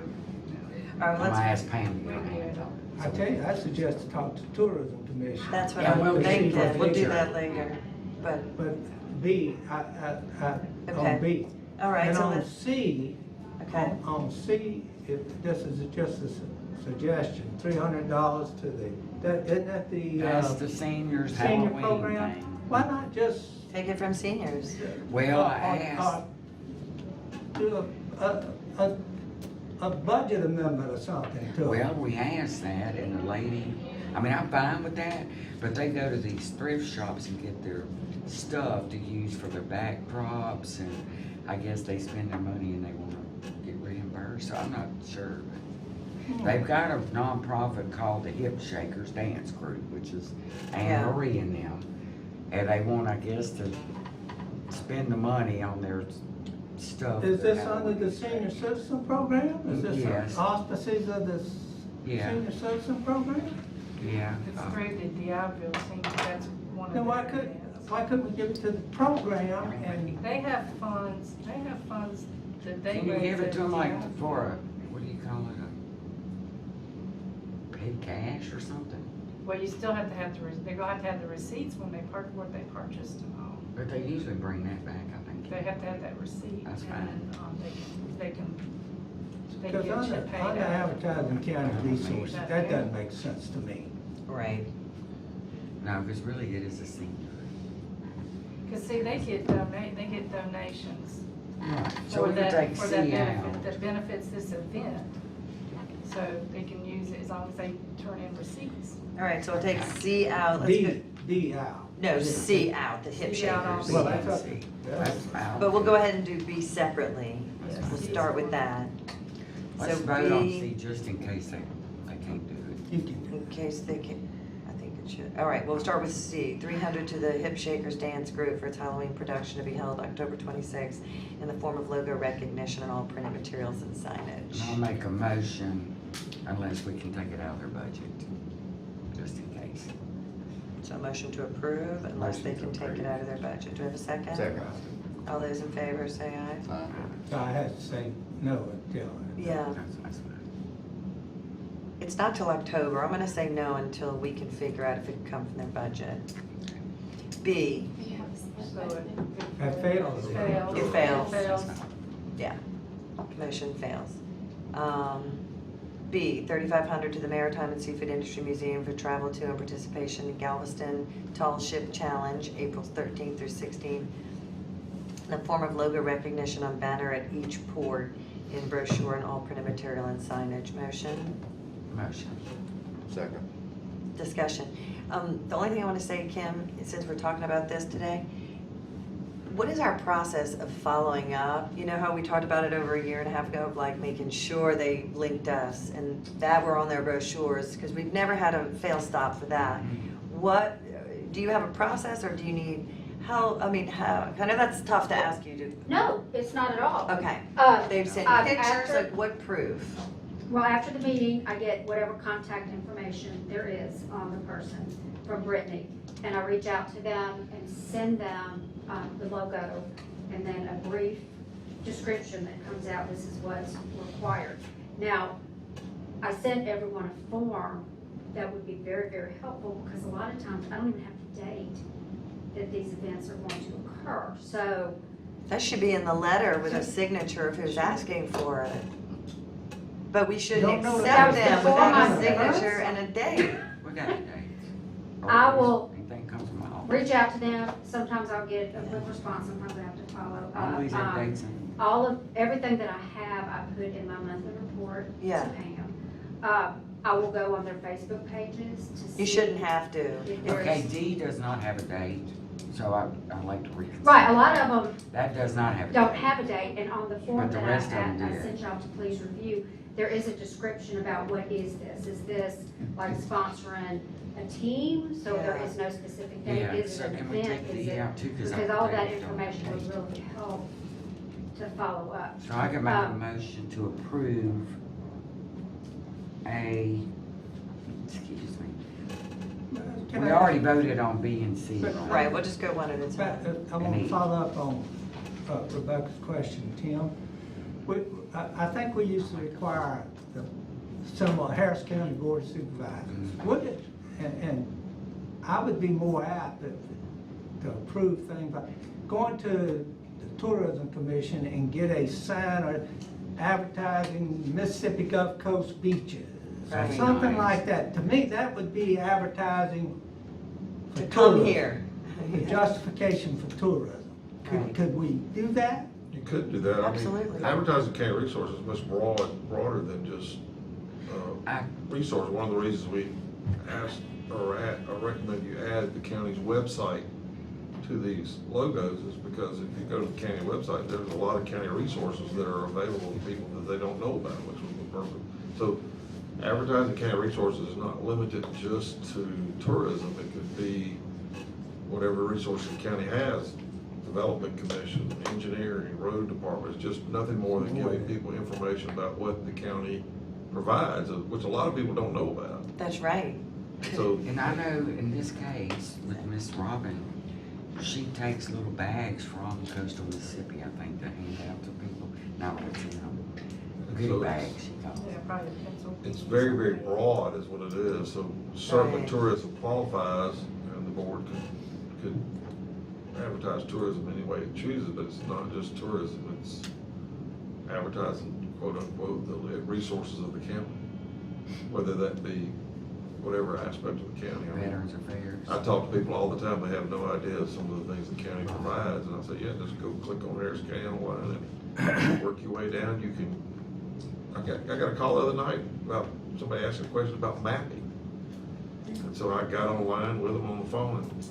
All right, I'm let's- gonna ask Pam to get her hand on it. I tell you, I suggest to talk to Tourism Commission. That's what Yeah, I'm we'll see thinking. what We'll do picture. that later. But, But B, Okay. on B. all right, And so on let's, C, okay. on C, if this is just a suggestion, $300 to isn't that the? That's the seniors senior Halloween program? thing. Why not just? Take it from seniors. Well, I asked. Do a budget amendment or something to it. Well, we asked that, and the lady, I mean, I'm fine with that, but they go to these thrift shops and get their stuff to use for their back props, and I guess they spend their money and they wanna get reimbursed, so I'm not sure. They've got a nonprofit called the Hip Shakers Dance Group, which is Anne Yeah. Marie and them, and they want, I guess, to spend the money on their stuff. Is this for under the Halloween. senior citizen program? Is this Yes. auspices of the Yeah. senior citizen program? Yeah. It's through the Diablo team, that's one of the. Then why couldn't we give it to the program and? They have funds that they Can you raise. give it to them like every for a, what do you call it, a paid cash or something? Well, you still have to have they're gonna have to have the receipts when they what they purchased and all. But they usually bring that back, I think. They have to have that receipt. That's and fine. then, they can Because get you under paid out. advertising county resources, that doesn't make sense to me. Right. No, because really it is a senior. Cause see, they get donations. Right. So for we can that- take for that C benefit- out. That benefits this event. So they can use it as long as they turn in receipts. All right, so we'll take C out. Let's go. D out. No, C out, the hip C out shakers. also. Well, that's up C. to. That's out. But we'll go ahead and do B separately. Yes. We'll start with that. Let's So vote on B, C just in case they can't do it. You can do in case they can, I think it should. All right, we'll start with C. 300 to the Hip Shakers Dance Group for its Halloween production to be held October 26th in the form of logo recognition and all printed materials and And signage. I'll make a motion unless we can take it out of their budget, just in case. So a motion to approve unless they can take it out of their budget. Do we have a second? Second. All those in favor say aye. So I have to say no until. Yeah, That's fine. it's not till October. I'm gonna say no until we can figure out if it can come from their budget. B, So That fails. It fails. It fails. It fails. yeah, motion fails. B, 3,500 to the Maritime and Seafood Industry Museum for travel to and participation in Galveston Tall Ship Challenge, April 13th through 16th. in the form of logo recognition on banner at each port in brochure and all printed material and signage. Motion? Motion. Second. Discussion. The only thing I want to say, Kim, since we're talking about this today, what is our process of following up? You know how we talked about it over a year and a half ago, of like making sure they linked us and that we're on their brochures, because we've never had a fail stop for that. What, do you have a process, or do you need, how, I know that's tough to ask you to. No, it's not at all. Okay. They've sent pictures, After- like what proof? Well, after the meeting, I get whatever contact information there is on the person from Brittany, and I reach out to them and send them the logo and then a brief description that comes out, this is what's required. Now, I sent everyone a form that would be very, very helpful, because a lot of times I don't even have the date that these events are going to occur, so. That should be in the letter with a signature of who's asking for it. But we shouldn't Don't know accept that. them without a signature and a date. We got a date. I will Anything comes from my office. reach out to them, sometimes I'll get a quick response, sometimes I have to follow Always have up. dates in. All of, everything that I have, I put in my monthly report to Yeah. Pam. I will go on their Facebook pages to see. You shouldn't have to. if there's- Okay, D does not have a date, so I'd like to reconsider. Right, a lot of them That does not have a date. don't have a date, and on the form But the that rest of them I did. sent y'all to please review, there is a description about what is this? Is this like sponsoring a team? So there Yeah. is no specific date, Yeah, is so it an can we event? take Is the it? out too, 'cause Because I all of that think don't information would date. really help to follow up. So I can make a Um, motion to approve a, excuse me. Can We I- already voted on B and C, But- right? Right, we'll just go one at a But, time. I want to follow up on Rebecca's question, Tim. I think we used to require some Harris County Board of Supervisors. Would it, and I would be more apt to approve things like going to the Tourism Commission and get a sign or advertising Mississippi Gulf Coast beaches. Right. Something like that. To me, that would be advertising for To come tourism. here. The justification for tourism. Right. Could we do that? You could do that. I mean, Absolutely. advertising county resources is much broader than just resources. One of the reasons we asked or recommend you add the county's website to these logos is because if you go to the county website, there's a lot of county resources that are available to people that they don't know about, which was the purpose. So advertising county resources is not limited just to tourism. It could be whatever resources the county has. Development Commission, engineering, road department, it's just nothing more than giving people information about what the county provides, which a lot of people don't know about. That's right. So, And I know in this case, with Miss Robin, she takes little bags from coastal Mississippi, I think, to hand out to people. Not what's in them. So Goodie it's- bags, she calls Yeah, them. probably a pencil. it's very, very broad is what it is, so certainly Right. tourism qualifies, and the board could advertise tourism any way it chooses, but it's not just tourism, it's advertising, quote unquote, the resources of the county, whether that be whatever aspect of the county. I mean, Veterans Affairs. I talk to people all the time, they have no idea some of the things the county provides, and I say, yeah, just go click on Harris County online and work your way down. You can, I got a call the other night about somebody asking a question about mapping. And so I got online with them on the phone and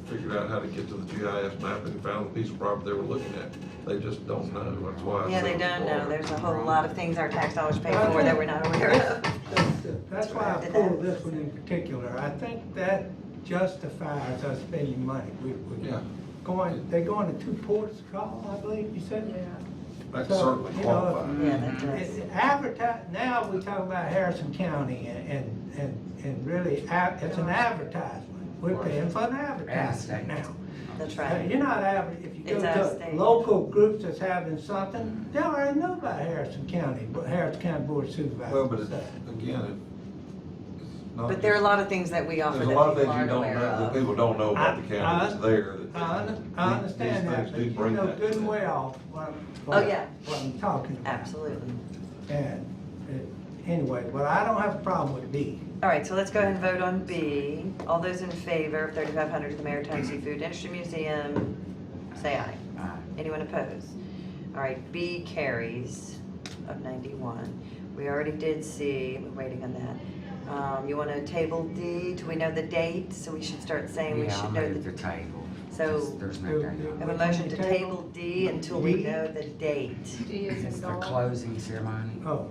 figured out how to get to the GIS mapping and found the piece of property they were looking at. They just don't know, that's why. it's Yeah, so they don't know. broad. There's a whole lot of things our tax dollars pay for that we're not aware of. That's why I pulled this one in particular. I think that justifies us spending money. Yeah. They're going to two ports, Carl, I believe you said? Yeah. That So, certainly you know, qualifies. Yeah, that does. Advertise, now we talk about Harrison County and really, it's an advertisement. We're paying for an advertisement now. That's right. You're not if you It's go out of to state. local groups that's having something, they already know about Harrison County Board of Supervisors. Well, but again, it's not. But there are a lot of things that we offer that There's a people lot of things you aren't don't aware know, that of. people don't know about the county that's there. I understand that, but you know good and well Oh, yeah. what I'm talking about. Absolutely. And anyway, but I don't have a problem with B. All right, so let's go ahead and vote on B. All those in favor of 3,500 to the Maritime Seafood Industry Museum, say aye. Aye. Anyone opposed? All right, B carries of 91. We already did C, we're waiting on that. You want to table D? Do we know the date? So we should start saying we Yeah, I'll should know move the. the table. So Just- There's no date I on have a it. motion to table D until we D? know the date. It's the closing ceremony, Oh,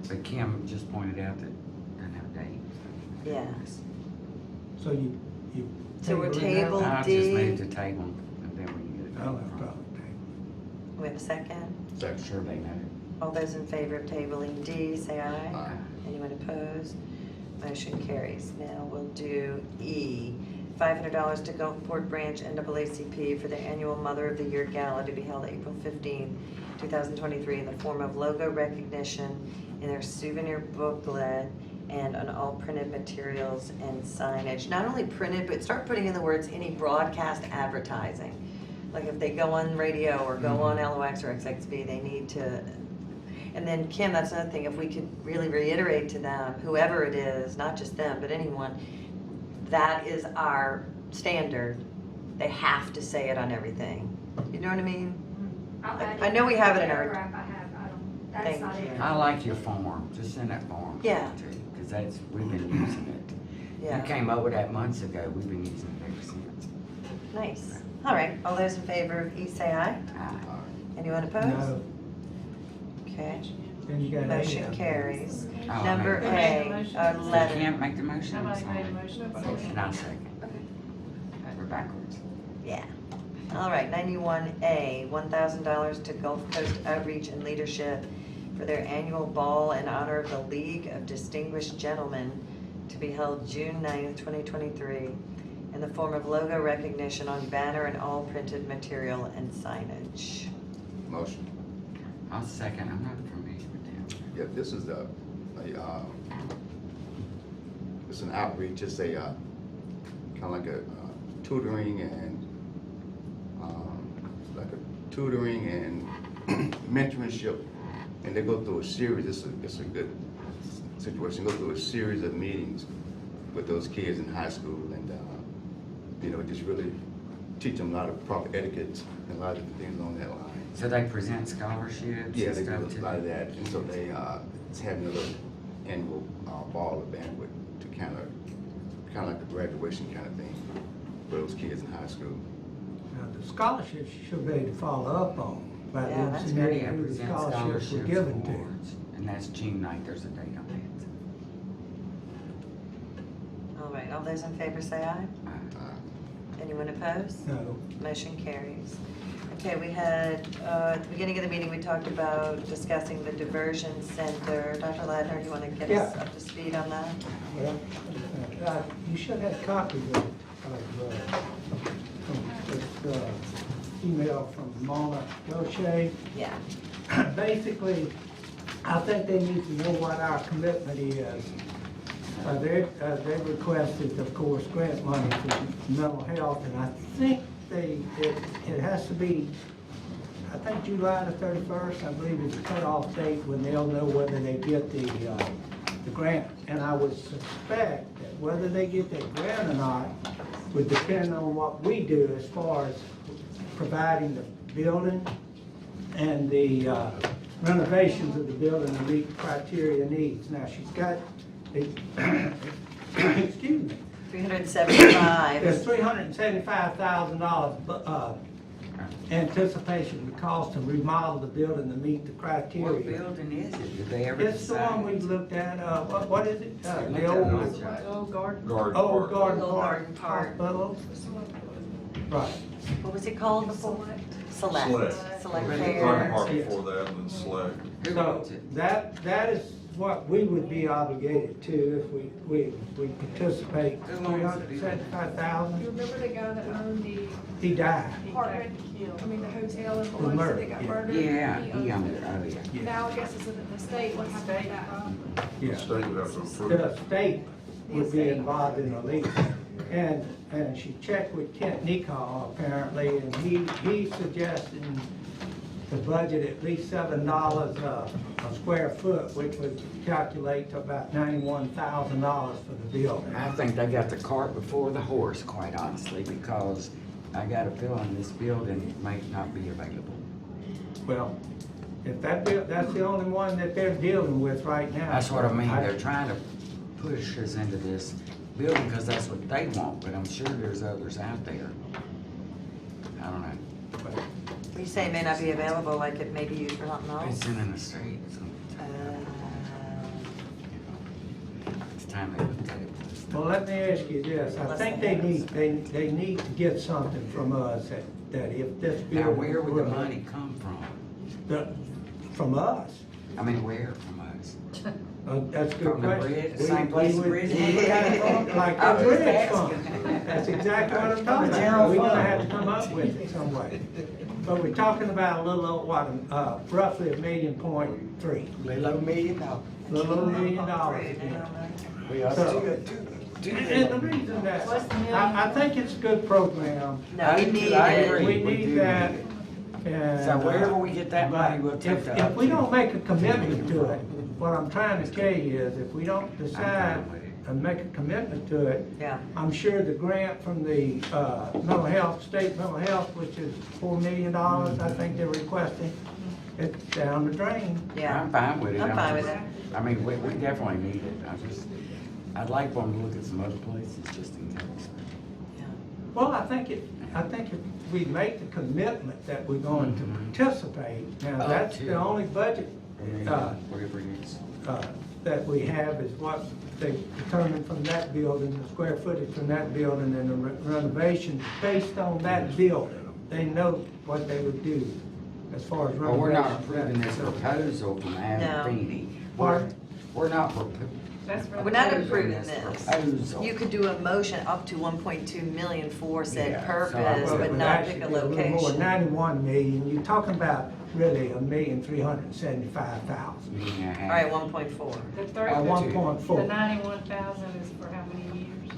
but Kim just pointed out that it doesn't have a date. Yeah. so you. So we're tabling that? tabled. I'll D. just move the table and then we can get a Oh, date no from problem. We have a second? it. Sure they know. All those in favor of tabling D, say aye. Aye. Anyone opposed? Motion carries. Now we'll do E. $500 to Gulfport Branch NAACP for the annual Mother of the Year Gala to be held April 15, 2023 in the form of logo recognition in their souvenir booklet and on all printed materials and signage. Not only printed, but start putting in the words any broadcast advertising. Like if they go on radio or go on LOX or XXB, they need to. And then Kim, that's another thing, if we could really reiterate to them, whoever it is, not just them, but anyone, that is our standard. They have to say it on everything. You know what I mean? I'll add I know we have it in our. paragraph I have, I don't, that's Thank not you. it. I like your form, just send that form. Yeah. Because that's, we've been using it. Yeah. You came up with that months ago, we've been using it ever since. Nice. All right, all those in favor of E, say aye. Aye. Anyone opposed? No, Okay, then you got A. motion carries. Oh, I Number made- A, You letter. can't make the motion? I'm Somebody made a sorry. motion. And I'll second. We're backwards. Yeah. All right, 91A, $1,000 to Gulf Coast Outreach and Leadership for their annual ball in honor of the League of Distinguished Gentlemen to be held June 9th, 2023 in the form of logo recognition on banner and all printed material and signage. Motion. I'll second, I'm not familiar with them. Yeah, this is it's an outreach, it's a, kind of like a tutoring and, mentorship. And they go through a series, it's a good situation, go through a series of meetings with those kids in high school and, just really teach them a lot of proper etiquette and a lot of different things on that line. So they present scholarships Yeah, and they do stuff a too? lot of that, and so they, it's having a little annual, ball or banquet to kind of like a graduation kind of thing for those kids in high school. Now, the scholarships should be to follow up on, by Yeah, them that's submitting Yeah, who the present scholarships were given to. awards. And that's June 9th, there's a date on All right, all those in favor say aye. that. Anyone opposed? No, Motion carries. Okay, we had, at the beginning of the meeting, we talked about discussing the diversion center. Dr. Ladner, you want to get us Yeah. up to speed on that? well, you should have copies of this email from Mona Gaucher. Yeah. Basically, I think they need to know what our commitment is. They requested, of course, grant money for mental health, and I think it has to be, I think July the 31st, I believe is the cutoff date when they'll know whether they get the grant. And I would suspect that whether they get that grant or not would depend on what we do as far as providing the building and the renovations of the building to meet criteria needs. Now, she's got, excuse me, 375. there's $375,000 anticipation the cost to remodel the building to meet the What criteria. building is it? Did they ever It's the one we decide? looked at, what is it? The Looked at old, it. Old garden. Garden old Park. Garden Old Park Garden Park. Hospital. Right. What was it called before? Select. Select. Select Garden care. Garden Park before that, and then Select. Who So owns it? that is what we would be obligated to if we participate. Who owns it? $375,000. You remember the guy that owned the He died. apartment, I mean, the hotel in Biloxi murder, that got yeah. murdered? Yeah, He he owns owned it. it, oh, yeah. Now I guess it's in the state, what happened with that? The Yeah. state would have to approve The it. state would be involved in the lease. And she checked with Kent Nicol apparently, and he suggested the budget at least $7 a square foot, which would calculate to about $91,000 for the building. I think they got the cart before the horse, quite honestly, because I got a feeling this building may not be available. Well, if that's the only one that they're dealing with right now. That's what I mean, they're trying to push us into this building because that's what they want, but I'm sure there's others out there. I don't know. You say it may not be available, like it may be used for something else? It's in an estate, so it's time they looked at it. Well, let me ask you this, I think they need to get something from us that if this building. Now, where would the money come from? From us? I mean, where from us? That's a good From the question. bridge, the same place the bridge We would have to come like I the was bridge asking. fund. That's exactly what I'm talking General about. We're gonna fund. have to come up with it some way. But we're talking about a little, roughly $1.3 million. Little over $1 million. Little over $1 million. We are So- two. And the reason that, I think it's a good program. No, we need I it. agree. We need that. And, So wherever we get that money, we'll but take that. If we don't make a commitment to it, what I'm trying to tell you is if we don't decide and make a commitment to it, Yeah. I'm sure the grant from the mental health, state mental health, which is $4 million, I think they're requesting, it's down the drain. Yeah. I'm fine with it. I'm fine with it. I mean, we definitely need it. I'd like for them to look at some other places just in case. Well, I think if we make the commitment that we're going to participate, now that's the only budget Whatever it is. that we have is what they determined from that building, the square footage from that building and the renovation based on that building. They know what they would do as far as Well, renovation. we're not approving this proposal from Adam Feeney. Pardon? We're not We're not approving this. proposal. You could do a motion up to 1.2 million for said Yeah, so purpose, I- but not pick a location. 91 million, you're talking about really $1,375,000. All right, 1.4. The Uh, 1.4. The 91,000 is for how many years?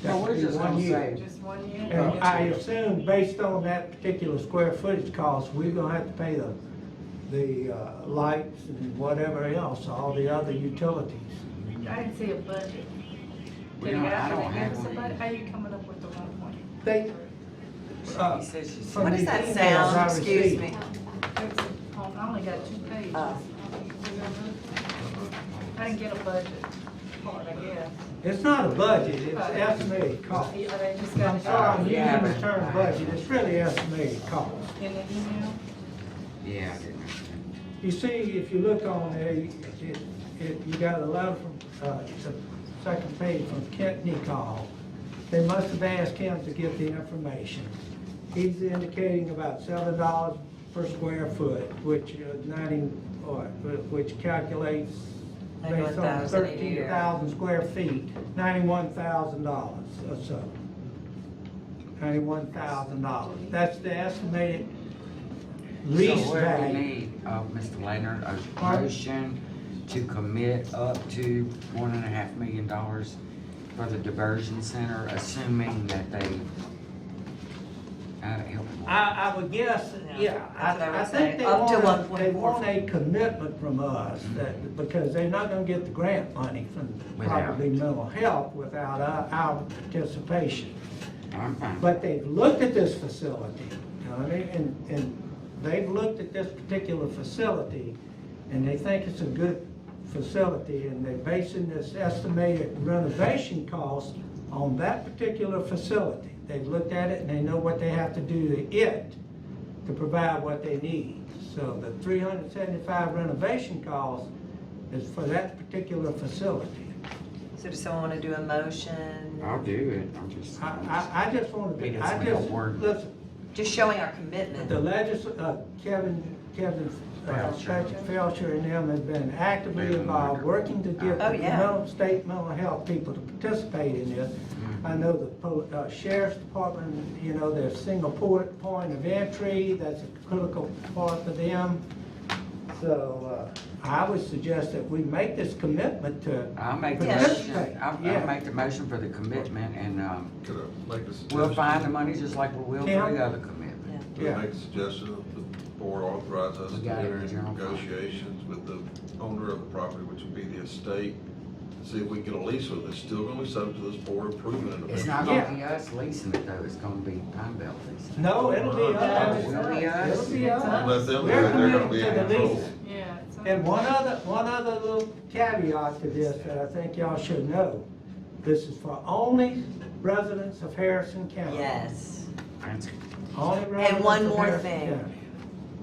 No, we're just gonna say, Just 1 year? And I assume based on that particular square footage cost, we're gonna have to pay the lights and whatever else, all the other utilities. I didn't see a budget. We Did don't- you I guys don't give have us a one. budget? How you coming up with the 1.? They, he says she's. from What the does that emails sound? I Excuse received. me. I only got 2 pages. Oh. I didn't get a budget part, I guess. It's not a budget, it's estimated cost. They just got I'm it sorry, I'm Yeah, using the but- term budget, it's really estimated cost. in the email. Yeah, I didn't understand. You see, if you look on there, you got a letter from, the second page from Kent Nicol. They must have asked him to get the information. He's indicating about $7 per square foot, which which calculates based on 91,000 a year. 13,000 square feet, $91,000 or so. $91,000. That's the estimated lease So what do we value. need, Mr. Leonard, a Pardon? motion to commit up to $1.5 million for the diversion center, assuming that they, help them. I would guess, yeah, That's what I I would think say, they up to want 1.4. a commitment from us, that, because they're not gonna get the grant money from Without. probably mental health without our participation. I'm fine. But they've looked at this facility, you know what I mean, and they've looked at this particular facility, and they think it's a good facility, and they're basing this estimated renovation cost on that particular facility. They've looked at it and they know what they have to do to it to provide what they need. So the $375 renovation cost is for that particular facility. So does someone want to do a motion? I'll do it, I'm just. I just want to, He I doesn't just, know word. listen, Just showing our commitment. the Kevin Felcher and them have been actively involved, working to get Oh, the yeah. state mental health people to participate in this. I know the sheriff's department, you know, their single point of entry, that's a critical part for them. So, I would suggest that we make this commitment to I'll make the participate. motion, I'll Yeah. make the motion for the commitment, and, Could I make a suggestion? we'll find the money just like we will for Tim? the other commitment. Could I make a suggestion that the board authorize us We to got it, enter into General Fund. negotiations with the owner of the property, which would be the estate, to see if we can get a lease with it. It's still gonna be subject to this board approving it. It's not gonna be us leasing it though, it's gonna be Pine Belt leasing. No, it'll be us. It'll be us. It'll be us. Let them do We're it, they're gonna committed be to in the control. lease. Yeah. And one other little caveat to this that I think y'all should know. This is for only residents of Harrison County. Yes. Only residents And one of more Harrison thing. County.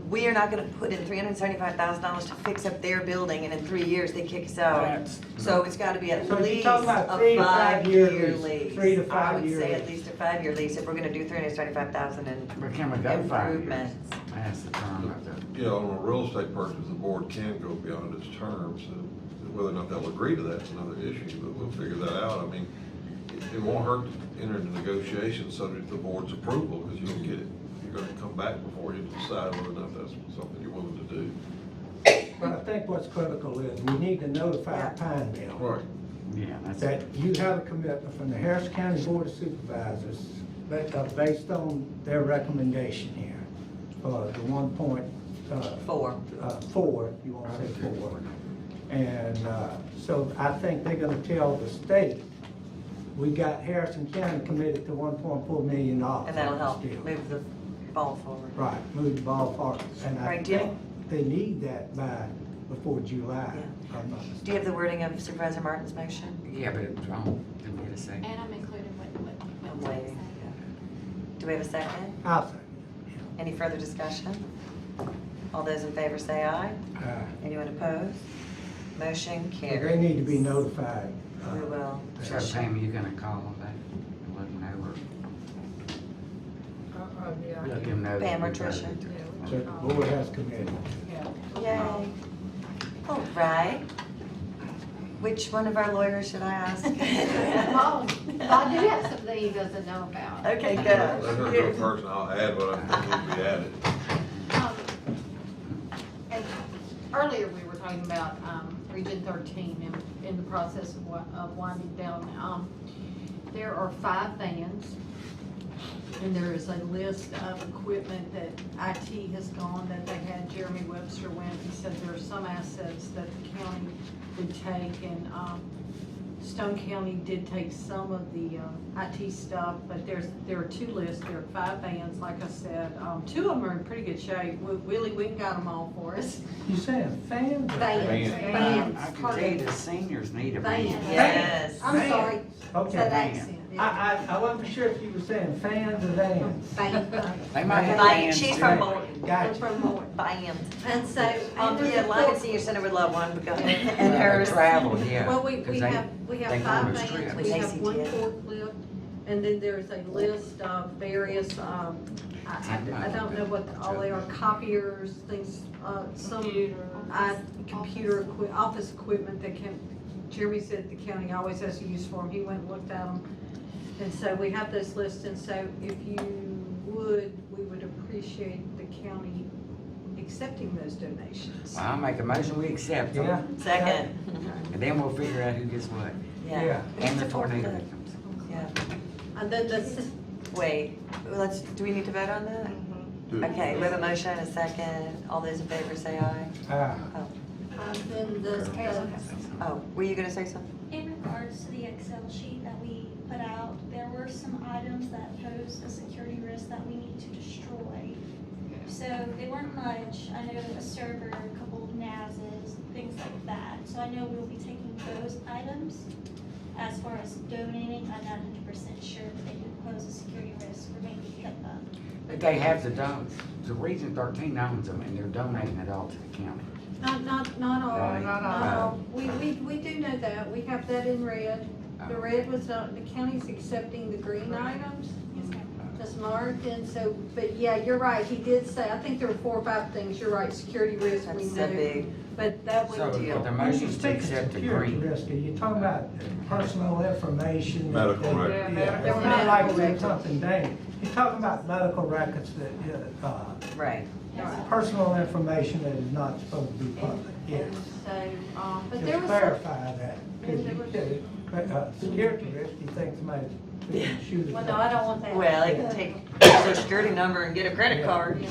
We are not gonna put in $375,000 to fix up their building, and in 3 years, they kick us out. So it's gotta be at So you're least talking about a 3 to 5 year 5-year lease. lease. 3 to I 5 would year say at lease. least a 5-year lease if we're gonna do $375,000 in But can we go 5 years? improvements. That's the term of the. You know, on a real estate purchase, the board can go beyond its terms. Whether or not they'll agree to that is another issue, but we'll figure that out. I mean, it won't hurt to enter into negotiations subject to the board's approval, because you'll get it. You're gonna come back before you decide whether or not that's something you're willing to do. But I think what's critical is we need to notify Pine Belt Right. Yeah, that's. that you have a commitment from the Harrison County Board of Supervisors based on their recommendation here for the 1.4, if you want to say 4. And so I think they're gonna tell the state, we got Harrison County committed to $1.4 million. And that'll help move the ball forward. Right, move the ball forward. And I Right, do you- think they need that before July. if I'm not mistaken. Do you have the wording of Supervisor Martin's motion? Yeah, but it's wrong. Didn't get a second. And I'm including what I'm waiting. Do we have a second? I'll say. Any further discussion? All those in favor say aye. Anyone opposed? Motion So carries. they need to be notified. We will. So Pam, you gonna call them back and let them know, or let them know? that Pam or we got Tricia? it? So the board has committed. Yay. All right. Which one of our lawyers should I ask? Well, I do have something he doesn't know about. Okay, Let her go good. first, and I'll add what I think needs to be added. And earlier, we were talking about Region 13 and in the process of winding down. There are 5 vans, and there is a list of equipment that IT has gone, that they had Jeremy Webster went. He said there are some assets that the county would take, and Stone County did take some of the IT stuff, but there are 2 lists. There are 5 vans, like I said. 2 of them are in pretty good shape. Willie Wing got them all for us. You saying fans? or Vans. I can tell you the seniors need a van. Vans. Yes. I'm Vans. sorry. Okay. That accent. yeah. I wasn't sure if you were saying fans or vans. They might have Bye. vans She's too. from Morton. Gotcha. From Morton. Bam. And so. Yeah, Lyman Senior Center would love one, because, and And hers. travel, yeah. Well, we 'cause have, they we go have on 5 those vans, trips. we have Casey 1 did. forklift, and then there's a list of various, I don't know what all they are, copiers, things, some, computer, office equipment that can, Jeremy said the county always has to use for them, he went and looked at them. And so we have this list, and so if you would, we would appreciate the county accepting those donations. Well, I'll make a motion, we accept them. Yeah. Second. And then we'll figure out who gets what. Yeah. And the tornado victims. Yeah. And then this, Wait, do we need to vote on that? Do it. Okay, we have a motion and a second. All those in favor say aye. Oh, then the, oh, were you gonna say something? In regards to the Excel sheet that we put out, there were some items that pose a security risk that we need to destroy. So they weren't much. I know a server, a couple of NASs, things like that. So I know we'll be taking those items. As far as donating, I'm not 100% sure that they do pose a security risk for maybe HIPAA. But they have the Region 13 owns them, and they're donating it all to the county. not all, Right. not all. We do know that, we have that in red. The red was, the county's accepting the green items. That's marked, and so, but yeah, you're right, he did say, I think there were 4 or 5 things, you're right, security risk, we That's so knew. big. But that would So deal. the When you motion's to speak of accept the security green. risk, are you talking about personal information? Medical records. Yeah, it's not like doing something dangerous. You're talking about medical records that, Right. personal information that is not supposed to be public, yes. So, but there Just was. clarify that, because you said, security risk, you think somebody could shoot it. Well, no, I don't want that. Well, they can take your social security number and get a credit card.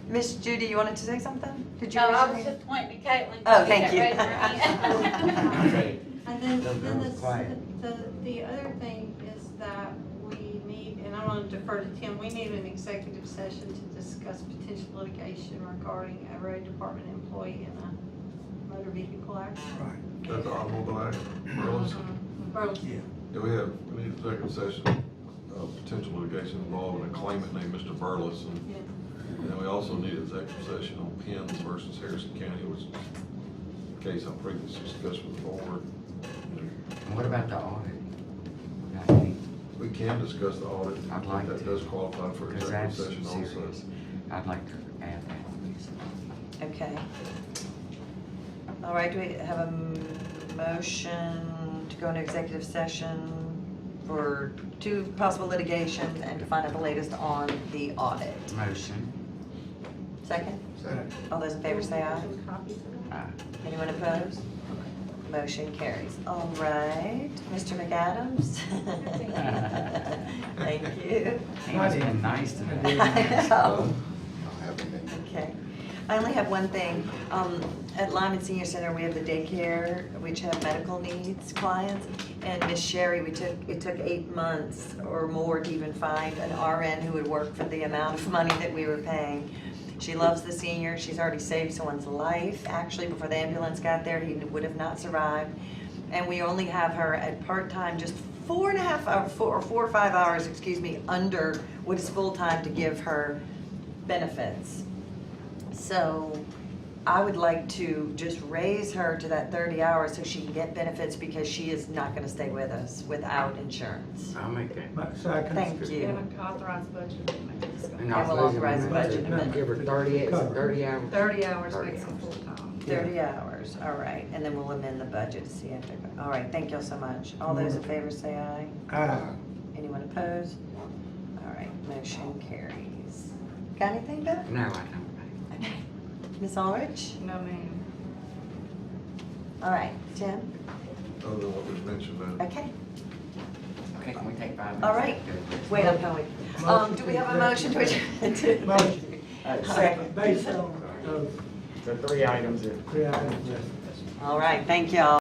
Miss Judy, you wanted to say something? Did you? No, raise I your was hand? just pointing to Caitlin. Oh, thank you. Raise her hand. And then, They're quiet. the other thing is that we need, and I want to defer to Tim, we need an executive session to discuss potential litigation regarding a road department employee in a motor vehicle accident. That's the automobile act, Burleson. Burleson. Yeah, we need a executive session of potential litigation involving a claimant named Mr. Burleson. And then we also need an executive session on Penns versus Harrison County, which is a case I'm previously discussed with the board. And what about the audit? I think, We can discuss the audit. I'd like That to. does qualify for because executive that's session also. serious. I'd like to add that, please. Okay. All right, do we have a motion to go into executive session for 2 possible litigations and to find out the latest on the audit? Motion. Second? Second. All those in favor say aye. Aye. Anyone opposed? Motion carries. All right, Mr. McAdams. Thank you. It's been nice to I know. I'll have them in. Okay. I only have one thing. At Lyman Senior Center, we have the daycare, which have medical needs clients. And Miss Sherry, it took 8 months or more to even find an RN who would work for the amount of money that we were paying. She loves the senior. She's already saved someone's life. Actually, before the ambulance got there, he would have not survived. And we only have her at part-time, just 4 or 5 hours, under what is full-time to give her benefits. So I would like to just raise her to that 30 hours so she can get benefits because she is not gonna stay with us without insurance. I'll make that. Second. Thank You you. have an authorized budget amendment. And And I'll we'll lose authorize the my budget amendment. Give her 30 hours. 30 hours 30 makes it hours. full-time. 30 hours, all right, and then we'll amend the budget to see if they're, all right, thank y'all so much. All those in favor say aye. Aye. Anyone opposed? All right, motion carries. Got anything, Beth? No, I don't. Okay. Ms. Aldrich? No, ma'am. All right, Tim? Other than what was mentioned, Madam. Okay, Okay, can we take 5 minutes? all right. Wait, I'm coming. Do we have a motion to adjourn? Motion. Second. Based on those The 3 items that. 3 items listed. All right, thank y'all.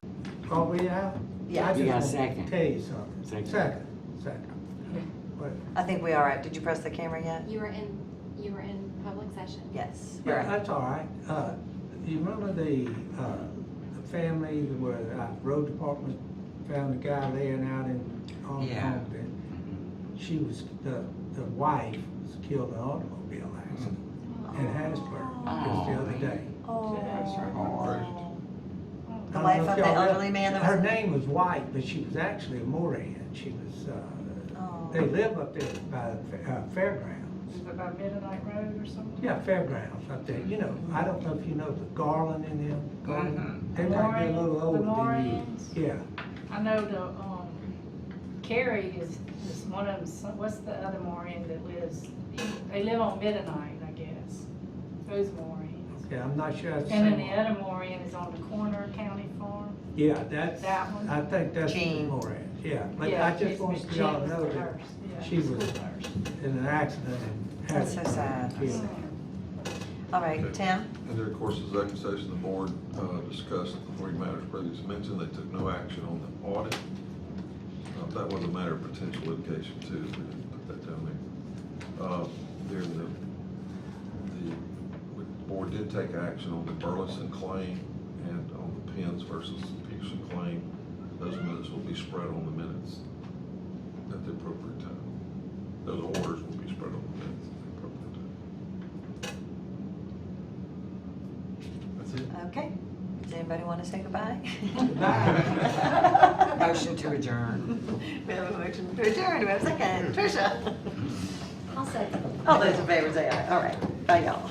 Oh, we have? Yeah. I just You got a want to second. Tell you something. Second. Second. What? I think we are right. Did you press the camera yet? You were in public session. Yes. we're Yeah, right. that's all right. You remember the family where the road department found the guy laying out on Yeah. Compton? She was, the wife was killed in an automobile accident in Hattiesburg just the other day. The I don't wife know if of the y'all read- elderly man that was. Her name was White, but she was actually a Moran. She was, Oh. they live up there by the fairgrounds. Is it by Mennonite Road or something? Yeah, fairgrounds up there. You know, I don't know if you know the Garland in them. Garland. They might be a little The older than you. Morans? Yeah. I know the, Carrie is one of them, what's the other Moran that lives, they live on Mennonite, I guess. Those Morans. Okay, I'm not sure. That's And then same the one. other Moran is on the corner County Farm. Yeah, that's, That one? I think that's the Jean. Moran, yeah. But Yeah, I just it's want Miss y'all Jean to know was the that nurse, yeah, she was school nurse. in an accident and had. That's so sad. killed. All right, Okay. Tim? And there, of course, in executive session, the board discussed the 3 matters previously mentioned. They took no action on the audit. That was a matter of potential litigation too. We didn't put that down there. The board did take action on the Burleson claim and on the Penns versus Peterson claim. Those minutes will be spread on the minutes at the appropriate time. Those orders will be spread on the minutes at the appropriate time. That's it. Okay. Does anybody want to say goodbye? Motion to adjourn. We have a motion to adjourn. Do we have a second? Tricia? I'll second. All those in favor say aye. All right. Bye, y'all.